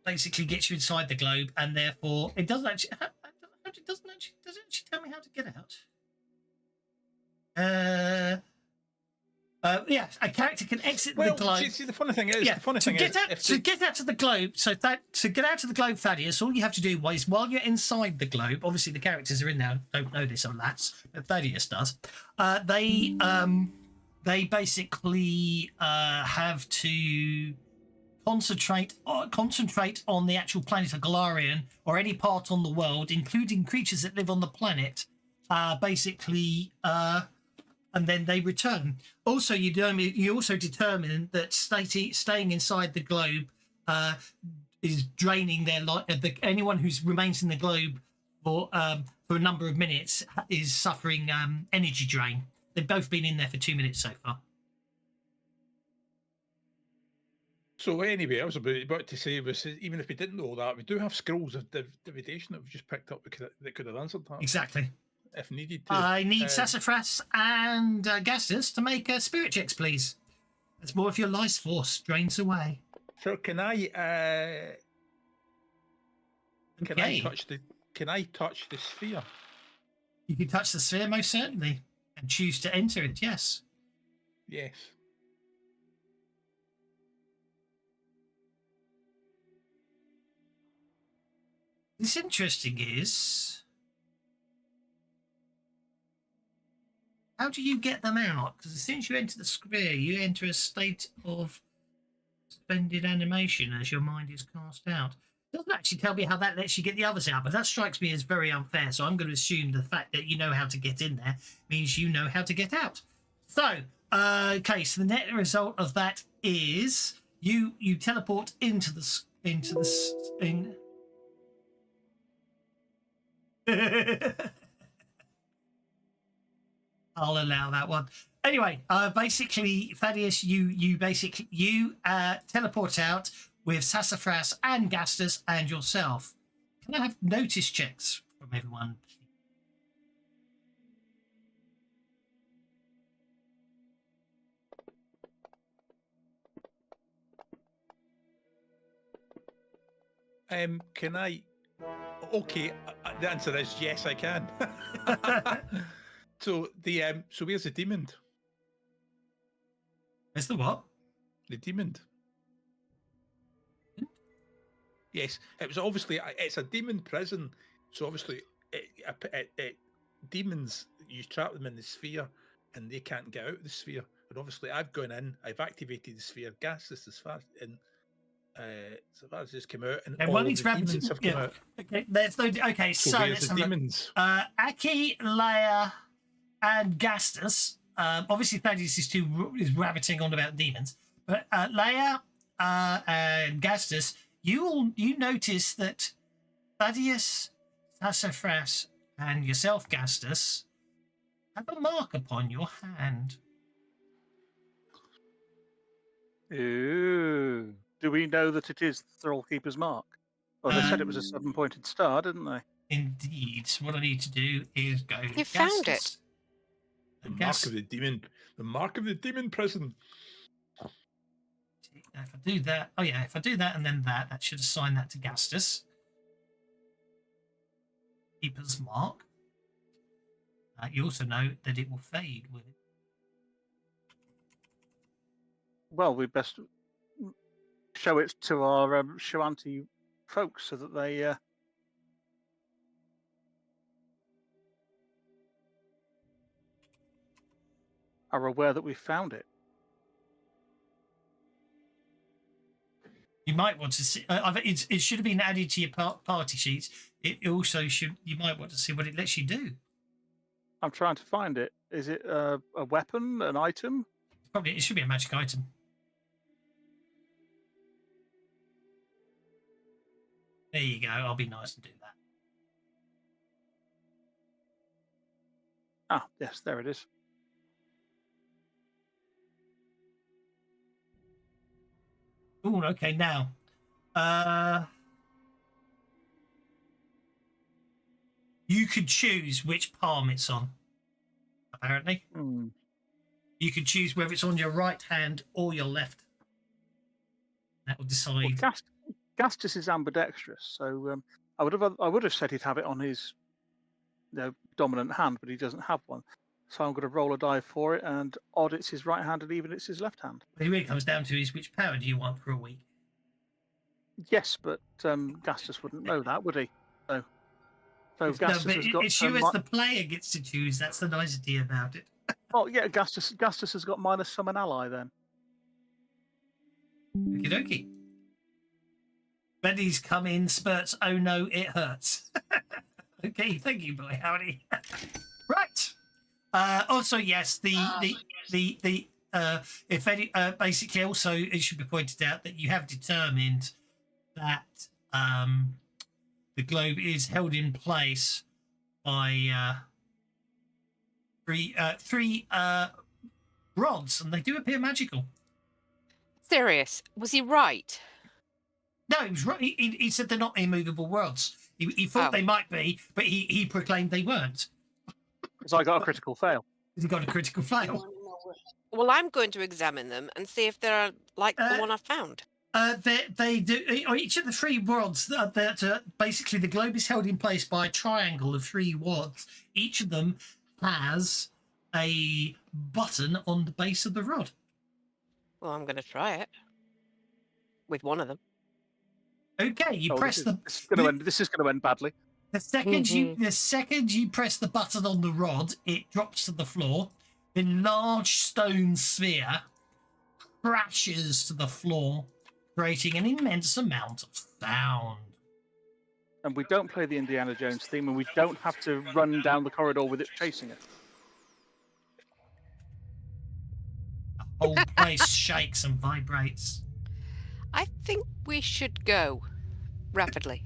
Basically gets you inside the globe, and therefore it doesn't actually does it actually tell me how to get out? Yeah, a character can exit the globe. See, the funny thing is, to get out to the globe. So to get out to the globe, Thaddeus, all you have to do is while you're inside the globe. Obviously, the characters are in there don't know this, alas, but Thaddeus does. They basically have to concentrate on the actual planet of Galarian or any part on the world, including creatures that live on the planet. And then they return. Also, you also determine that staying inside the globe is draining their life. Anyone who remains in the globe for a number of minutes is suffering energy drain. They've both been in there for 2 minutes so far. So anyway, I was about to say, even if we didn't know that, we do have scrolls of divination that we've just picked up that could have answered that. Exactly. If needed to. I need Sassafras and Gastus to make spirit checks, please. That's more of your life force drains away. So can I touch the sphere? You can touch the sphere, most certainly, and choose to enter it. Yes. Yes. What's interesting is, how do you get them out? Because as soon as you enter the sphere, you enter a state of suspended animation as your mind is cast out. It doesn't actually tell me how that lets you get the others out, but that strikes me as very unfair. So I'm going to assume the fact that you know how to get in there means you know how to get out. So, okay, so the net result of that is you teleport into the I'll allow that one. Anyway, basically, Thaddeus, you teleport out with Sassafras and Gastus and yourself. Can I have notice checks from everyone? Can I? Okay, the answer is yes, I can. So where's the demon? Where's the what? The demon. Yes, it was obviously it's a demon prison. So obviously, demons, you trap them in the sphere, and they can't get out of the sphere. And obviously, I've gone in, I've activated the sphere. Gastus is fast in. So that's just come out, and all of the demons have come out. Okay, there's no. Okay, so where's the demons? Aki, Leia, and Gastus. Obviously, Thaddeus is rabbiting on about demons, but Leia and Gastus, you notice that Thaddeus, Sassafras, and yourself, Gastus, have a mark upon your hand. Ooh. Do we know that it is the Thrallkeeper's mark? Well, they said it was a 7-pointed star, didn't they? Indeed. So what I need to do is go. You found it. The mark of the demon. The mark of the demon prison. If I do that, if I do that and then that should assign that to Gastus. Keeper's mark. You also know that it will fade with it. Well, we best show it to our Shoanti folks so that they are aware that we found it. You might want to see. It should have been added to your party sheets. It also should. You might want to see what it lets you do. I'm trying to find it. Is it a weapon, an item? Probably it should be a magic item. There you go. I'll be nice and do that. Ah, yes, there it is. Oh, okay. Now, you could choose which palm it's on. Apparently, you could choose whether it's on your right hand or your left. That will decide. Well, Gastus is ambidextrous, so I would have said he'd have it on his dominant hand, but he doesn't have one. So I'm going to roll a die for it, and odd it's his right hand, and even it's his left hand. What it really comes down to is which power do you want for a week? Yes, but Gastus wouldn't know that, would he? So Gastus no, but has got. It's you as the player gets to choose. That's the nicety about it. Oh yeah, Gastus has got minus summon ally then. Okie dokie. Betty's come in spurts. Oh no, it hurts. Okay, thank you, boy. Howdy. Right. Also, yes, if any, basically also it should be pointed out that you have determined that the globe is held in place by three rods, and they do appear magical. Serious? Was he right? No, he was right. He said they're not immovable rods. He thought they might be, but he proclaimed they weren't. So I got a critical fail. He got a critical fail. Well, I'm going to examine them and see if they're like the one I found. They do. Each of the three rods that basically the globe is held in place by a triangle of three rods. Each of them has a button on the base of the rod. Well, I'm going to try it with one of them. Okay, you press This is going to end badly. The second you press the button on the rod, it drops to the floor. The large stone sphere crashes to the floor, creating an immense amount of sound. And we don't play the Indiana Jones theme, and we don't have to run down the corridor with it chasing it. The whole place shakes and vibrates. I think we should go rapidly.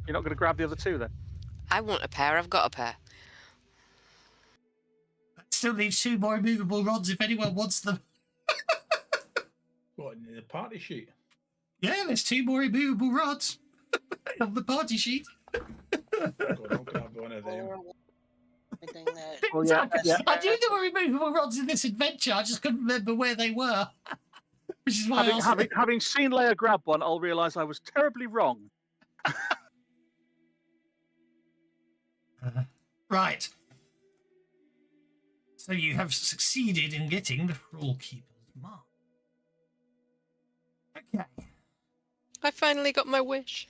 You're not going to grab the other two then? I want a pair. I've got a pair. Still leaves two more immovable rods if anyone wants them. What, in the party sheet? Yeah, there's two more immovable rods on the party sheet. I'll grab one of them. I knew there were immovable rods in this adventure. I just couldn't remember where they were. Which is why having seen Leia grab one, I'll realise I was terribly wrong. Right. So you have succeeded in getting the Thrall Keeper's mark. Okay. I finally got my wish.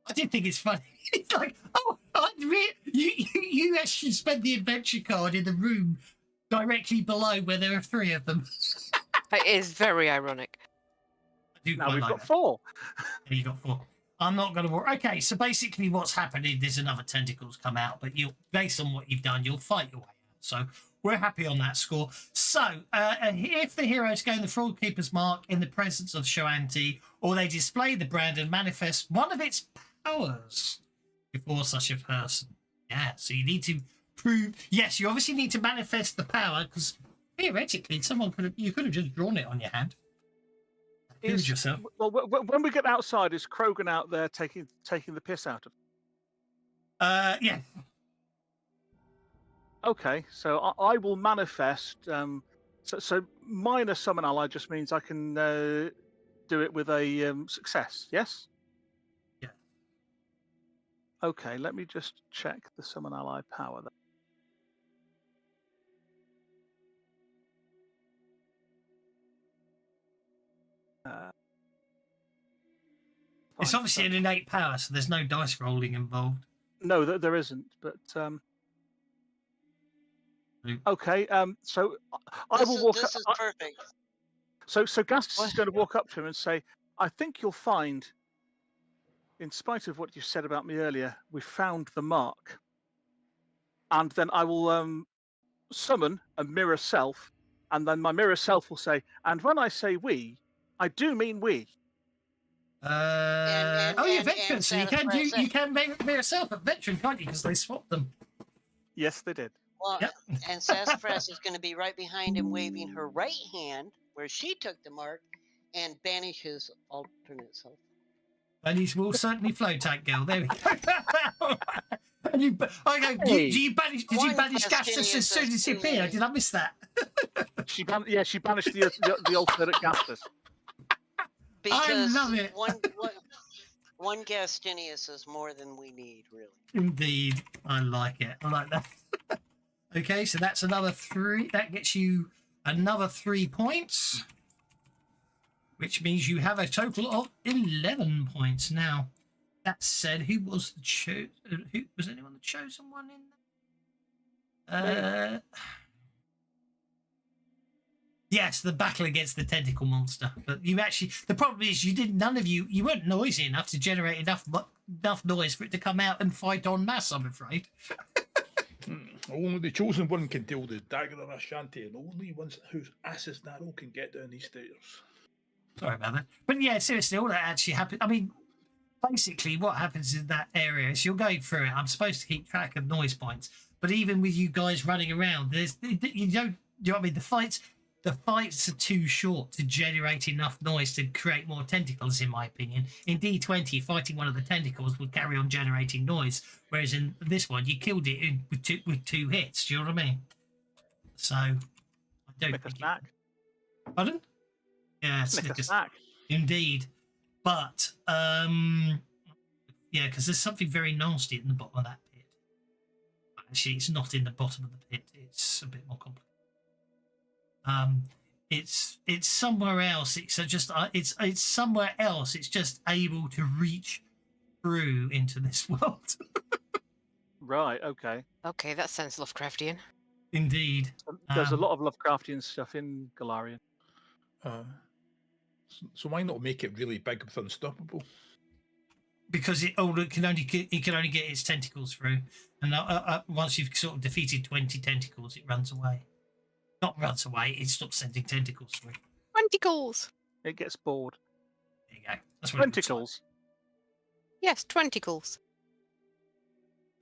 I did think it's funny. It's like, oh, you actually spent the adventure card in the room directly below where there are three of them. It is very ironic. Now we've got four. Yeah, you got four. I'm not going to worry. Okay, so basically what's happening, there's another tentacles come out, but based on what you've done, you'll fight your way out. So we're happy on that score. So if the heroes gain the Thrall Keeper's mark in the presence of Shoanti, or they display the brand and manifest one of its powers before such a person. Yeah, so you need to prove... Yes, you obviously need to manifest the power, because theoretically, you could have just drawn it on your hand. Yourself. Well, when we get outside, is Krogan out there taking the piss out of? Yeah. Okay, so I will manifest. So minor summon ally just means I can do it with a success. Yes. Yeah. Okay, let me just check the summon ally power. It's obviously an innate power, so there's no dice rolling involved. No, there isn't. But okay, so I will walk. This is perfect. So Gastus is going to walk up to him and say, I think you'll find, in spite of what you said about me earlier, we found the mark. And then I will summon a mirror self, and then my mirror self will say, and when I say we, I do mean we. You're veteran, so you can make yourself a veteran, can't you? Because they swapped them. Yes, they did. Well, Yep. and Sassafras is going to be right behind him, waving her right hand where she took the mark, and banish his alternate self. And he will certainly flow, tank girl. There we go. And you banish Gastus as soon as he appeared? Did I miss that? She banished the alternate Gastus. Because I love it. one Gastinius is more than we need, really. Indeed. I like it. I like that. Okay, so that's another 3. That gets you another 3 points, which means you have a total of 11 points. Now, that said, who was anyone the chosen one in there? Yes, the battle against the tentacle monster. But the problem is none of you weren't noisy enough to generate enough noise for it to come out and fight en masse, I'm afraid. Only the chosen one can deal the dagger of Shoanti, and only ones whose ass is narrow can get down these stairs. Sorry about that. But yeah, seriously, all that actually happened. I mean, basically what happens in that area is you're going through it. I'm supposed to keep track of noise points, but even with you guys running around, you know what I mean? The fights are too short to generate enough noise to create more tentacles, in my opinion. In D20, fighting one of the tentacles would carry on generating noise, whereas in this one, you killed it with 2 hits. Do you know what I mean? So, I don't Snicker snack. Pardon? Yeah, Snicker snack. Indeed. But, yeah, because there's something very nasty in the bottom of that pit. Actually, it's not in the bottom of the pit. It's a bit more complicated. It's somewhere else. It's somewhere else. It's just able to reach through into this world. Right. Okay. Okay, that sounds Lovecraftian. Indeed. There's a lot of Lovecraftian stuff in Galarian. So why not make it really big with Unstoppable? Because it can only get its tentacles through, and once you've sort of defeated 20 tentacles, it runs away. Not runs away, it stops sending tentacles through. Tentacles. It gets bored. There you go. That's what Tentacles. Yes, tentacles.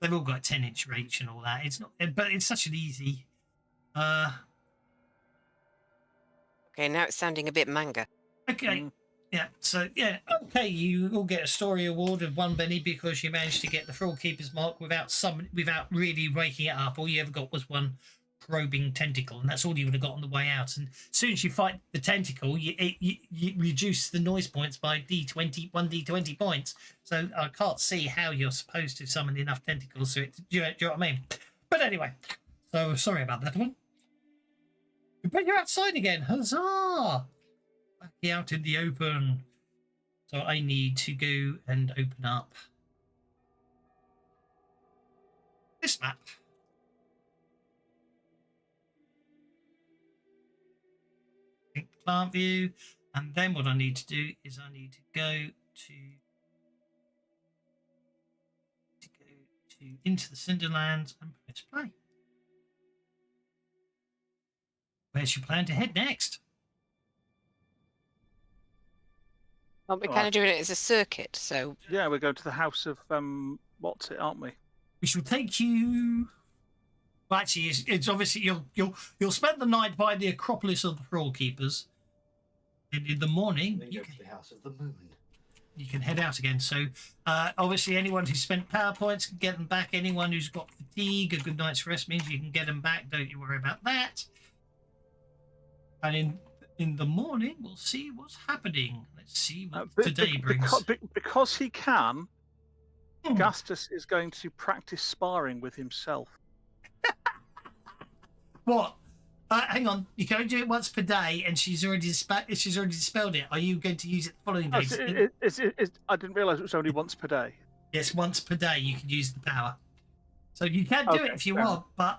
They've all got 10-inch reach and all that. It's not, but it's such an easy. Okay, now it's sounding a bit manga. Okay. Yeah. So yeah. Okay. You all get a story award of 1 Benny because you managed to get the Thrall Keeper's mark without really raking it up. All you ever got was 1 probing tentacle, and that's all you would have got on the way out. And as soon as you fight the tentacle, you reduce the noise points by 1 d20 points. So I can't see how you're supposed to summon enough tentacles to it. Do you know what I mean? But anyway, so sorry about that one. But you're outside again. Huzzah! Back out in the open. So I need to go and open up this map. Plant view, and then what I need to do is I need to go to into the Cinderlands and press play. Where's your plan to head next? Well, we're kind of doing it as a circuit, so Yeah, we're going to the house of what's it, aren't we? We shall take you. Well, actually, it's obviously you'll spend the night by the Acropolis of the Thrall Keepers, and in the morning Then go to the House of the Moon. you can head out again. So obviously, anyone who's spent power points can get them back. Anyone who's got fatigue, a good night's rest means you can get them back. Don't you worry about that. And in the morning, we'll see what's happening. Let's see what today brings. Because he can, Gastus is going to practice sparring with himself. What? Hang on. You can only do it once per day, and she's already dispelled it. Are you going to use it the following days? I didn't realise it was only once per day. Yes, once per day you can use the power. So you can do it if you want, but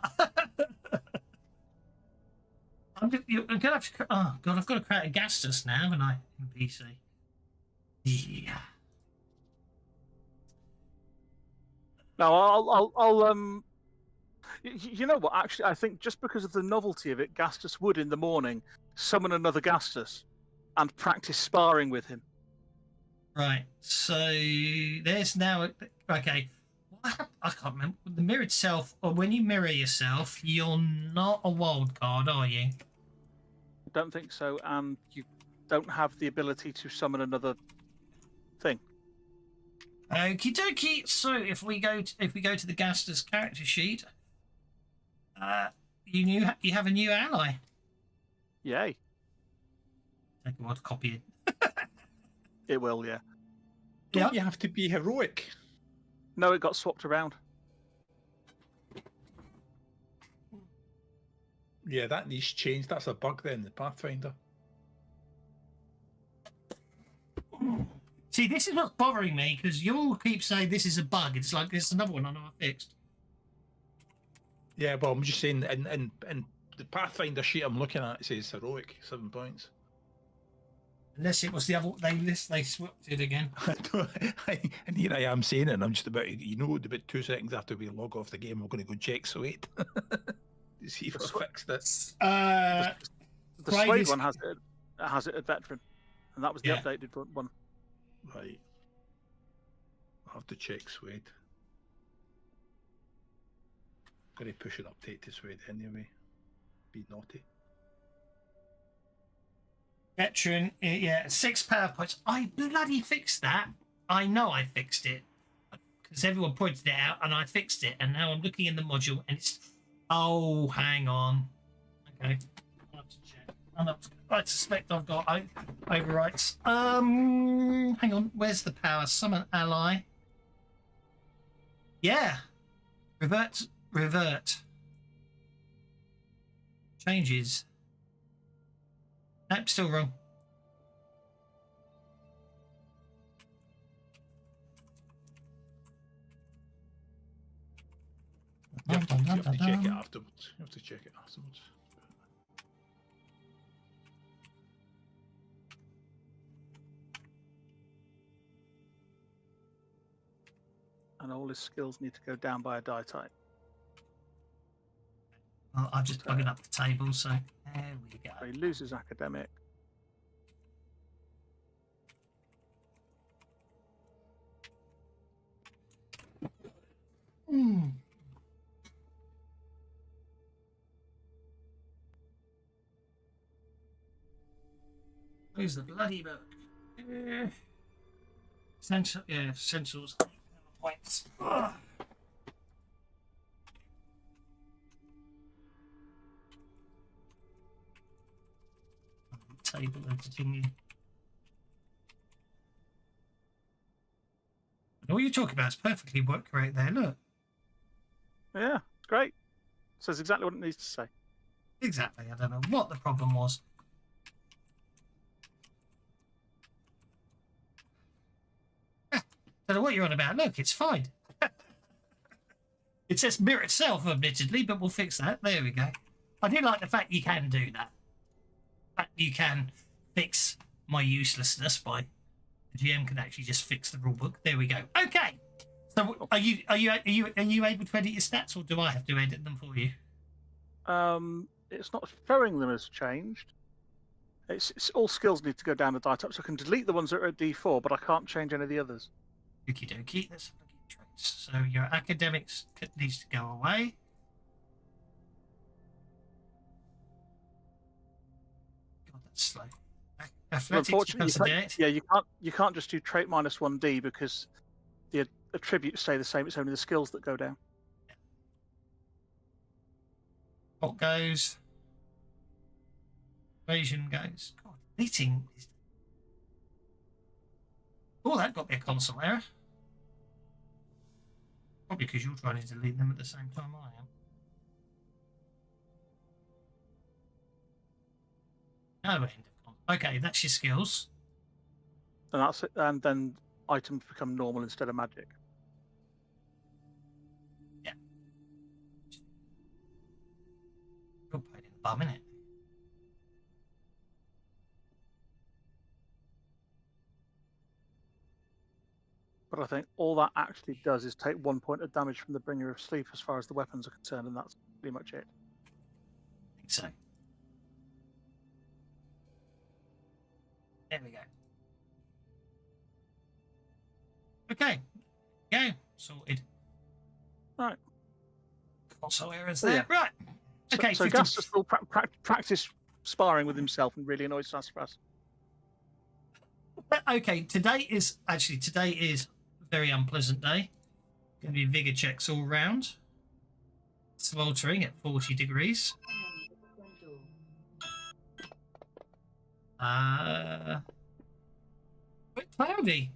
I'm gonna have to. Oh God, I've got to create a Gastus now, haven't I? In PC. Yeah. Now, you know what? Actually, I think just because of the novelty of it, Gastus would in the morning summon another Gastus and practice sparring with him. Right. So there's now okay. I can't remember the mirrored self. Or when you mirror yourself, you're not a wild card, are you? I don't think so, and you don't have the ability to summon another thing. Okie dokie. So if we go to the Gastus character sheet, you have a new ally. Yay! Take a while to copy it. It will, yeah. Don't you have to be heroic? No, it got swapped around. Yeah, that needs changed. That's a bug then, the Pathfinder. See, this is what's bothering me because you all keep saying this is a bug. It's like this is another one I know I fixed. Yeah, well, I'm just saying, in the Pathfinder sheet I'm looking at, it says heroic, 7 points. Unless it was the other, they swapped it again. And here I am saying it, and I'm just about, about 2 seconds after we log off the game, we're going to go check Suede. To see if I fixed it. The Suede one has it at veteran, and that was the updated one. Right. I'll have to check Suede. Going to push an update to Suede anyway. Be naughty. Veteran, yeah, 6 power points. I bloody fixed that. I know I fixed it because everyone pointed it out, and I fixed it. And now I'm looking in the module, and it's. Oh, hang on. Okay, I'll have to check. I suspect I've got overwrites. Hang on. Where's the power? Summon ally. Yeah. Revert. Changes. Nope, still wrong. You have to check it afterwards. You have to check it afterwards. And all his skills need to go down by a die type. Well, I'll just plug it up the table, so there we go. So he loses academic. Where's the bloody book? Essentials. Points. Ugh. Table editing. And all you talk about is perfectly correct there. Look. Yeah, great. Says exactly what it needs to say. Exactly. I don't know what the problem was. Don't know what you're on about. Look, it's fine. It says mirror itself, admittedly, but we'll fix that. There we go. I do like the fact you can do that. The fact you can fix my uselessness by the GM can actually just fix the rulebook. There we go. Okay. So, are you able to edit your stats, or do I have to edit them for you? It's not showing them as changed. It's all skills need to go down the die type, so I can delete the ones that are at D4, but I can't change any of the others. Okie dokie. Let's look at traits. So your academics needs to go away. God, that's slow. Athletics Unfortunately, you can't just do trait minus 1D because the attributes stay the same. It's only the skills that go down. What goes? Evasion goes. God, deleting is. Oh, that got me a console error. Probably because you're trying to delete them at the same time I am. No end of okay, that's your skills. And that's it. And then items become normal instead of magic. Yeah. Good pain in the bum, innit? But I think all that actually does is take 1 point of damage from the Bringer of Sleep as far as the weapons are concerned, and that's pretty much it. I think so. There we go. Okay. Go. Sorted. Right. Also errors So, there. yeah. Right. Okay. So 50 Gas just will practice sparring with himself and really annoys Sassafras. Okay. Today is very unpleasant day. Going to be vigor checks all round. Sweltering at 40 degrees. Bit cloudy.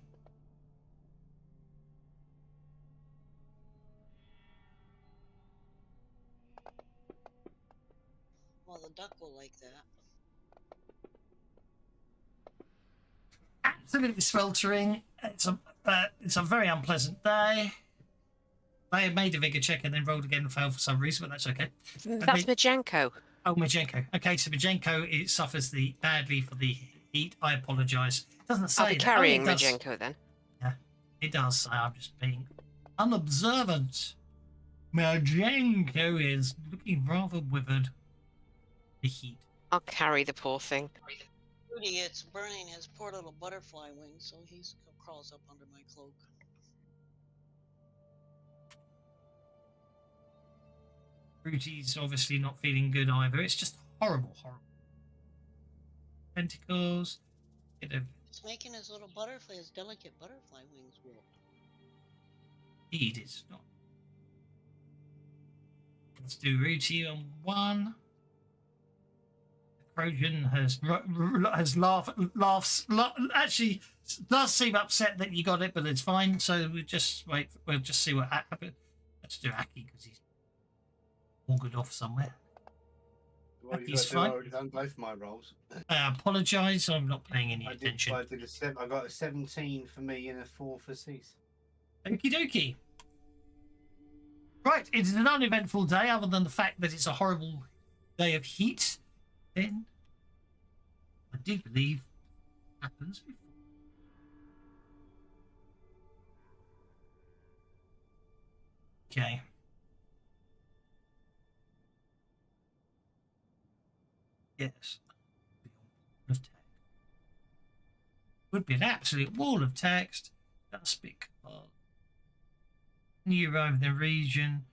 Well, the duck will like that. Absolutely sweltering. It's a very unpleasant day. I made a vigor check and then rolled again and failed for some reason, but that's okay. That's Majenko. Oh, Majenko. Okay, so Majenko it suffers badly for the heat. I apologise. It doesn't say I'll be that. carrying Oh, it does. Majenko then. Yeah, it does say I'm just being unobservant. Majenko is looking rather withered. The heat. I'll carry the poor thing. Rudy, it's burning his poor little butterfly wing, so he crawls up under my cloak. Rudy's obviously not feeling good either. It's just horrible. Tentacles. It's making his little butterfly, his delicate butterfly wings wilt. Indeed, it's not. Let's do Rudy on 1. Trojan has laughs. Actually, does seem upset that you got it, but it's fine. So we'll just wait. We'll just see what happens. Let's do Aki because he's all good off somewhere. Well, Aki's I've fine. already done both my rolls. I apologise. I'm not paying any I attention. I got a 17 for me and a 4 for Cease. Okie dokie. Right, it is an uneventful day, other than the fact that it's a horrible day of heat. Then I do believe happens before. Okay. Yes. Would be an absolute wall of text. Just because you arrive in the region.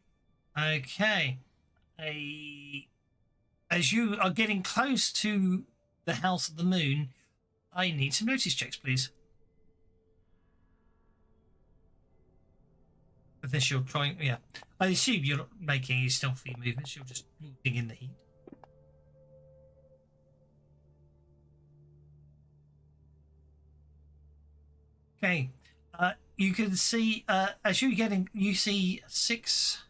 Okay. As you are getting close to the House of the Moon, I need some notice checks, please. Unless you're trying, yeah. I assume you're not making any stealthy movements, you're just moving in the heat. Okay. You can see, as you're getting, you see 6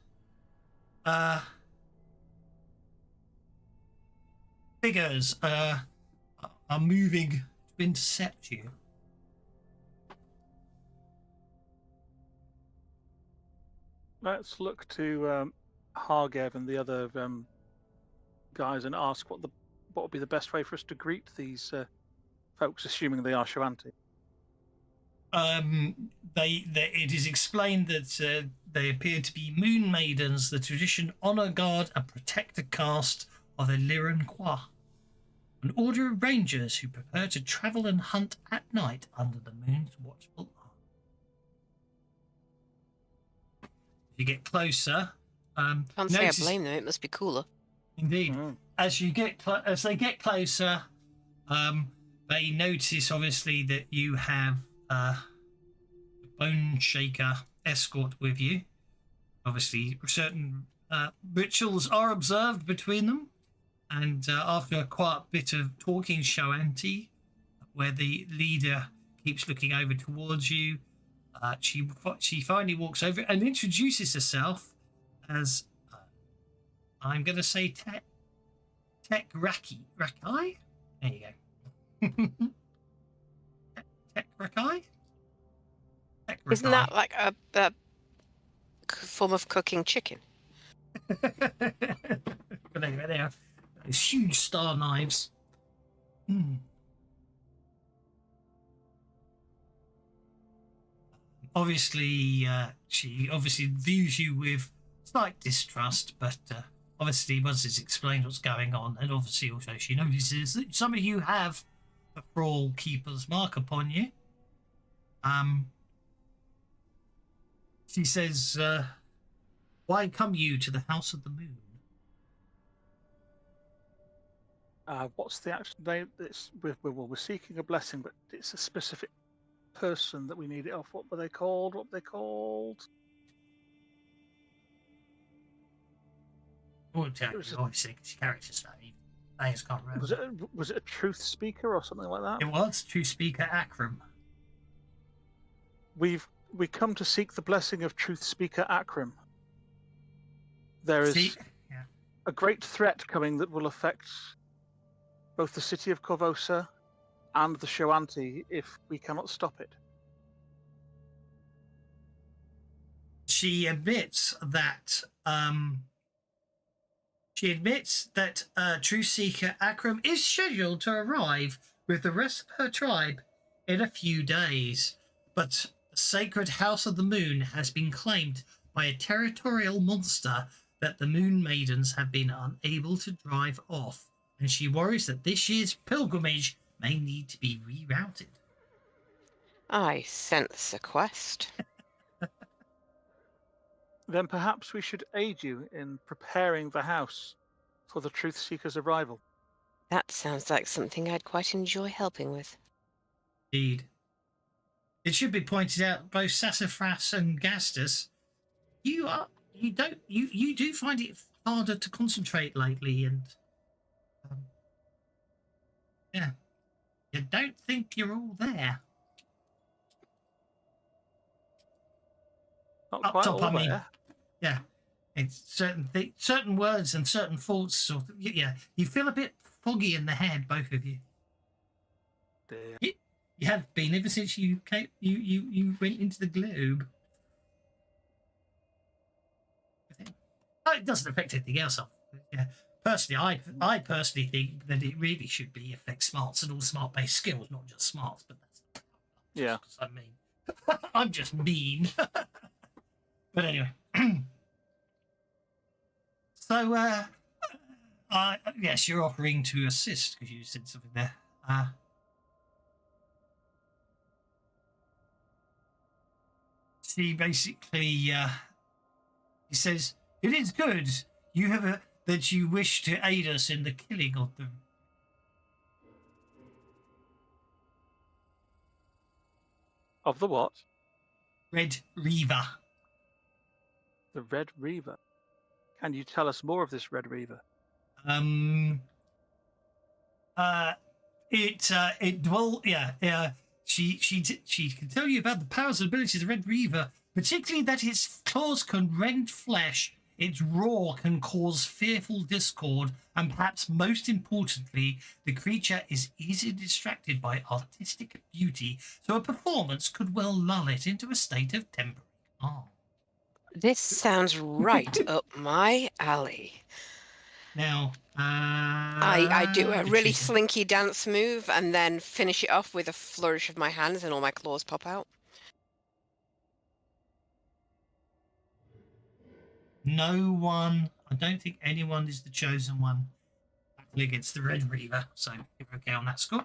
figures are moving to intercept you. Let's look to Hargev and the other guys and ask what would be the best way for us to greet these folks, assuming they are Shoanti. It is explained that they appear to be moon maidens, the tradition honor guard and protect a caste of Eliran Kwa, an order of rangers who prefer to travel and hunt at night under the moon's watchful eye. If you get closer, Can't say I blame them. It must be cooler. Indeed, as you get as they get closer, they notice obviously that you have a bone shaker escort with you. Obviously, certain rituals are observed between them, and after quite a bit of talking, Shoanti, where the leader keeps looking over towards you, she finally walks over and introduces herself as I'm going to say Tech Raki. There you go. Tech Rakai? Isn't that like a form of cooking chicken? But anyway, they are those huge star knives. obviously, she obviously views you with slight distrust, but obviously once it's explained what's going on, and obviously also she notices that some of you have the Thrall Keeper's mark upon you. She says, why come you to the House of the Moon? What's the actual name? We're seeking a blessing, but it's a specific person that we need it off. What were they called? What were they called? I won't tell you, obviously, because your character's name. I just can't remember. Was it a truth speaker or something like that? It was True Speaker Akram. We come to seek the blessing of Truth Speaker Akram. There is a great threat coming that will affect both the city of Korvosa and the Shoanti if we cannot stop it. She admits that True Seeker Akram is scheduled to arrive with the rest of her tribe in a few days, but the sacred House of the Moon has been claimed by a territorial monster that the Moon Maidens have been unable to drive off, and she worries that this year's pilgrimage may need to be rerouted. I sense a quest. Then perhaps we should aid you in preparing the house for the Truth Seeker's arrival. That sounds like something I'd quite enjoy helping with. Indeed. It should be pointed out, both Sassafras and Gastus, you do find it harder to concentrate lately, and you don't think you're all there. Not Up quite top, all I mean, there. yeah, it's certain words and certain thoughts. Sort of, yeah, you feel a bit foggy in the head, both of you. Dear. You have been ever since you came. You went into the globe. Oh, it doesn't affect anything else. Yeah, personally, I personally think that it really should be affect smarts and all smart-based skills, not just smarts. But that's Yeah. I mean, I'm just mean. But anyway, so yes, you're offering to assist because you said something there. She basically he says it is good you have that you wish to aid us in the killing of them. Of the what? Red Reaver. The Red Reaver. Can you tell us more of this Red Reaver? She can tell you about the powers and abilities of the Red Reaver, particularly that its claws can rend flesh, its roar can cause fearful discord, and perhaps most importantly, the creature is easily distracted by artistic beauty, so a performance could well lull it into a state of temporary calm. This sounds right up my alley. Now, I do a really slinky dance move and then finish it off with a flourish of my hands and all my claws pop out. No one, I don't think anyone is the chosen one against the Red Reaver, so you're okay on that score.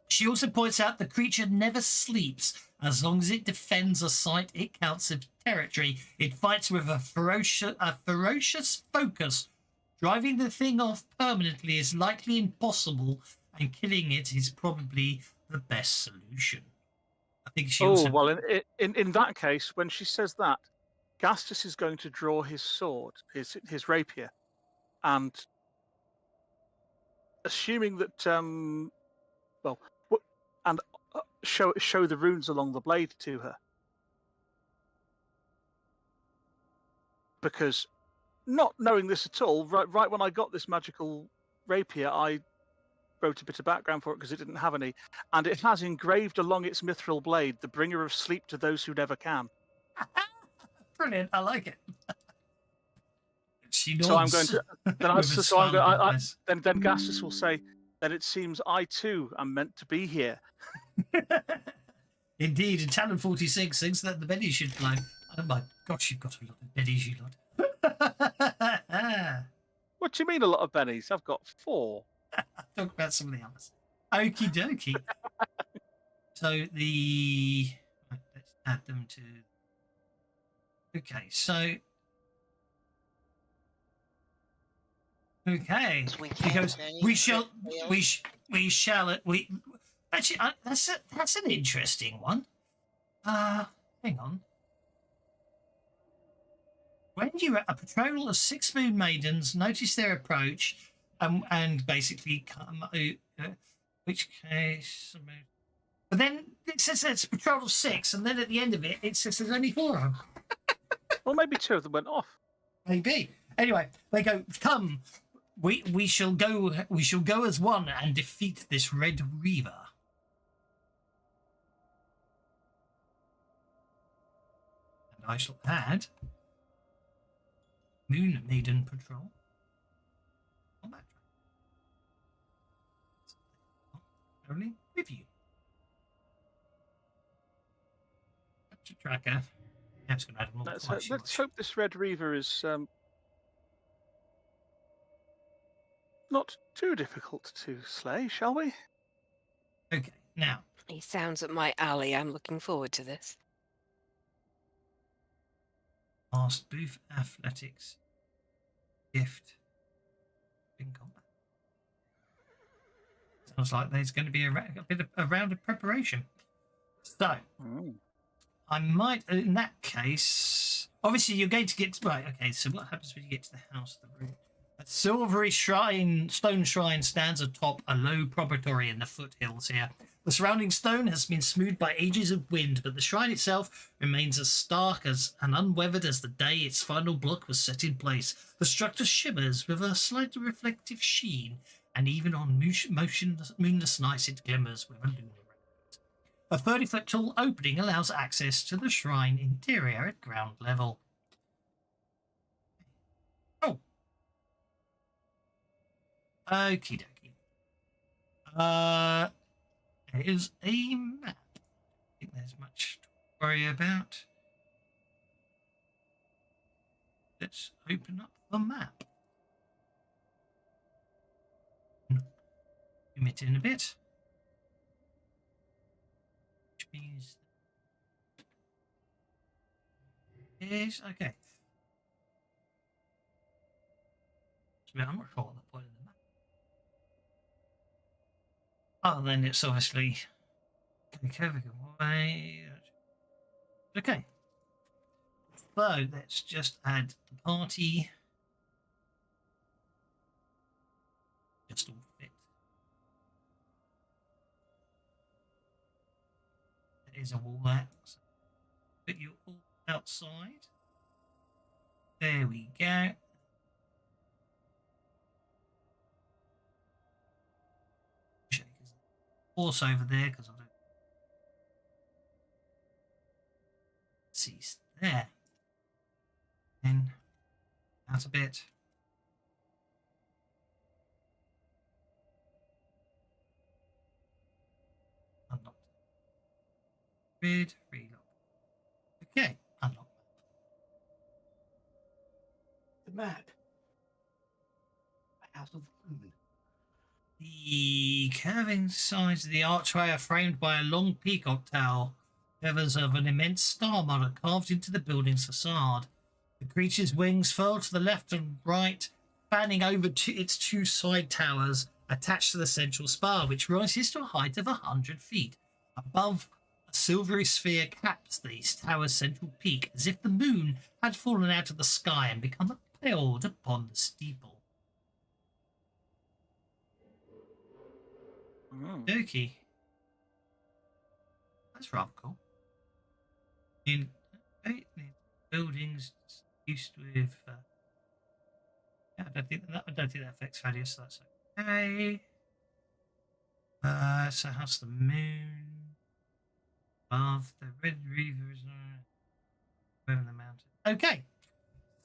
She also points out the creature never sleeps. As long as it defends a site it counts as territory, it fights with a ferocious focus. Driving the thing off permanently is likely impossible, and killing it is probably the best solution. I think she also... well, in that case, when she says that, Gastus is going to draw his sword, his rapier, and assuming that show the runes along the blade to her, because not knowing this at all, right when I got this magical rapier, I wrote a bit of background for it because it didn't have any, and it has engraved along its mithril blade, "The bringer of sleep to those who never can." Brilliant, I like it. She nods. So I'm going to. Then Gastus will say, "Then it seems I too am meant to be here." Indeed, and Talon 46 thinks that the bennies should fly. Oh my gosh, you've got a lot of bennies, you lot. What do you mean a lot of bennies? I've got 4. Talk about some of the others. Okie dokie. So right, let's add them to. Okay, so. Okay, We because can't we say shall, fail. we shall, we. Actually, that's an interesting one. Hang on. When a patrol of 6 moon maidens notice their approach, and basically come, which case, but then it says it's a patrol of 6, and then at the end of it, it says there's only 4 of them. Well, maybe 2 of them went off. Maybe. Anyway, they go, come. We shall go as one and defeat this Red Reaver. And I shall add Moon Maiden Patrol on that track. Only with you. Capture tracker. Yeah, it's going to add more. Let's hope this Red Reaver is not too difficult to slay, shall we? Okay, now. He sounds up my alley. I'm looking forward to this. Past booth athletics. Gift. In combat. Sounds like there's going to be a bit of a round of preparation. So, I might, in that case, obviously you're going to get right. Okay, so what happens when you get to the house of the room? A silvery stone shrine stands atop a low promontory in the foothills here. The surrounding stone has been smoothed by ages of wind, but the shrine itself remains as stark and unweathered as the day its final block was set in place. The structure shimmers with a slightly reflective sheen, and even on moonless nights it glimmers with a lunar radiance. A 30-foot tall opening allows access to the shrine interior at ground level. Oh. Okie dokie. There is a map. I don't think there's much to worry about. Let's open up the map. Zoom it in a bit. Which means is okay. So I'm not sure what the point of the map. Oh, then it's obviously away. Okay. So let's just add the party. Just all fit. There is a wall there. So put you all outside. There we go. Horse over there because I don't see there. Then out a bit. Unlocked. Relock. Okay, unlock. The map. The House of the Moon. The curving sides of the archway are framed by a long peacock tail. Feathers of an immense star model carved into the building's facade. The creature's wings furl to the left and right, fanning over its 2 side towers attached to the central spire, which rises to a height of 100 feet. Above, a silvery sphere caps the tower's central peak, as if the moon had fallen out of the sky and become impaled upon the steeple. Doki. That's rather cool. In buildings used with. Yeah, I don't think that affects Thaddeus. So that's okay. So how's the moon? Above the Red Reaver is over the mountain. Okay,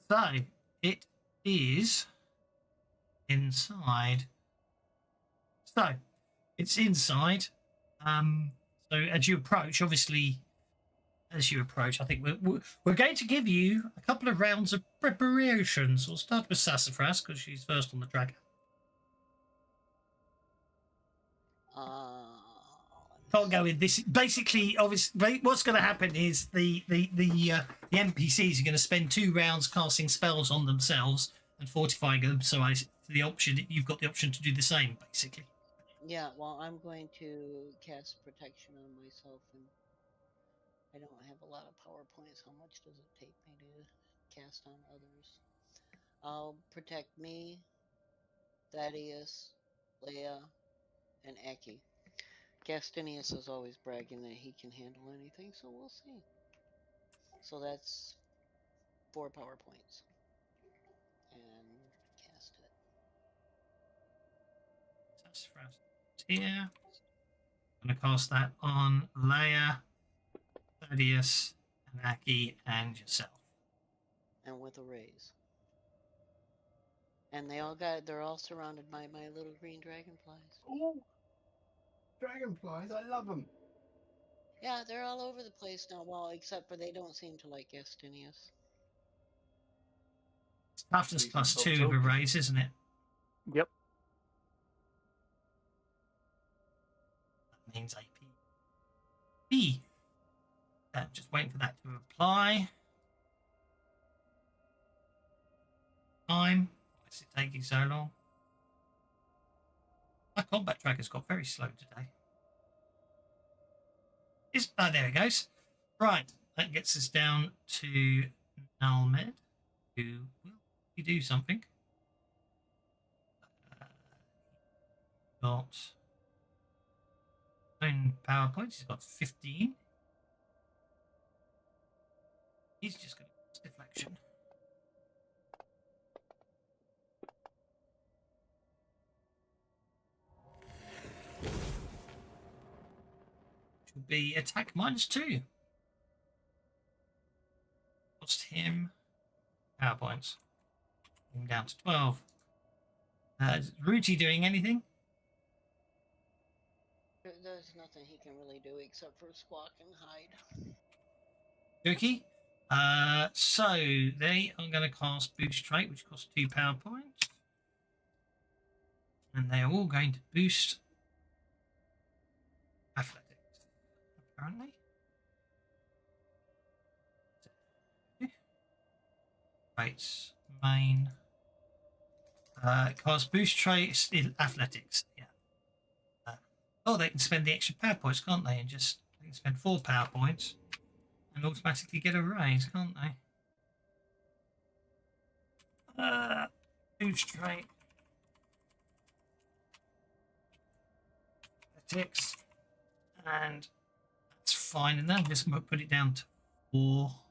so it is inside. So it's inside. So as you approach, obviously, I think we're going to give you a couple of rounds of preparations. We'll start with Sassafras because she's first on the track. Can't go in this. Basically, obviously, what's going to happen is the NPCs are going to spend 2 rounds casting spells on themselves and fortifying them. So you've got the option to do the same, basically. Yeah, well, I'm going to cast protection on myself, and I don't have a lot of power points. How much does it take me to cast on others? I'll protect me, Thaddeus, Leia, and Eki. Gastinius is always bragging that he can handle anything, so we'll see. So that's 4 power points. And cast it. Sassafras here. I'm going to cast that on Leia, Thaddeus, Anaki, and yourself. And with a raise. And they're all surrounded by my little green dragonflies. Oh, dragonflies! I love them. Yeah, they're all over the place now. Well, except for they don't seem to like Gastinius. It's toughness +2 of a raise, isn't it? Yep. That means AP. B. Just waiting for that to apply. Time. Why is it taking so long? My combat tracker's got very slow today. Oh, there it goes. Right, that gets us down to Nalmed, who will do something. Got 9 power points. He's got 15. He's just going to deflection. Which will be attack -2. Cost him power points. Bring him down to 12. Is Ruti doing anything? There's nothing he can really do except for squawk and hide. Okay. So they are going to cast Boost Trait, which costs 2 power points. And they are all going to boost athletics, apparently. Traits, main. Cast Boost Traits in athletics. Yeah. Oh, they can spend the extra power points, can't they? And they can spend 4 power points and automatically get a raise, can't they? Boost Trait. Athletics. And that's fine. And then just put it down to 4.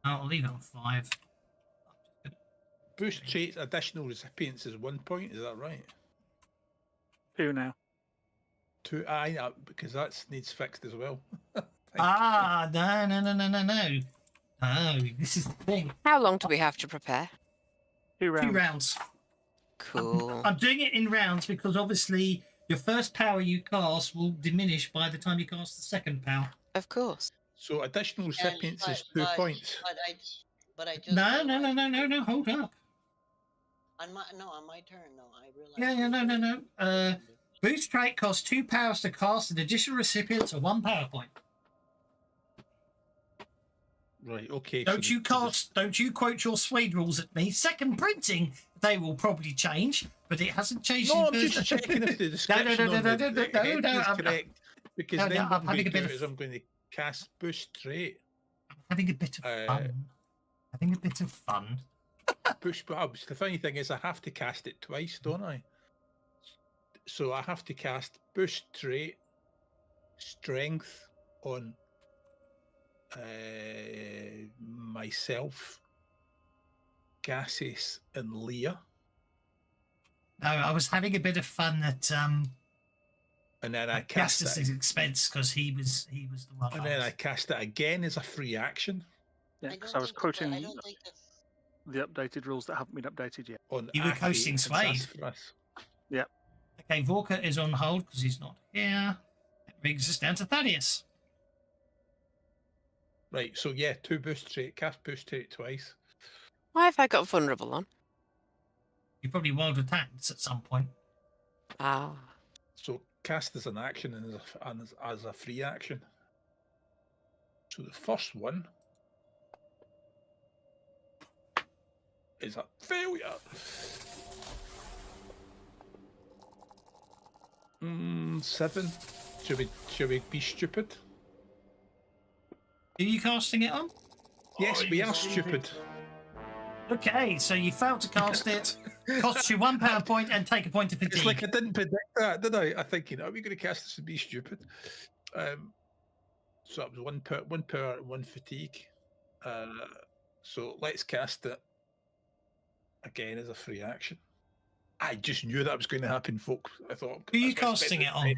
I'll leave it on 5. Boost traits additional recipients is 1 point, is that right? 2 now. 2, because that needs fixed as well. No. No, this is the thing. How long do we have to prepare? 2 rounds. 2 rounds. Cool. I'm doing it in rounds because obviously your first power you cast will diminish by the time you cast the second power. Of course. So additional recipients is 2 points. But I just No. Hold up. On my turn, though, I realize. No. Boost Trait costs 2 powers to cast, and additional recipients are 1 power point. Right, okay. Don't you quote your Swede rules at me. Second printing, they will probably change, but it hasn't changed. No, I'm just checking if the description on the head is correct. Because then what I'm going to do is I'm going to cast Boost Trait. I'm having a bit of fun. Push Bobs. The funny thing is I have to cast it twice, don't I? So I have to cast Boost Trait, Strength on myself, Gaseous, and Leah. No, I was having a bit of fun at and then I cast Gastus's expense because he was the one. And then I cast it again as a free action. Yeah, because I was quoting the updated rules that haven't been updated yet. You were coasting Swade. Yeah. Okay, Vorka is on hold because he's not here. Let Brings us down to Thaddeus. Right, so yeah, 2 boost trait, cast boost trait twice. Why have I got vulnerable on? You probably wild attacked at some point. Ah. So cast as an action and as a free action. So the first one is a failure. 7. Should we be stupid? Are you casting it on? Yes, we are stupid. Okay, so you failed to cast it. Costs you 1 power point and take a point of fatigue. It's like I didn't predict that, did I? I think, are we going to cast this and be stupid? So it was 1 power and 1 fatigue. So let's cast it again as a free action. I just knew that was going to happen, folk. I thought. Who are you casting it on?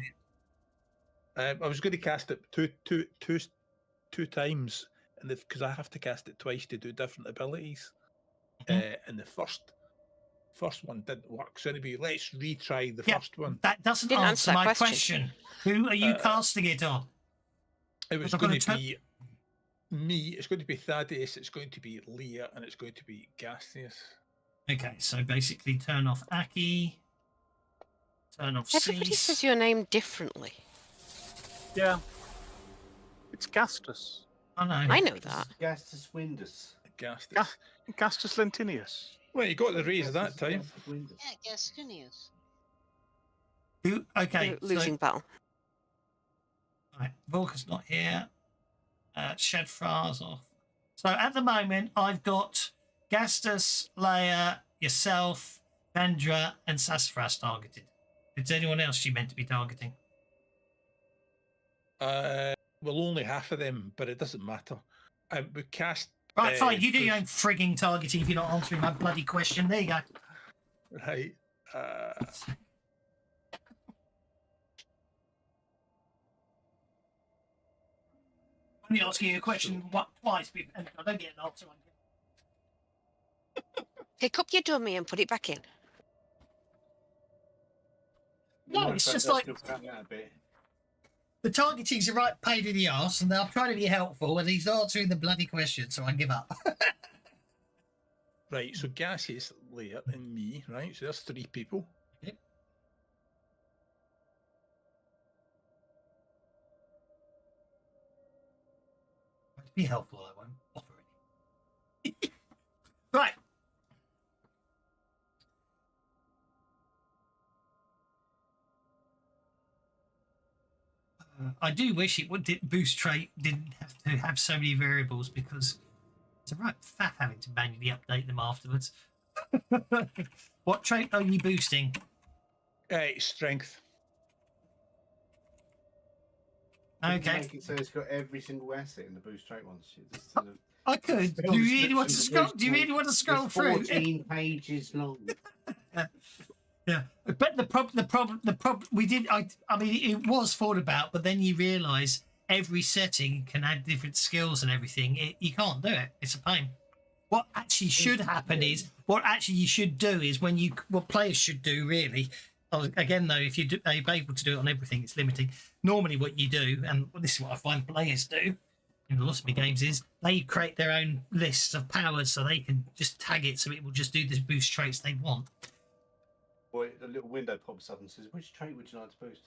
I was going to cast it two times, and because I have to cast it twice to do different abilities. And the first one didn't work. So anyway, let's retry the first one. That doesn't answer my question. Who are you casting it on? It was going to be me. It's going to be Thaddeus. It's going to be Leah, and it's going to be Gastius. Okay, so basically turn off Aki, turn off Everybody Cease. says your name differently. Yeah. It's Gastus. I know. I know that. Gastus Windus. Gastus. Gastus Lentinius. Well, you got the raise that time. Yeah, Gastinius. Who? Okay, Losing battle. Right, Volker's not here. Shedfra's off. So at the moment, I've got Gastus, Leia, yourself, Vendra, and Sassafras targeted. Is there anyone else you meant to be targeting? Well, only half of them, but it doesn't matter. We cast. Right, fine. You do your own frigging targeting if you're not answering my bloody question. There you go. Right. I'm only asking you a question twice, and I don't get an answer. Pick up your dummy and put it back in. No, it's just like the targeting's a right pain in the arse, and I'm trying to be helpful, and he's answering the bloody question, so I give up. Right, so Gaseous, Leah, and me, right? So there's 3 people. Yep. To be helpful, I won't offer any. Right. I do wish boost trait didn't have to have so many variables, because it's a right faff having to manually update them afterwards. What trait are you boosting? Strength. Okay. Make it so it's got every single asset in the boost trait ones. I could. Do you really want to scroll? Do you really want to scroll through? 14 pages long. Yeah, but the problem we did. I mean, it was thought about, but then you realise every setting can add different skills and everything. You can't do it. It's a pain. What actually should happen is, what actually you should do is what players should do really. Again, though, if you're able to do it on everything, it's limiting. Normally, what you do, and this is what I find players do in a lot of my games, is they create their own lists of powers, so they can just tag it, so it will just do the boost traits they want. Boy, the little window pops up and says, "Which trait would you like to boost?"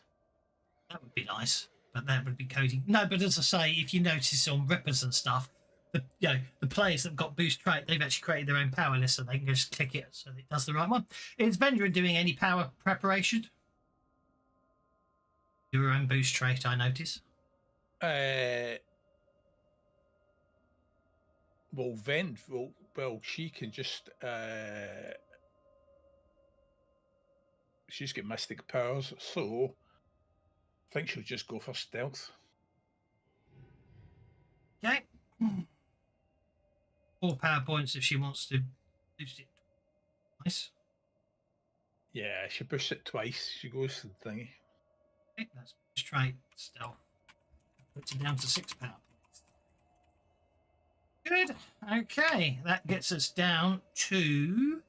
That would be nice, but that would be coding. No, but as I say, if you notice on rippers and stuff, the players that have got boost trait, they've actually created their own power list, so they can just click it so that it does the right one. Is Vendra doing any power preparation? Do her own boost trait, I notice. Well, she can just. She's got mystic powers, so I think she'll just go for stealth. Okay. 4 power points if she wants to boost it. Nice. Yeah, she pushes it twice. She goes to the thingy. Okay, that's boost trait stealth. Puts it down to 6 power points. Good. Okay, that gets us down to.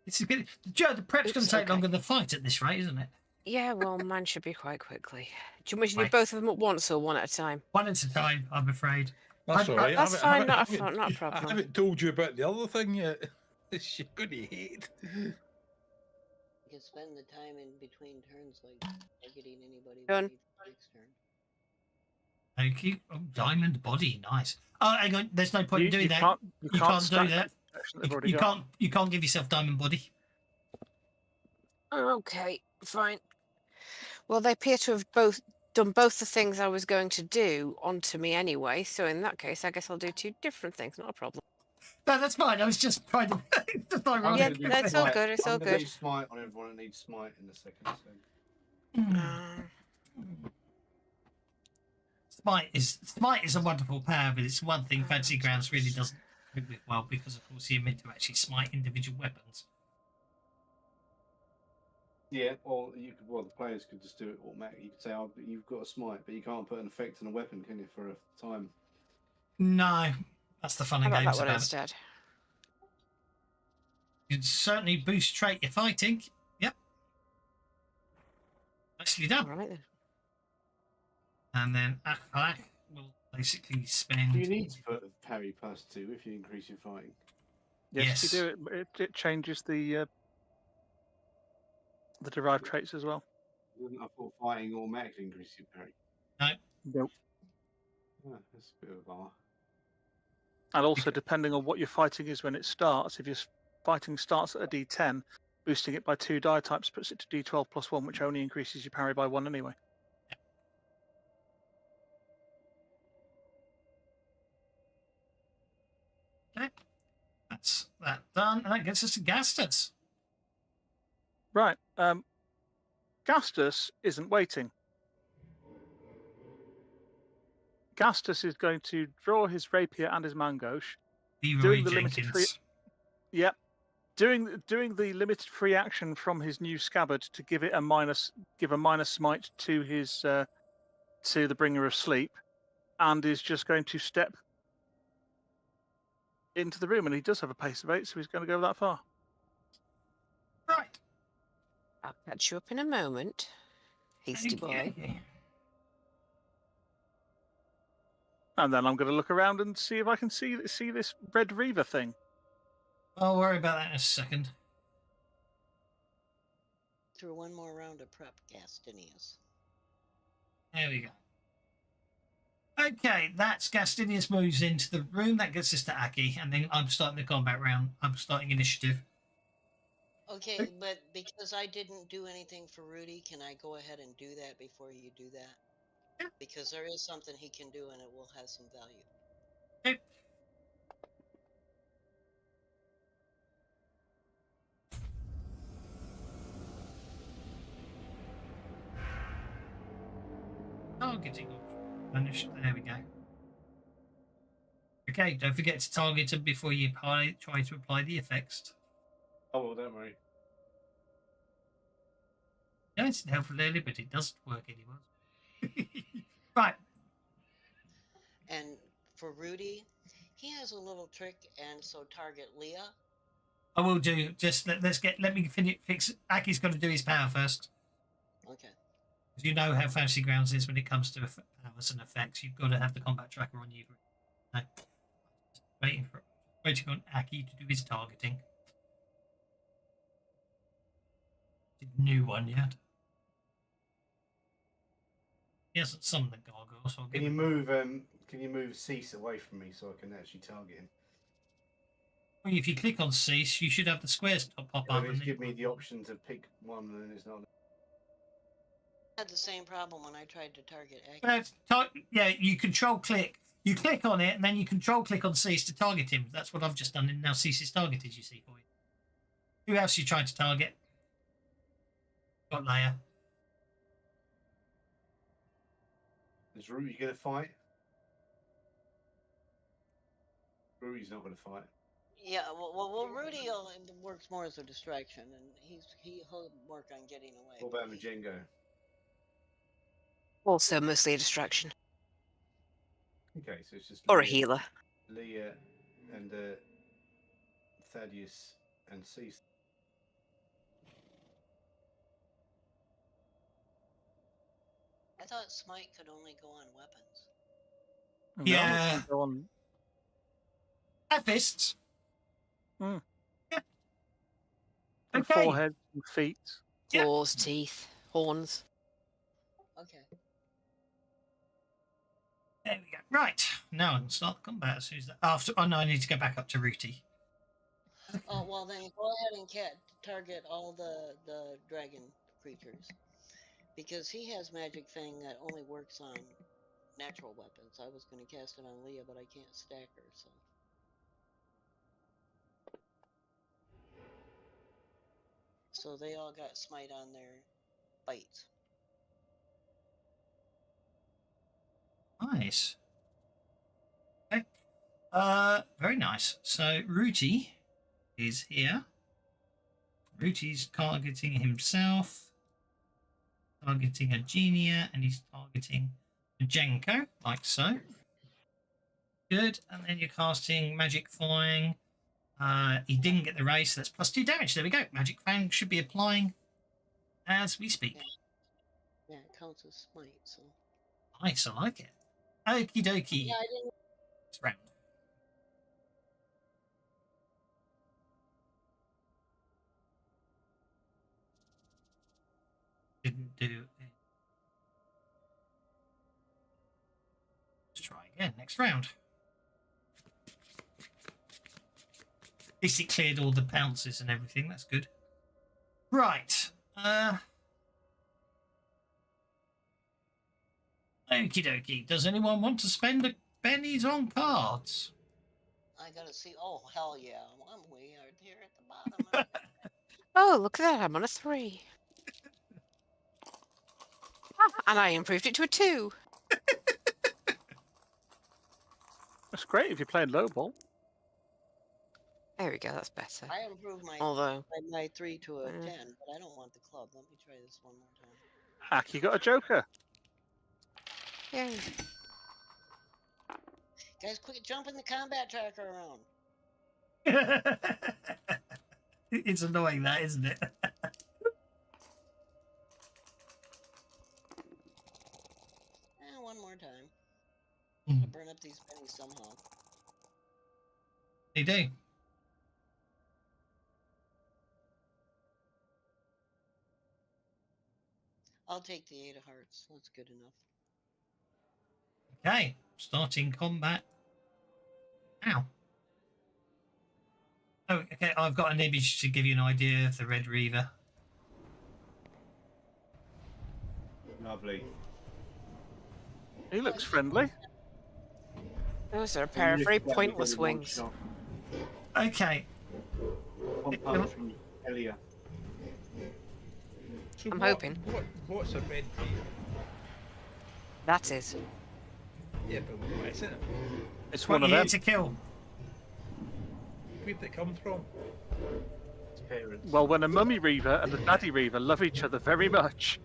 This is good. Joe, the prep's going to take longer than the fight at this rate, isn't it? Yeah, well, mine should be quite quickly. Do you want me to do Right. both of them at once or one at a time? One at a time, I'm afraid. That's all right. That's fine, not a I problem. haven't told you about the other thing yet. You're going to hate. You can spend the time in between turns, like targeting anybody Done. ready for the next turn. Thank you. Oh, diamond body, nice. Oh, hang on. There's no point in doing that. You can't do stack that. protection they've already You got. can't give yourself diamond body. Okay, fine. Well, they appear to have both done both the things I was going to do onto me anyway. So in that case, I guess I'll do two different things. Not a problem. No, that's fine. I was just trying to. Yeah, that's all good. It's all good. Smite on everyone that needs smite in the second. So. Smite is a wonderful power, but it's one thing Fantasy Grounds really doesn't cope with well because, of course, you're meant to actually smite individual weapons. Yeah, or the players could just do it automatically. You could say, "Oh, but you've got a smite, but you can't put an effect on a weapon, can you, for a time?" No, that's the fun How and about games that one about it. instead? You can certainly boost trait your fighting. Yep. Nicely done. All right then. And then Akhlak will basically spend. Do you need to put parry +2 if you increase your fighting? Yes, you do. It changes the derived traits as well. I thought fighting automatically increases your parry. No. Nope. Oh, that's a bit of a bar. And also, depending on what your fighting is when it starts, if your fighting starts at a D10, boosting it by 2 die types puts it to D12 plus 1, which only increases your parry by 1 anyway. Okay. That's that done. And that gets us to Gastus. Right. Gastus isn't waiting. Gastus is going to draw his rapier and his mangosh. Leroy Jenkins. Yep. Doing the limited free action from his new scabbard to give a minus smite to his to the bringer of sleep, and is just going to step into the room. And he does have a pace of 8, so he's going to go that far. Right. I'll catch you up in a moment. Hasty boy. And then I'm going to look around and see if I can see this red reaver thing. I'll worry about that in a second. Through one more round of prep, Gastinius. There we go. Okay, that's Gastinius moves into the room. That gets us to Aki, and then I'm starting the combat round. I'm starting initiative. Okay, but because I didn't do anything for Rudy, can I go ahead and do that before you do that? Yeah. Because there is something he can do and it will have some value. Okay. Targeting vanished. There we go. Okay, don't forget to target him before you try to apply the effects. Oh, well, don't worry. No, it's helpful early, but it doesn't work anymore. Right. And for Rudy, he has a little trick, and so target Leah. I will do. Just let me fix. Aki's got to do his power first. Okay. Because you know how Fantasy Grounds is when it comes to powers and effects. You've got to have the combat tracker on you. No. Waiting on Aki to do his targeting. New one yet. He hasn't summoned the gargoyle, so I'll Can you move Cease away from me so I can actually target him? Well, if you click on Cease, you should have the squares pop up. It's give me the option to pick one, and it's not. I had the same problem when I tried to target Aki. Yeah, you control click. You click on it, and then you control click on Cease to target him. That's what I've just done, and now Cease is targeted, you see, for you. Who else are you trying to target? Got Leia. Is Rudy going to fight? Rudy's not going to fight. Yeah, well, Rudy works more as a distraction, and he'll work on getting away. What about Majengo? Also mostly a distraction. Okay, so it's just Or a healer. Leah and Thaddeus and Cease. I thought smite could only go on weapons. No, Yeah. it can go on. And fists. Mm. Yeah. And Okay. forehead and feet. Yeah. Claws, teeth, horns. Okay. There we go. Right. Now I can start the combat as soon as that. After. Oh no, I need to go back up to Ruti. Oh well, then go ahead and target all the dragon creatures, because he has magic thing that only works on natural weapons. I was going to cast it on Leah, but I can't stack her, so. So they all got smite on their bites. Nice. Okay. Very nice. So Ruti is here. Ruti's targeting himself, targeting a Genia, and he's targeting a Jenko, like so. Good. And then you're casting Magic Fang. He didn't get the raise, so that's +2 damage. There we go. Magic Fang should be applying as we speak. Yeah, it counts as smite, so. Nice, I like it. Okie dokie. Yeah, I didn't. Next round. Didn't do it. Let's try again. Next round. At least it cleared all the pounces and everything. That's good. Right. Okie dokie. Does anyone want to spend the pennies on cards? I gotta see. Oh, hell yeah. I'm way out here at the bottom. Oh, look at that. I'm on a 3. And I improved it to a 2. That's great if you're playing low ball. There we go. That's better. I improved Although my 3 to a 10, but I don't want the club. Let me try this one more time. Aki got a joker. Yay. Guys, quick, jumping the combat tracker around. It's annoying, that, isn't it? One more time. Mm. I'll burn up these pennies somehow. They do. I'll take the 8 of hearts. That's good enough. Okay, starting combat now. Oh, okay, I've got an image to give you an idea of the Red Reaver. Lovely. He looks friendly. Those are a pair of very pointless wings. Okay. One punch from Elia. So I'm hoping. What's a Red Reaver? That is. Yeah, but what is it? It's What one of year them. to kill? Where'd they come from? His parents. Well, when a mummy reaver and a daddy reaver love each other very much.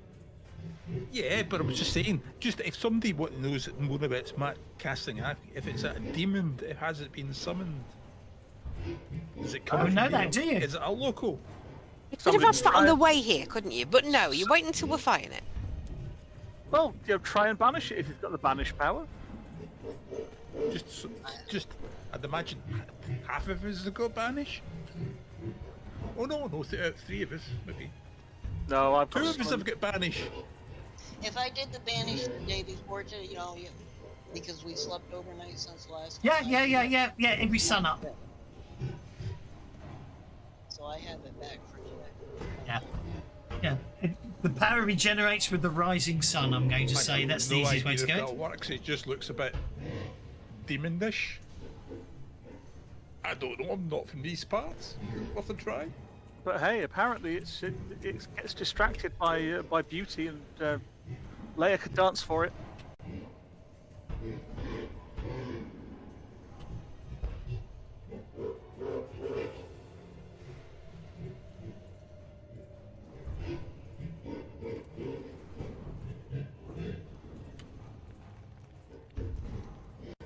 Yeah, but I was just saying, just if somebody knows more about smart casting, if it's a demon, has it been summoned? Does it come I don't know from that, here? do you? Is it a local? You could have asked that on the way here, couldn't you? But no, you wait until we're fighting it. Well, try and banish it if you've got the banish power. Just, I'd imagine half of us have got banish. Oh no, 3 of us maybe. No, I've 2 got of us have got banish. If I did the banish the day before, because we slept overnight since last Yeah, time. every sun up. So I have it back for today. Yeah. The power regenerates with the rising sun, I'm going to say. That's the easiest way to If go. that works, it just looks a bit demonish. I don't know, I'm not from these parts. Worth a try. But hey, apparently it gets distracted by beauty, and Leia could dance for it.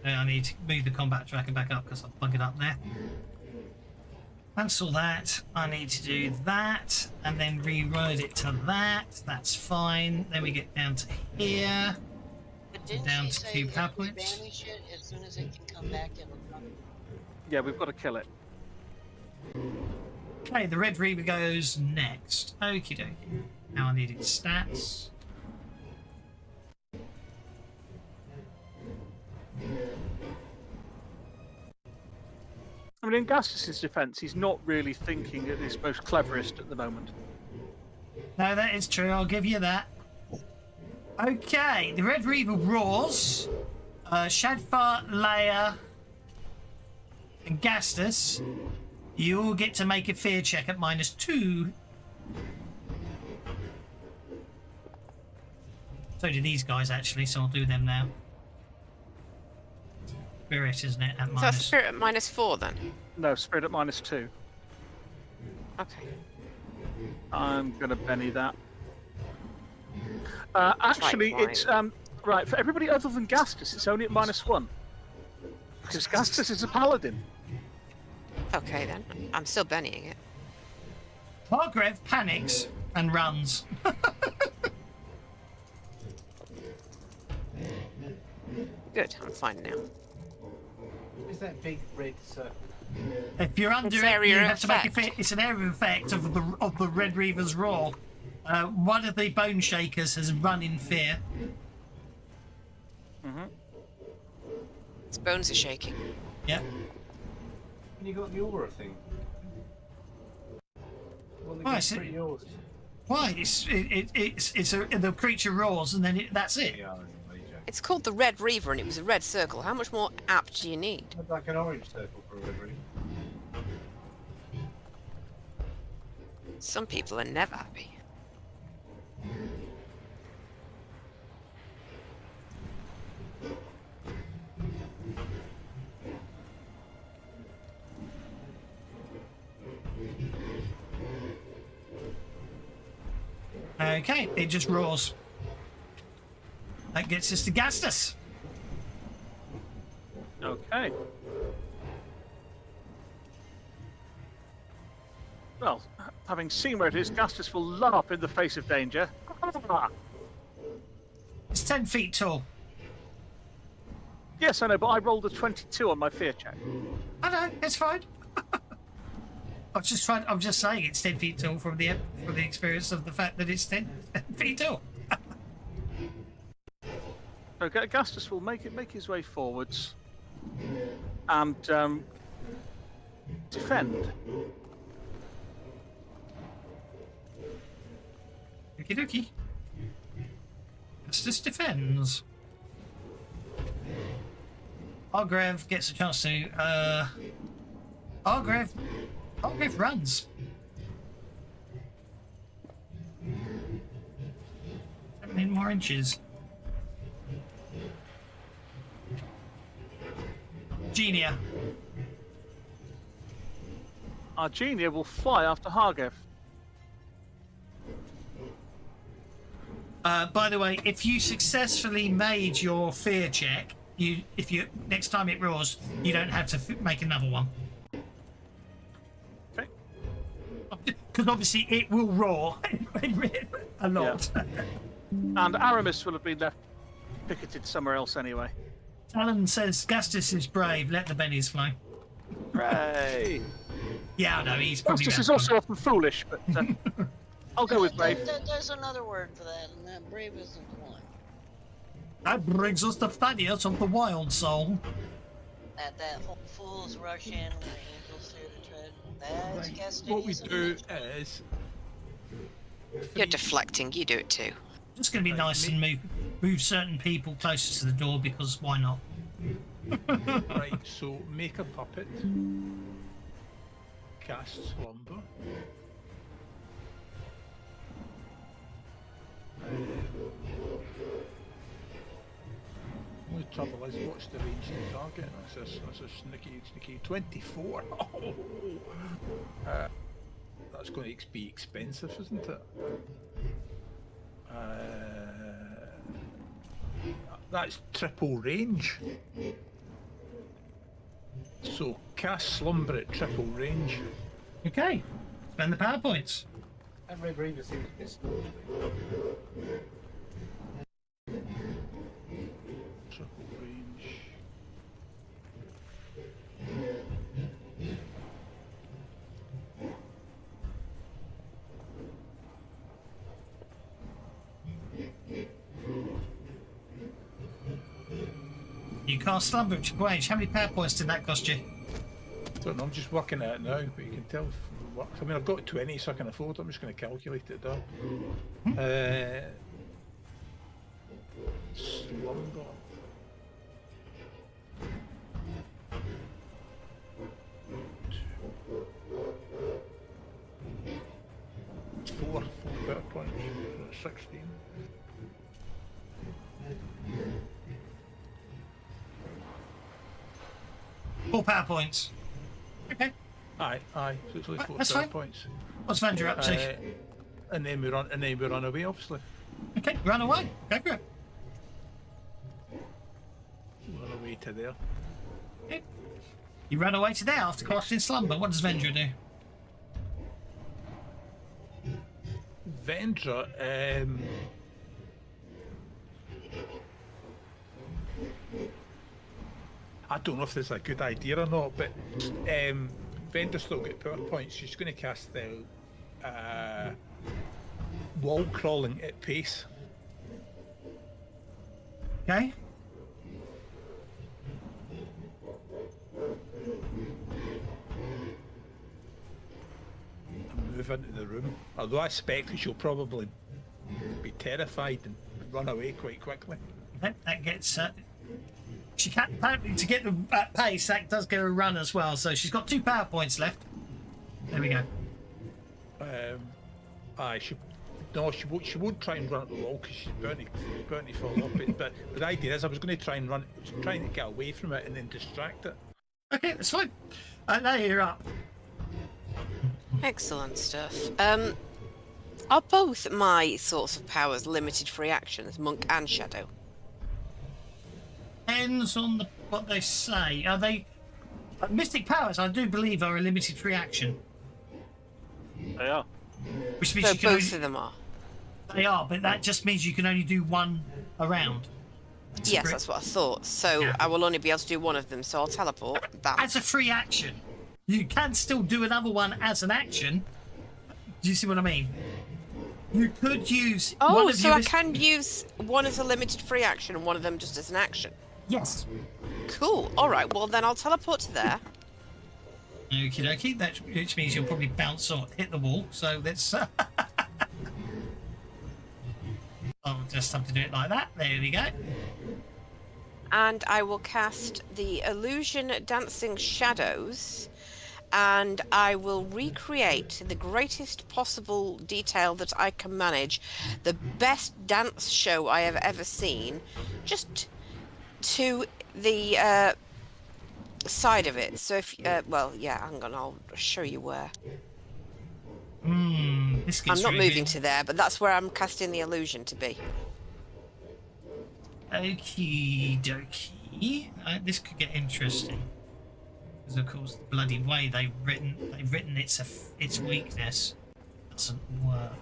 I need to move the combat tracker back up because I'll plug it up there. Cancel that. I need to do that and then reword it to that. That's fine. Then we get down to here. But didn't Down she to say 2 if power we points. banish it, as soon as it can come back, it'll come? Yeah, we've got to kill it. Okay, the Red Reaver goes next. Okie dokie. Now I need its stats. I mean, in Gastus's defence, he's not really thinking at his most cleverest at the moment. No, that is true. I'll give you that. Okay, the Red Reaver roars. Shadfar, Leia, and Gastus, you all get to make a fear check at -2. So do these guys, actually, so I'll do them now. Spirit, isn't it? At Is that minus. spirit at -4 then? No, spirit at -2. Okay. I'm going to Benny that. Actually, Right. it's right for everybody other than Gastus. It's only at -1 because Gastus is a paladin. Okay then. I'm still bennying it. Hargrev panics and runs. Good. I'm fine now. Is that big red circle? If you're under It's it, you area have to make a effect. fear. It's an area effect of the Red Reaver's roar. One of the Bone Shakers has run in fear. Its bones are shaking. Yep. And you got the aura thing. Well, Oh, I see. pretty yours. Why? The creature roars and then that's it. Yeah, It's called the Red Reaver and it was a red circle. How much more apt do you need? like an orange circle for a red. Some people are never happy. Okay, it just roars. That gets us to Gastus. Okay. Well, having seen where it is, Gastus will laugh in the face of danger. It's 10 feet tall. Yes, I know, but I rolled a 22 on my fear check. I know, it's fine. I'm just saying it's 10 feet tall from the experience of the fact that it's 10 feet tall. Okay, Gastus will make his way forwards and defend. Okie dokie. Gastus defends. Argrev gets a chance to. Argrev runs. 17 more inches. Genia. Our Genia will fly after Hargev. By the way, if you successfully made your fear check, next time it roars, you don't have to make another one. Okay. Because obviously it will roar a lot. Yeah. And Aramis will have been left picketed somewhere else anyway. Alan says Gastus is brave. Let the bennies fly. Hooray! Yeah, I know he's probably. Gastus is also often foolish, but I'll go with brave. There's another word for that, and that brave isn't one. That brings us to Thaddeus of the Wild Soul. That whole fools rush in, and the angels fear to tread. That's Right, Castidius. what we do is. You're deflecting. You do it too. Just going to be nice and move certain people closer to the door because why not? Right, so make a puppet. Cast slumber. Only trouble is, what's the range of the target? That's a sneaky 24. That's going to be expensive, isn't it? That's triple range. So cast slumber at triple range. Okay. Spend the power points. That Red Reaver seems a bit small to me. Triple range. You cast Slumber at triple range. How many power points did that cost you? Don't know, I'm just working at it now, but you can tell if it works. I mean, I've got 20, so I can afford it. I'm just going to calculate it down. Slumber. It's four better points. 16. Four power points. Okay. Aye. So it's only four That's power fine. points. What's Vendor up to? And then we run away, obviously. Okay, run away. Go for it. Run away to there. Okay. You run away to there after casting Slumber. What does Vendra do? Vendra, I don't know if this is a good idea or not, but Vendra's still got power points. She's going to cast the wall crawling at pace. Okay. And move into the room. Although I expect that she'll probably be terrified and run away quite quickly. Okay, that gets. She can't apparently to get the pace. That does get her a run as well. So she's got 2 power points left. There we go. She won't try and run up the wall because she's bound to fall off it. But the idea is, I was going to try and trying to get away from it and then distract it. Okay, that's fine. Now you're up. Excellent stuff. Are both my sorts of powers limited free actions, Monk and Shadow? Depends on what they say. Are they mystic powers? I do believe are a limited free action. They are. Which means So you can both only, of them are. they are, but that just means you can only do one around. Yes, that's what I thought. So Yeah. I will only be able to do one of them, so I'll teleport. Bam. As a free action. You can still do another one as an action. Do you see what I mean? You could use. one Oh, of so you I as- can use one as a limited free action and one of them just as an action. Yes. Cool. All right. Well, then I'll teleport to there. Okie dokie. That which means you'll probably bounce or hit the wall. So let's. I'll just have to do it like that. There we go. And I will cast the illusion dancing shadows, and I will recreate the greatest possible detail that I can manage, the best dance show I have ever seen, just to the side of it. So if well, yeah, hang on, I'll show you where. This I'm gets not really moving good. to there, but that's where I'm casting the illusion to be. Okie dokie. This could get interesting. Because of course the bloody way they've written its weakness doesn't work.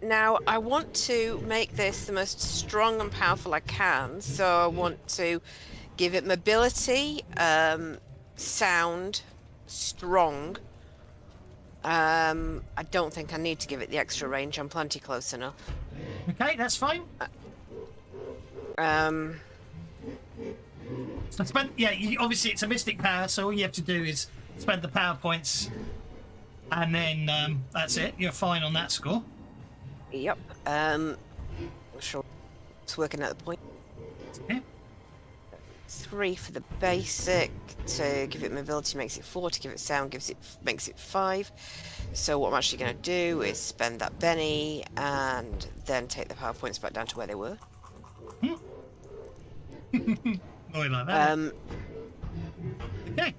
Now, I want to make this the most strong and powerful I can, so I want to give it mobility, sound, strong. I don't think I need to give it the extra range. I'm plenty close enough. Okay, that's fine. So obviously it's a mystic power, so all you have to do is spend the power points, and then that's it. You're fine on that score. Yep. Sure. It's working at the point. Okay. 3 for the basic. To give it mobility makes it 4. To give it sound makes it 5. So what I'm actually going to do is spend that Benny and then take the power points back down to where they were. Nothing like that. Okay.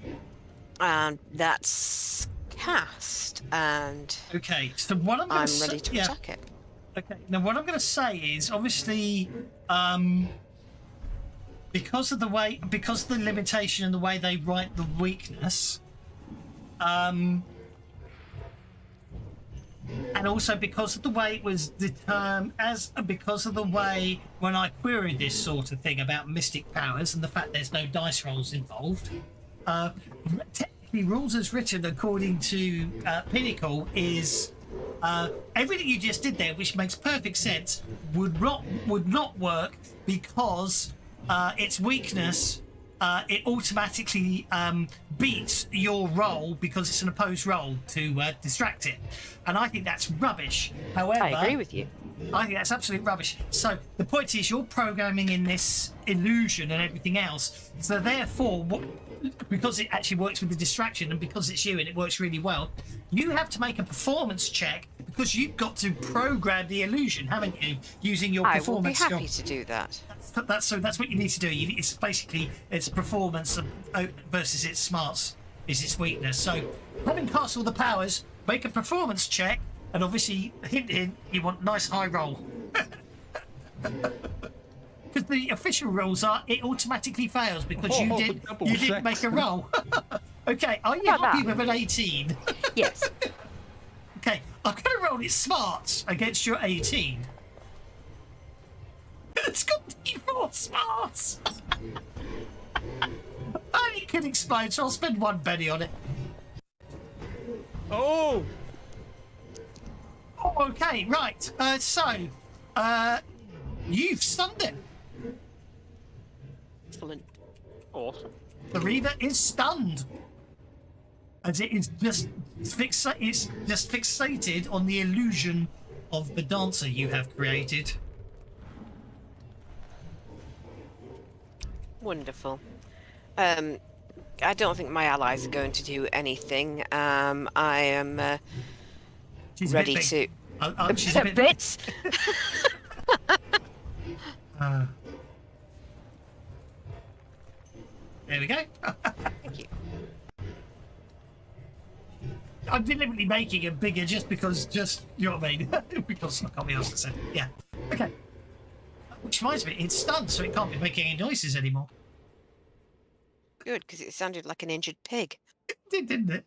And that's cast, and Okay. So what I'm going to I'm ready to attack it. Okay. Now, what I'm going to say is, obviously, because of the limitation and the way they write the weakness, and also because of the way it was determined, because of the way when I queried this sort of thing about mystic powers and the fact there's no dice rolls involved. Technically, rules as written according to Pinnacle is everything you just did there, which makes perfect sense, would not work because its weakness. It automatically beats your roll because it's an opposed roll to distract it, and I think that's rubbish. However, I agree with you. I think that's absolute rubbish. So the point is, you're programming in this illusion and everything else. So therefore, because it actually works with the distraction, and because it's you and it works really well, you have to make a performance check because you've got to program the illusion, haven't you? Using your performance. I will be happy to do that. That's what you need to do. It's basically its performance versus its smarts is its weakness. So having cast all the powers, make a performance check, and obviously hint, you want nice high roll. Because the official rules are it automatically fails because you didn't make a roll. Okay, are you happy with an 18? Yes. Okay, I'm going to roll its smarts against your 18. It's got D4 smarts. And it can explode, so I'll spend 1 penny on it. Oh! Okay, right. You've stunned it. Excellent. Awesome. The Reaver is stunned, as it is just fixated on the illusion of the dancer you have created. Wonderful. I don't think my allies are going to do anything. I am ready to. She's a bit bits. There we go. Thank you. I'm deliberately making it bigger just because, you know what I mean? Because I can't be asked to say. Yeah. Okay. Which reminds me, it's stunned, so it can't be making any noises anymore. Good, because it sounded like an injured pig. It did, didn't it?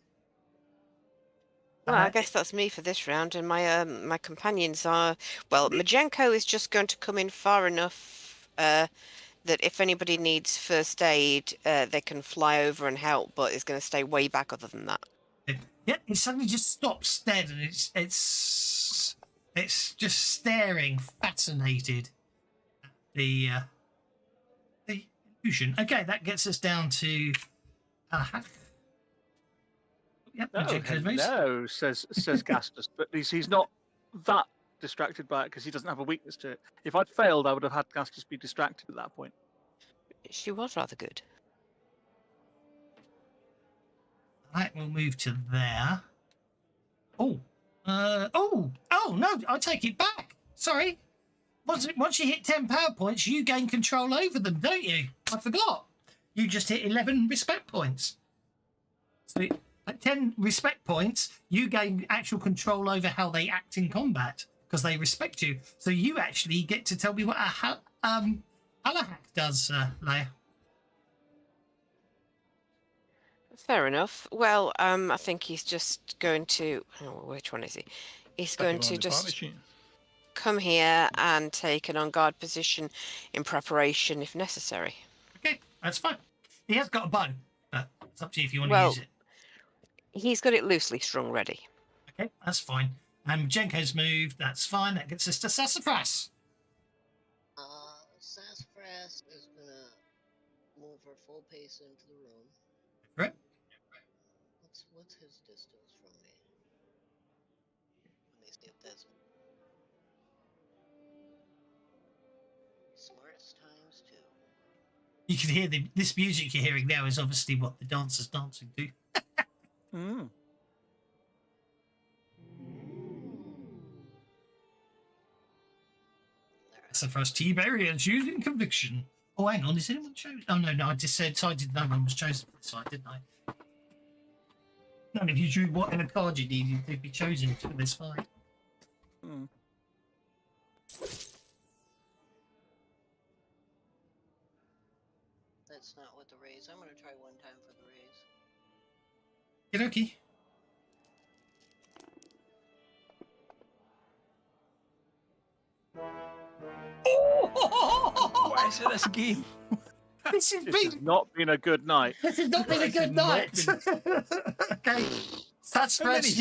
Well, I guess that's me for this round, and my companions are... Well, Majenko is just going to come in far enough that if anybody needs first aid, they can fly over and help, but it's going to stay way back other than that. Yeah, it suddenly just stops dead, and it's just staring, fascinated at the illusion. Okay, that gets us down to Yep, no, says Gastus, but he's not that distracted by it because he doesn't have a weakness to it. If I'd failed, I would have had Gastus be distracted at that point. She was rather good. Right, we'll move to there. Oh, no, I take it back. Sorry. Once you hit 10 power points, you gain control over them, don't you? I forgot. You just hit 11 respect points. So at 10 respect points, you gain actual control over how they act in combat because they respect you. So you actually get to tell me what Alahak does, Leia. Fair enough. Well, I think he's just going to... Oh, which one is he? He's going to just come here and take an on-guard position in preparation if necessary. Okay, that's fine. He has got a bow, but it's up to you if you want to use it. He's got it loosely strung ready. Okay, that's fine. And Jenko's moved, that's fine. That gets us to Sassafras. Sassafras is going to move her full pace into the room. Right. What's his distance from me? Let me see if that's smartest times 2. You can hear this music you're hearing now is obviously what the dancers dancing to. Mm. Sassafras Tiberians using conviction. Oh, hang on, is anyone chosen? Oh, no, I just said no one was chosen for this side, didn't I? None of you drew what in a card you needed to be chosen for this fight. Mm. That's not what the raise. I'm going to try one time for the raise. Okie dokie. What is it, this game? This has This has not been a good night. This has not been a This has good not night. Okay. Such How many's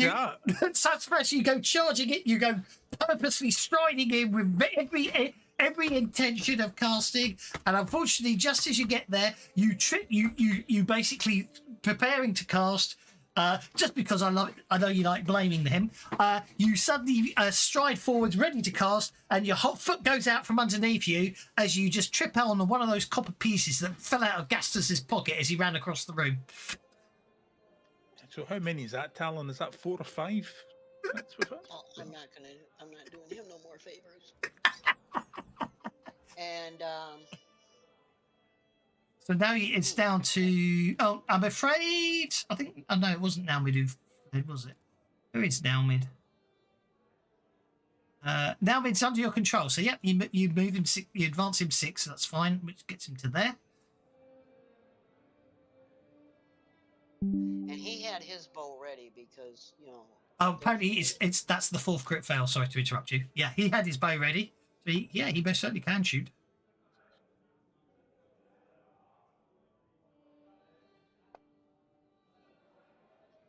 such fresh, you go charging it, you go purposely striding in with every intention of casting, and unfortunately, just as you get there, you trip. You basically preparing to cast. Just because I know you like blaming him. You suddenly stride forwards, ready to cast, and your hot foot goes out from underneath you as you just trip on one of those copper pieces that fell out of Gastus's pocket as he ran across the room. So how many is that, Talon? Is that 4 or 5? That's what Oh, I'm not doing him no more favors. And So now it's down to. Oh, I'm afraid. I think. Oh no, it wasn't Naumid who fled, was it? Who is Naumid? Naumid's under your control. So yep, you move him. You advance him 6. So that's fine, which gets him to there. and he had his bow ready because Oh, apparently it's that's the 4th crit fail. Sorry to interrupt you. Yeah, he had his bow ready. So he most certainly can shoot.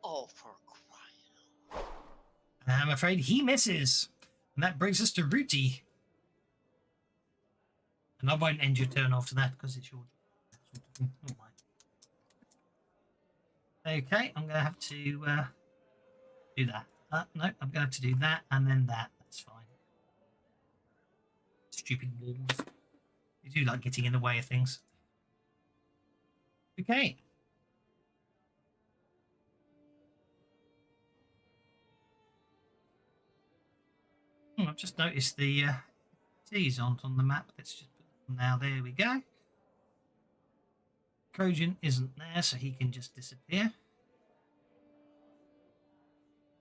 Oh, for crying! I'm afraid he misses. And that brings us to Ruti. And I won't end your turn after that because it's your... Oh, my. Okay, I'm going to have to do that. No, I'm going to have to do that and then that. That's fine. Stupid walls. You do like getting in the way of things. Okay. I've just noticed the T's aren't on the map. Let's just put them now. There we go. Trojan isn't there, so he can just disappear.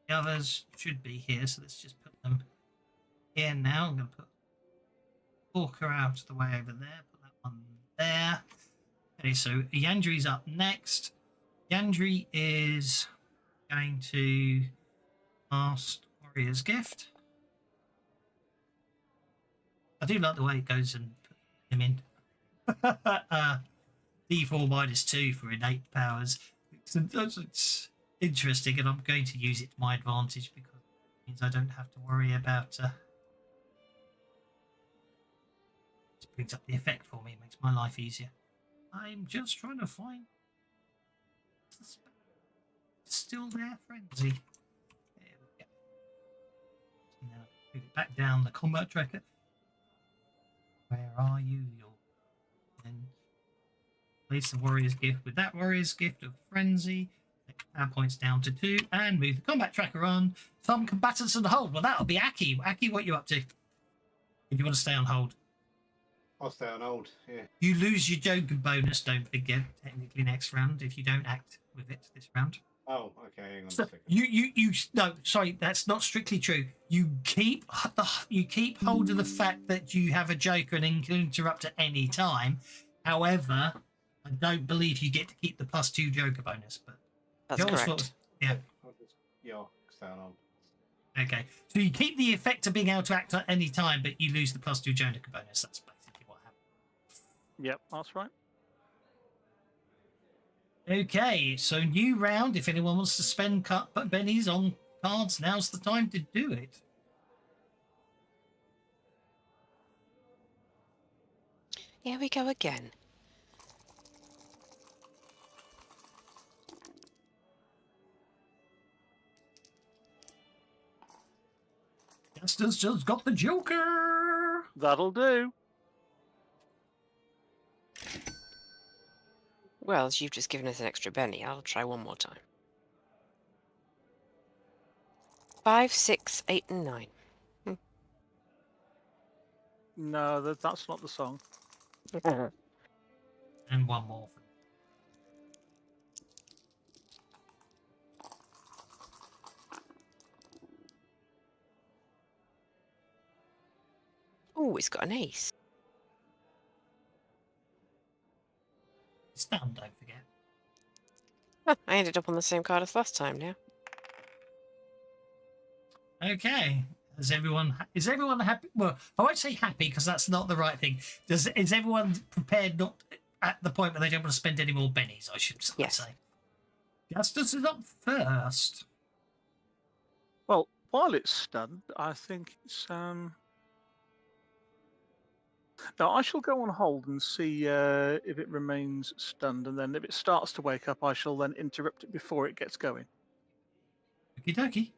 The others should be here, so let's just put them here now. I'm going to put Porker out of the way over there. Put that one there. Okay, so Yandri's up next. Yandri is going to cast Warrior's Gift. I do like the way it goes and put him in. D4 -2 for innate powers. It's interesting, and I'm going to use it to my advantage because it means I don't have to worry about. It brings up the effect for me. It makes my life easier. I'm just trying to find. It's still there, frenzy. There we go. And then I'll move it back down the combat tracker. Where are you? And place the warrior's gift with that warrior's gift of frenzy. Take power points down to 2 and move the combat tracker on. Some combatants on hold. Well, that'll be Aki. Aki, what are you up to? If you want to stay on hold. I'll stay on hold, yeah. You lose your Joker bonus, don't forget, technically next round, if you don't act with it this round. Oh, okay, hang on So a second. you no, sorry, that's not strictly true. You keep hold of the fact that you have a Joker and can interrupt at any time. However, I don't believe you get to keep the +2 Joker bonus. But That's correct. Yeah. I'll stay on hold. Okay. So you keep the effect of being able to act at any time, but you lose the +2 Joker bonus. That's basically what happens. Yep, that's right. Okay, so new round. If anyone wants to spend bennies on cards, now's the time to do it. Here we go again. Justin's just got the Joker. That'll do. Well, as you've just given us an extra Benny, I'll try one more time. 5, 6, 8, and 9. No, that's not the song. And one more. Oh, it's got an ace. Stun, don't forget. I ended up on the same card as last time now. Okay. is everyone happy? Well, I won't say happy because that's not the right thing. Is everyone prepared not at the point where they don't want to spend any more bennies? I should say. Justice is up first. Well, while it's stunned, I think it's Now, I shall go on hold and see if it remains stunned, and then if it starts to wake up, I shall then interrupt it before it gets going. Okie dokie.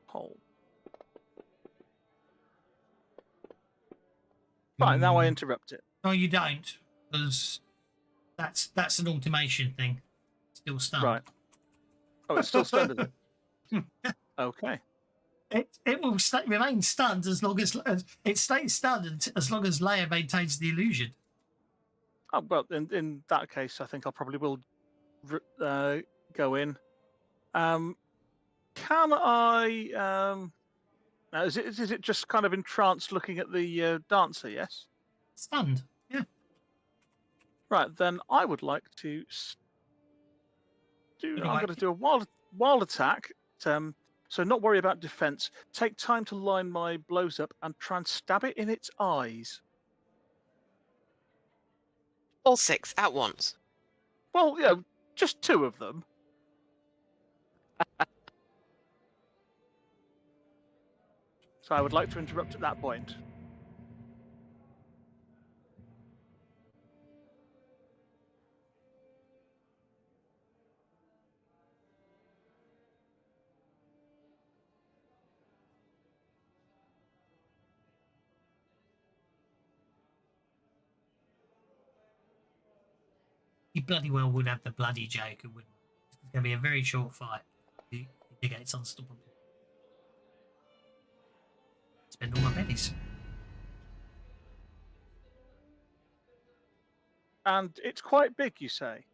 Hold. Right, now I interrupt it. No, you don't, because that's an automation thing. Still stunned. Right. Oh, it's still stunned, is it? Okay. It will remain stunned as long as it stays stunned as long as Leia maintains the illusion. Oh, well, in that case, I think I probably will go in. Can I? Is it just kind of entranced looking at the dancer? Yes. Stunned. Yeah. Right, then I would like to I'm going to do a wild attack. So not worry about defense. Take time to line my blows up and try and stab it in its eyes. All 6 at once. Well, you know, just 2 of them. So I would like to interrupt at that point. You bloody well would have the bloody Joker, wouldn't you? It's going to be a very short fight. You get it's unstoppable. Spend all my pennies. And it's quite big, you say?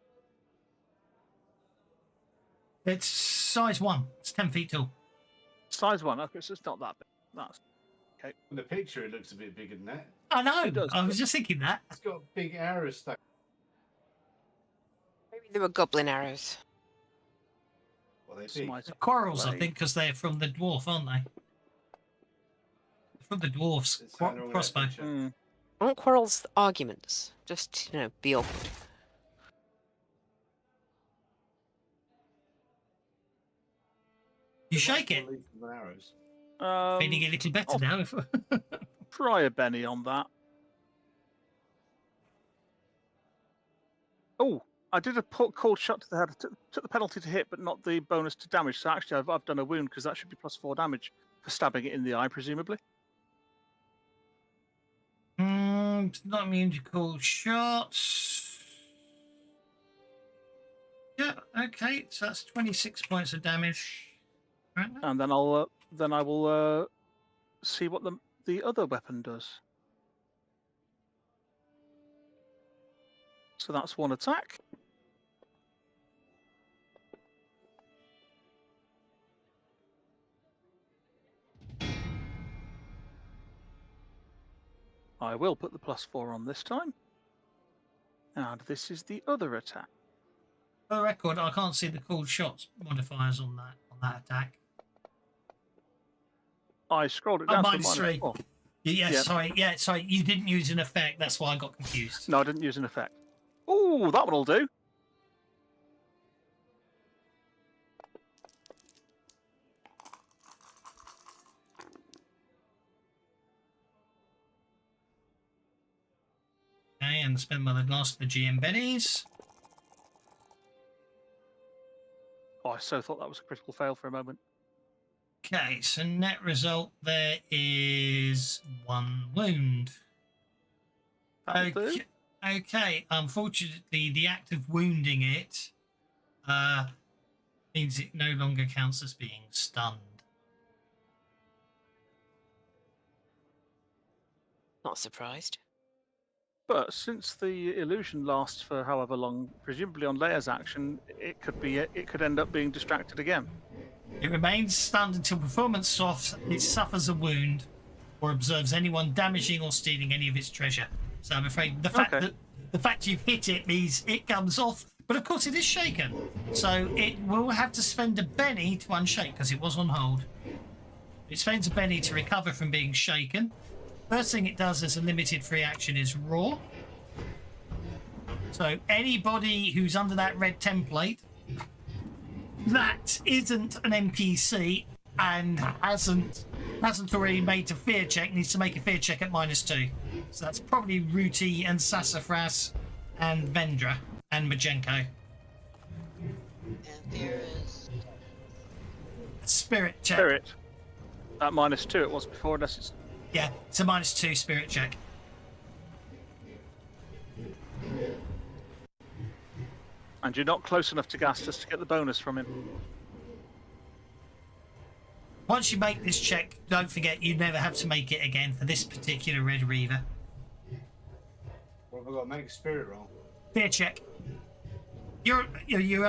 It's size 1. It's 10 feet tall. Size 1. Okay, so it's not that big. That's okay. In the picture, it looks a bit bigger than that. I know. It does, I was just thinking that. It's got big arrows stuck. Maybe they were goblin arrows. Well, they big. Quarrels, I think, because they're from the dwarf, aren't they? From the dwarf's crossbow. I want Quarrel's arguments. Just, be awkward. You shake it. Feeling a little better now. Try a Benny on that. Oh, I did a cold shot to the head. Took the penalty to hit, but not the bonus to damage. So actually, I've done a wound because that should be +4 damage for stabbing it in the eye, presumably. Not immune to cold shots. Yeah, okay, so that's 26 points of damage. Right now. And then I will see what the other weapon does. So that's 1 attack. I will put the +4 on this time. And this is the other attack. For the record, I can't see the cold shots modifiers on that attack. I scrolled it down to -3. -4. Yeah, sorry. You didn't use an effect. That's why I got confused. No, I didn't use an effect. Oh, that one'll do. Okay, and spend my last of the GM bennies. Oh, I so thought that was a critical fail for a moment. Okay, so net result there is 1 wound. Okay, unfortunately, the act of wounding it means it no longer counts as being stunned. Not surprised. But since the illusion lasts for however long, presumably on Leia's action, it could end up being distracted again. It remains stunned until performance stops. It suffers a wound or observes anyone damaging or stealing any of its treasure. So I'm afraid the fact you've hit it means it comes off. But of course, it is shaken, so it will have to spend a Benny to unshake because it was on hold. It spends a penny to recover from being shaken. First thing it does as a limited free action is roar. So anybody who's under that red template that isn't an NPC and hasn't already made a fear check needs to make a fear check at -2. So that's probably Ruti and Sassafras and Vendra and Majenko. And there is Spirit check. Spirit. At -2 it was before, unless it's... Yeah, it's a -2 spirit check. And you're not close enough to Gastus to get the bonus from him. Once you make this check, don't forget you never have to make it again for this particular Red Reaver. What have I got to make a spirit roll? Fear check. Are you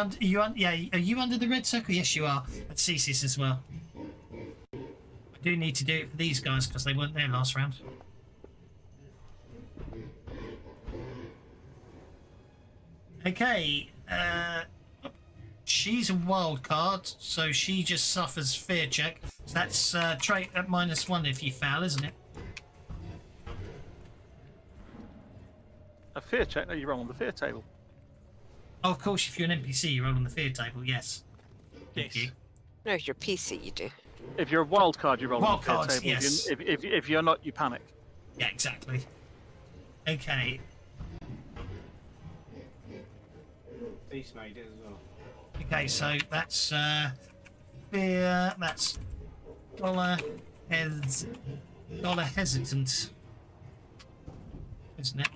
under the red circle? Yes, you are. At Cesis as well. I do need to do it for these guys because they weren't there last round. Okay. She's a wild card, so she just suffers fear check. So that's trait at -1 if you fail, isn't it? A fear check? No, you roll on the fear table. Oh, of course, if you're an NPC, you roll on the fear table, yes. Thank you. No, if you're PC, you do. If you're a wild card, you roll on the fear Wild cards, table. yes. If you're not, you panic. Yeah, exactly. Okay. Beast made it as well. Okay, so that's fear. That's dollar hesitant, isn't it?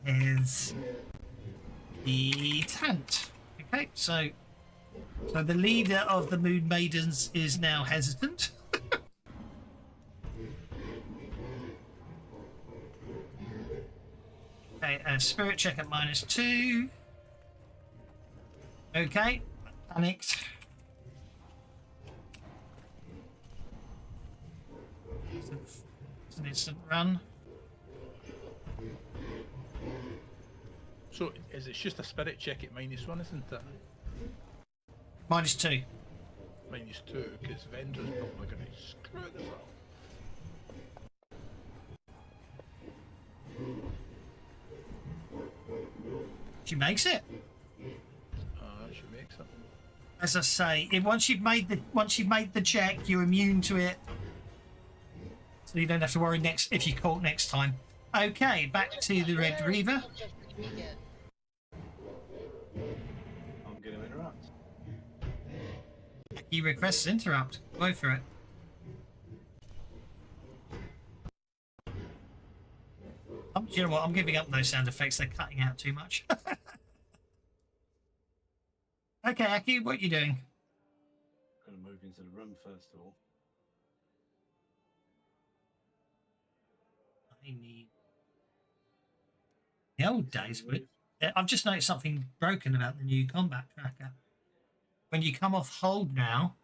Is the Tant. Okay, so the leader of the Moon Maidens is now hesitant. Okay, spirit check at -2. Okay, panicked. It's an instant run. So is it just a spirit check at -1, isn't it? -2. -2, because Vendra's probably going to screw this up. She makes it. She makes it. As I say, once you've made the check, you're immune to it, so you don't have to worry if you caught next time. Okay, back to the Red Reaver. I'm going to interrupt. He requests interrupt. Go for it. You know what? I'm giving up those sound effects. They're cutting out too much. Okay, Aki, what are you doing? I'm going to move into the room first of all. I need the old days. I've just noticed something broken about the new combat tracker. When you come off hold now,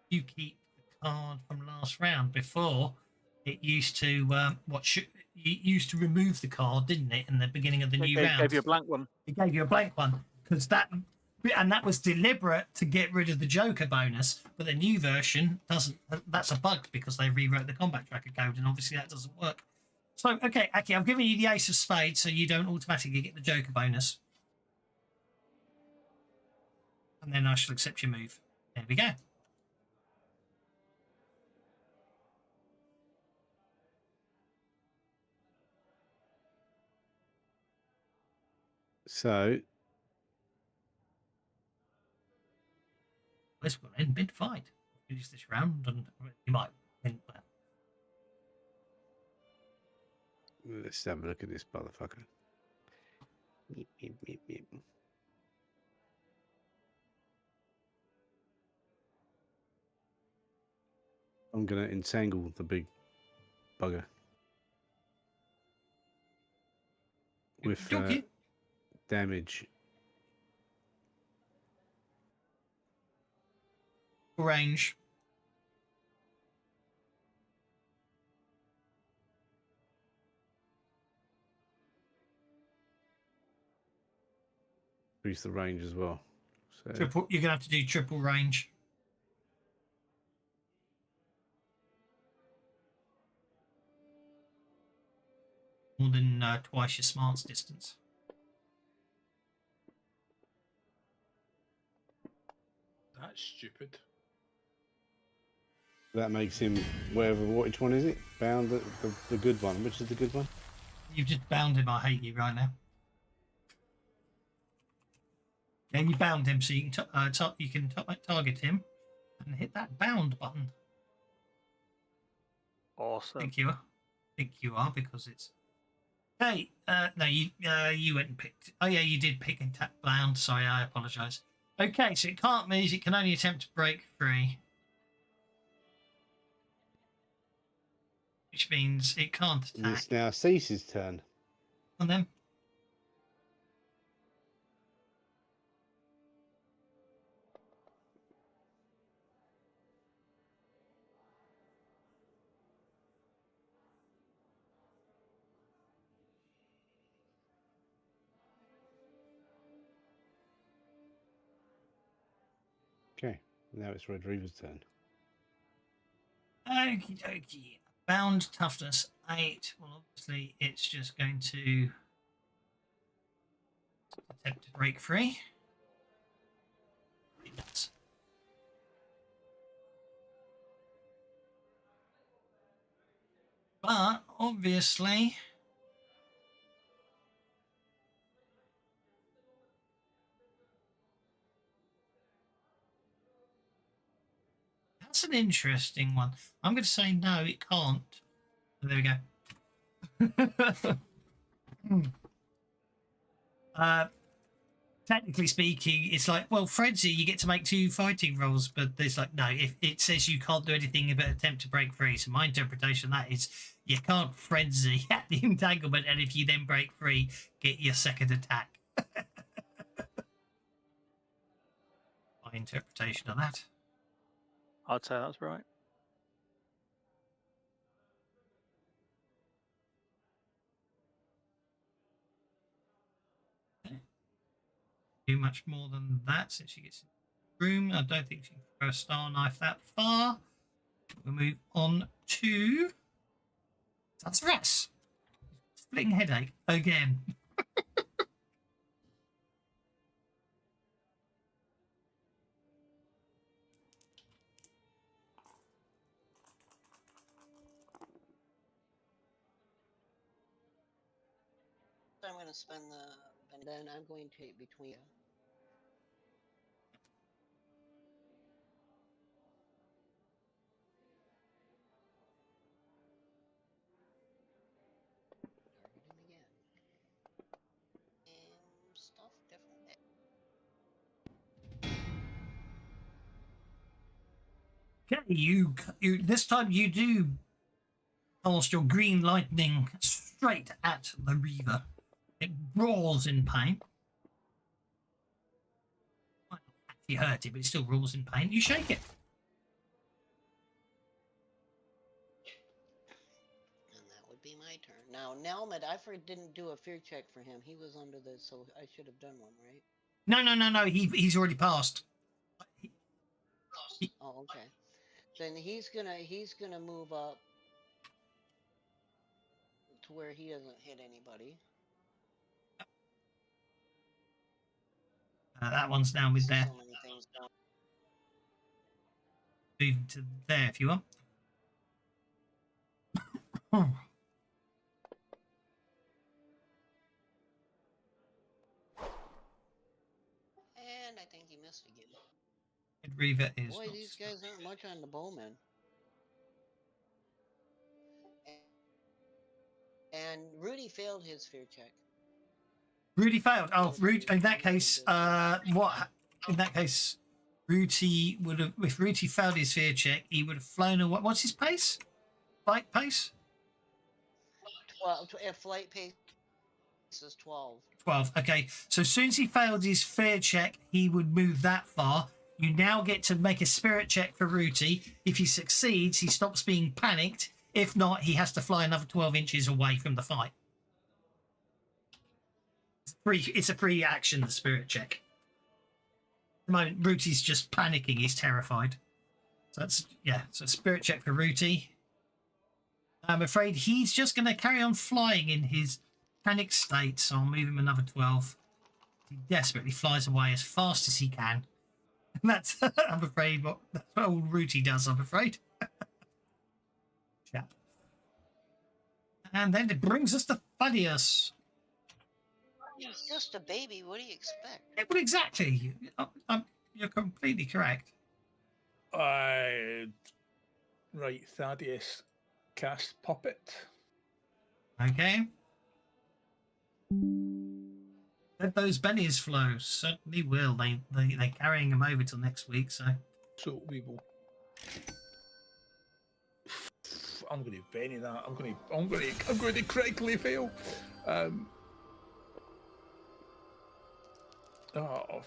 you keep the card from last round. Before, it used to used to remove the card, didn't it? In the beginning of the new round, It gave you a blank one. It gave you a blank one because that was deliberate to get rid of the Joker bonus. But the new version doesn't. That's a bug because they rewrote the combat tracker code, and obviously that doesn't work. So, okay, Aki, I'm giving you the Ace of Spades so you don't automatically get the Joker bonus. And then I shall accept your move. There we go. So, this will end mid-fight. Finish this round and you might win. let's have a look at this motherfucker. Meep, meep, meep, meep. I'm going to entangle the big bugger with damage. Range. Increase the range as well. So You're going to have to do triple range. more than twice your smarts distance. That's stupid. That makes him wherever. Which one is it? Bound the good one. Which is the good one? You've just bound him. I hate you right now. Yeah, you bound him, so you can target him and hit that bound button. Awesome. Think you are because it's. Hey, no, you went and picked. Oh yeah, you did pick and tap bound. Sorry, I apologise. Okay, so it can't move. It can only attempt to break free, which means it can't And attack. it's now Cease's turn. On them. Okay, now it's Red Reaver's turn. Okie dokie. Bound toughness 8. Well, obviously, it's just going to attempt to break free. But obviously, that's an interesting one. I'm going to say no, it can't. There we go. Technically speaking, it's like, well, Frenzy, you get to make 2 fighting rolls, but there's like, no, if it says you can't do anything but attempt to break free. So my interpretation of that is you can't Frenzy at the entanglement, and if you then break free, get your second attack. My interpretation of that. I'd say that's right. Do much more than that since she gets in the room. I don't think she can throw a star knife that far. We'll move on to Tatsuras. Splitting headache again. I'm going to spend and then I'm going to take between. Target him again. And stuff different. Okay, you this time you do cast your green lightning straight at the Reaver. It roars in pain. Might not actually hurt it, but it still roars in pain. You shake it. And that would be my turn. Now, Nelmed, I didn't do a fear check for him. He was under this, so I should have done one, right? No. He's already passed. Oh, okay. Then he's gonna move up to where he doesn't hit anybody. That one's down with there. So many things down. Move to there if you want. And I think he missed again. Reaver is. Boy, these guys aren't much on the bowman. And Rudy failed his fear check. Rudy failed. Oh, Rudy. In that case, what? In that case, Rudy would have. If Rudy failed his fear check, he would have flown away. What's his pace? Flight pace? 12. Flight pace is 12. 12. Okay. So as soon as he failed his fear check, he would move that far. You now get to make a spirit check for Ruti. If he succeeds, he stops being panicked. If not, he has to fly another 12 inches away from the fight. It's a free action, the spirit check. At the moment, Ruti's just panicking. He's terrified. So that's, yeah. So spirit check for Ruti. I'm afraid he's just going to carry on flying in his panic state, so I'll move him another 12. He desperately flies away as fast as he can. And that's, I'm afraid, that's what old Rooty does, I'm afraid. Chap. And then it brings us to Thaddeus. He's just a baby. What do you expect? Yeah, well, exactly. You're completely correct. Right, Thaddeus, cast Puppet. Okay. Let those bennies flow. Certainly will. They're carrying them over till next week, so. So we will. I'm going to Benny that. I'm going to critically fail. Oh.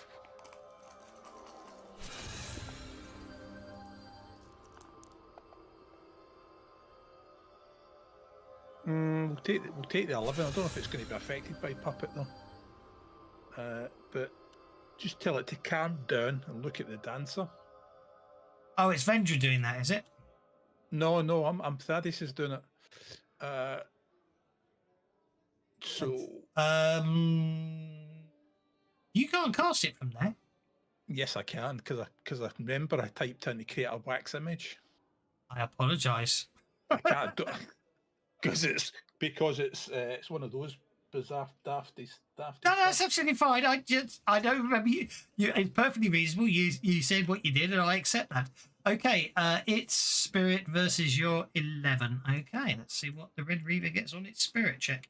We'll take the 11. I don't know if it's going to be affected by Puppet though. But just tell it to calm down and look at the dancer. Oh, it's Vendra doing that, is it? No, I'm Thaddeus is doing it. You can't cast it from there. Yes, I can because I remember I typed in to create a wax image. I apologise. I can't do because it's one of those bizarre dafty. No, that's absolutely fine. I don't remember you. It's perfectly reasonable. You said what you did, and I accept that. Okay, it's spirit versus your 11. Okay, let's see what the Red Reaver gets on its spirit check.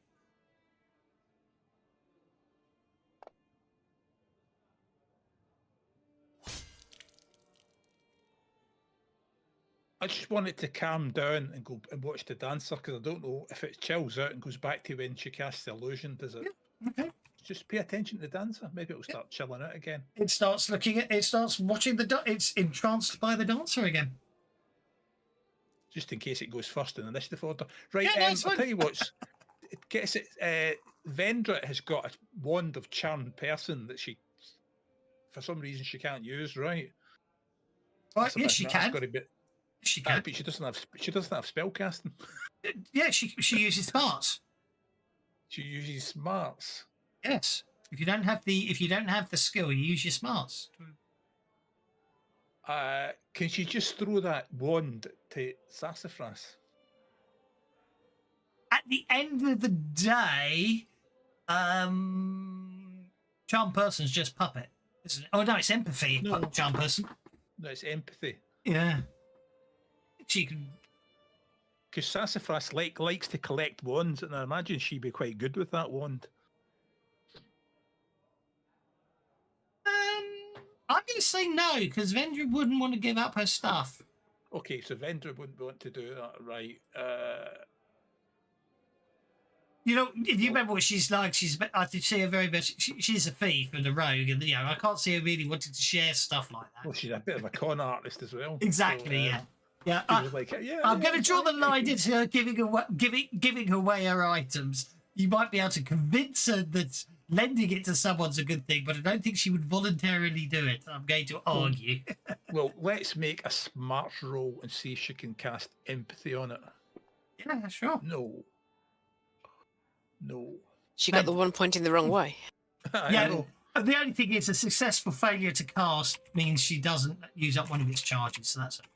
I just want it to calm down and go and watch the dancer because I don't know if it chills out and goes back to when she casts the illusion. Does it? Yeah, okay. Just pay attention to the dancer. Maybe it'll start chilling out again. It starts looking at. It starts watching it's entranced by the dancer again. Just in case it goes first in the initiative order. Right. Yeah, I'll tell you what's. It gets it. Vendra has got a wand of charmed person that she, for some reason, she can't use. Right. Right. Yes, she can. She can. But she doesn't have spell casting. Yeah, she uses smarts. She uses smarts. Yes. If you don't have the skill, you use your smarts. Can she just throw that wand to Sassafras? At the end of the day, charm person's just puppet, isn't it? Oh no, it's empathy. No. Charm person. No, it's empathy. Yeah. She can. Because Sassafras likes to collect wands, and I imagine she'd be quite good with that wand. I'm going to say no, because Vendra wouldn't want to give up her stuff. Okay, so Vendra wouldn't want to do that, right? You know, if you remember what she's like, I did see her very much. She's a thief and a rogue, and I can't see her really wanting to share stuff like that. Well, she's a bit of a con artist as well. Exactly, so, yeah. I'm going to draw the line into her giving away her items. You might be able to convince her that lending it to someone's a good thing, but I don't think she would voluntarily do it. I'm going to argue. Well, let's make a smarts roll and see if she can cast empathy on it. Yeah, sure. No. She got the one pointing the wrong way. Yeah. The only thing is a successful failure to cast means she doesn't use up one of its charges, so that's okay.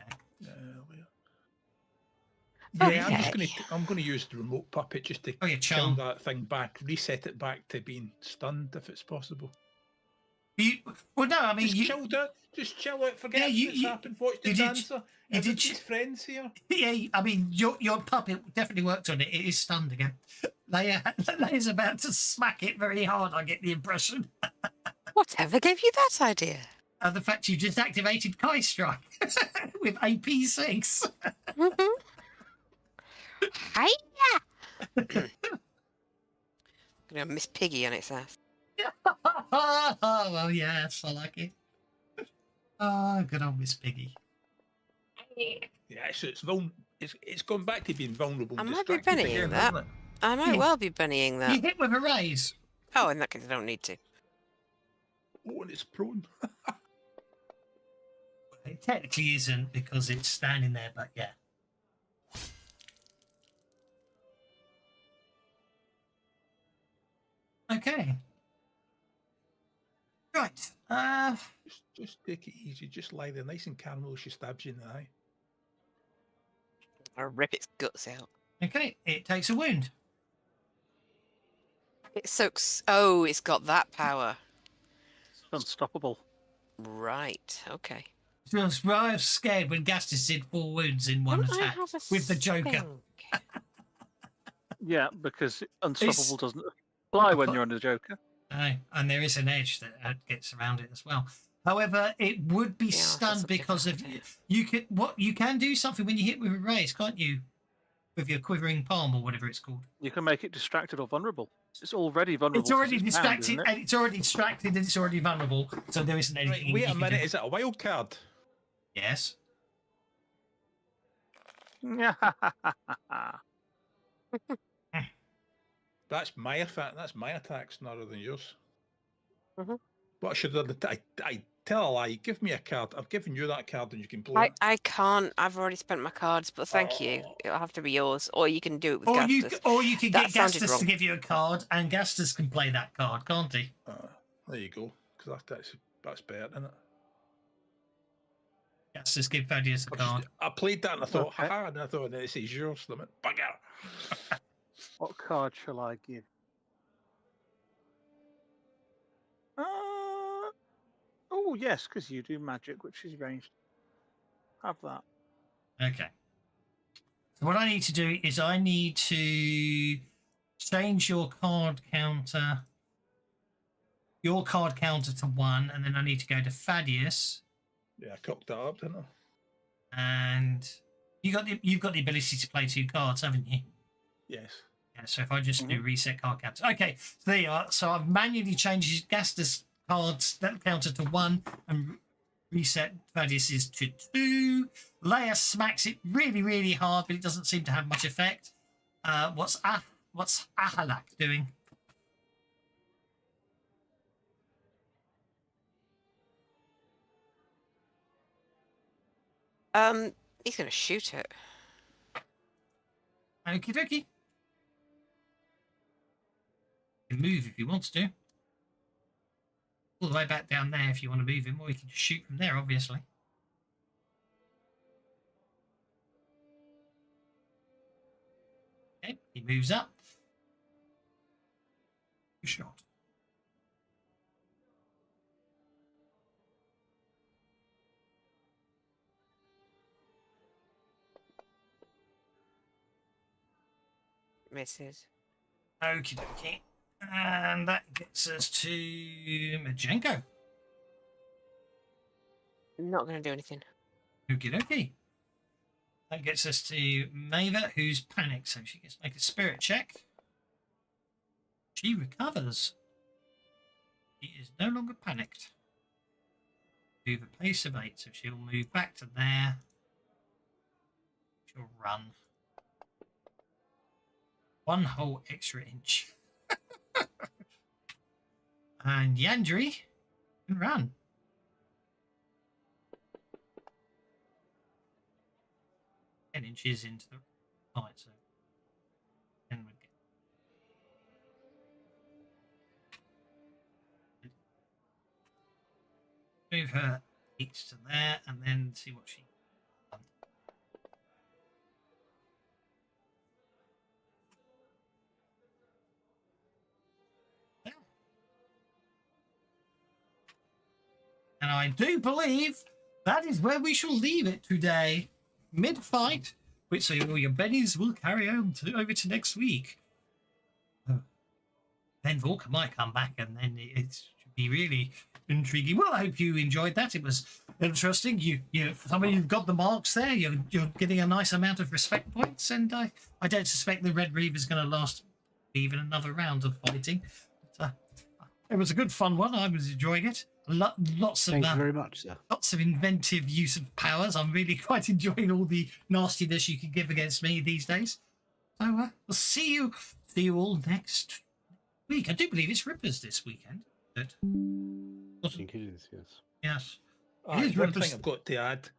I'm going to use the remote puppet just to kill that thing back, reset it back to being stunned if it's possible. Just chill out, forget what's happened, watch the dancer. Everybody's friends here. Yeah, I mean, your puppet definitely worked on it. It is stunned again. Leia's about to smack it very hard, I get the impression. Whatever gave you that idea? The fact you just activated Kai Strike with AP6. Hiya! Gonna have Miss Piggy on its ass. Well, yes, I like it. Good old Miss Piggy. Yeah, so it's gone back to being vulnerable. I might be bennying that. I might well be bennying that. You hit with a raise. Oh, in that case, I don't need to. Oh, and it's prone. It technically isn't because it's standing there, but yeah. Okay. Right. Just take it easy. Just lie there nice and calm while she stabs you in the eye. I'll rip its guts out. Okay. It takes a wound. It soaks. Oh, it's got that power. Unstoppable. Right. Okay. I was scared when Gastus did 4 wounds in one Don't I attack have a with the Joker. spell? Yeah, because unstoppable doesn't apply when you're on the Joker. And there is an edge that gets around it as well. However, it would be Yeah, that's stunned a because of different you can do something when you hit with a raise, can't you? With your quivering palm or whatever it's called. You can make it distracted or vulnerable. It's already vulnerable. It's already 'cause it's distracted, bound, isn't and it's already distracted, and it's already vulnerable. So there isn't anything. Right, wait you a can minute. do. Is it a wild card? Yes. it? That's my effect. That's my attacks, rather than yours. Mhm. What should I tell a lie? Give me a card. I've given you that card, and you can blow it. I can't. I've already spent my cards, but thank you. Oh. It'll have to be yours, or you can do it with Or Gastus. you can That get sounded Gastus wrong. to give you a card, and Gastus can play that card, can't he? There you go. Because that's better, isn't it? Gastus give Thaddeus a card. I played that and I thought, Okay. haha, and I thought, this is yours. I went, bugger. What card shall I give? Oh, yes, because you do magic, which is ranged. Have that. Okay. So what I need to do is I need to change your card counter to 1, and then I need to go to Thaddeus. Yeah, I cocked that up, didn't I? And you've got the ability to play 2 cards, haven't you? Yes. Yeah, so if I just do reset card counter. Okay, so there you are. So I've manually changed Gastus cards that counter to 1 and reset Thaddeus's to 2. Leia smacks it really, really hard, but it doesn't seem to have much effect. What's Ahalak doing? He's gonna shoot it. Okie dokie. You can move if he wants to. All the way back down there if you want to move him, or you can just shoot from there, obviously. Okay, he moves up. Shot. Misses. Okie dokie. And that gets us to Majenko. Not gonna do anything. Okie dokie. That gets us to Maeva, who's panicked, so she gets to make a spirit check. She recovers. She is no longer panicked. Move a pace of 8, so she'll move back to there. She'll run. 1 whole extra inch. And Yandri can run. Ten inches into the fight, so 10 would get. Move her 8 to there, and then see what she. And I do believe that is where we shall leave it today. Mid-fight, which so all your bennies will carry on over to next week. Then Volker might come back, and then it should be really intriguing. Well, I hope you enjoyed that. It was interesting. You some of you've got the marks there. You're getting a nice amount of respect points, and I don't suspect the Red Reaver is going to last even another round of fighting. But, it was a good fun one. I was enjoying it. Lots of Thank you very much, sir. Lots of inventive use of powers. I'm really quite enjoying all the nastiness you can give against me these days. So we'll see you all next week. I do believe it's Rippers this weekend. I think it is, yes. Yes. One thing I've got to add,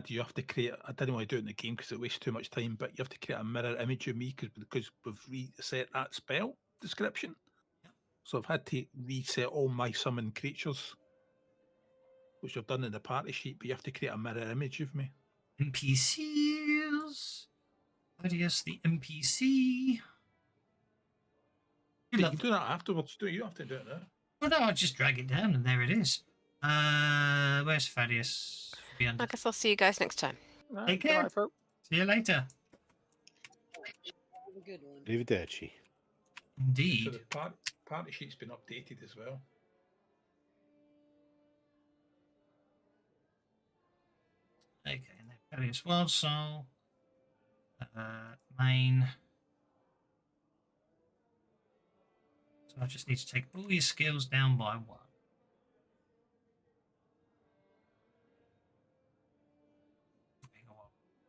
you have to create, I didn't want to do it in the game because it wastes too much time, but you have to create a mirror image of me because we've reset that spell description. So I've had to reset all my summon creatures, which I've done in the party sheet, but you have to create a mirror image of me. NPCs. Ordeals, the NPC. You can do that afterwards, do you? You don't have to do it now. Well, no, I'll just drag it down and there it is. Where's Thaddeus? I guess I'll see you guys next time. Take care. Right, folks. See you later. Have a good one. Arrivederci. Indeed. So the party sheet's been updated as well. Okay, and then Thaddeus Wild Soul. Main. So I just need to take all your skills down by one.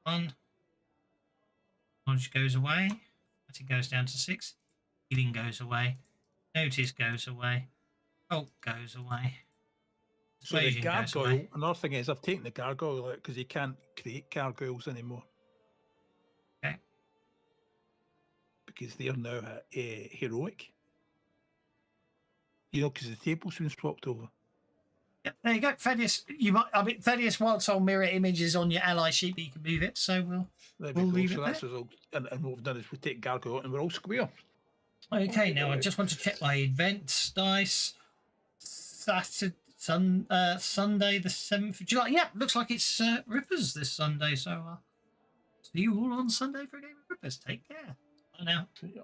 One. Knowledge goes away. It goes down to 6. Healing goes away. Notice goes away. Bulk goes away. So the Persuasion goes gargoyle, away. another thing is I've taken the gargoyle out because you can't create gargoyles anymore. Okay. Because they're now heroic. You know, because the table's been swapped over. Yep, there you go. Thaddeus, Thaddeus Wild Soul mirror image is on your ally sheet, but you can move it, so we'll leave so it that's there. all, and what we've done is we take gargoyle out and we're all square. Okay, now I just want to check my events dice. Sunday the 7th of July. Yeah, looks like it's Rippers this Sunday, so see you all on Sunday for a game of Rippers. Take care. Bye now. See ya.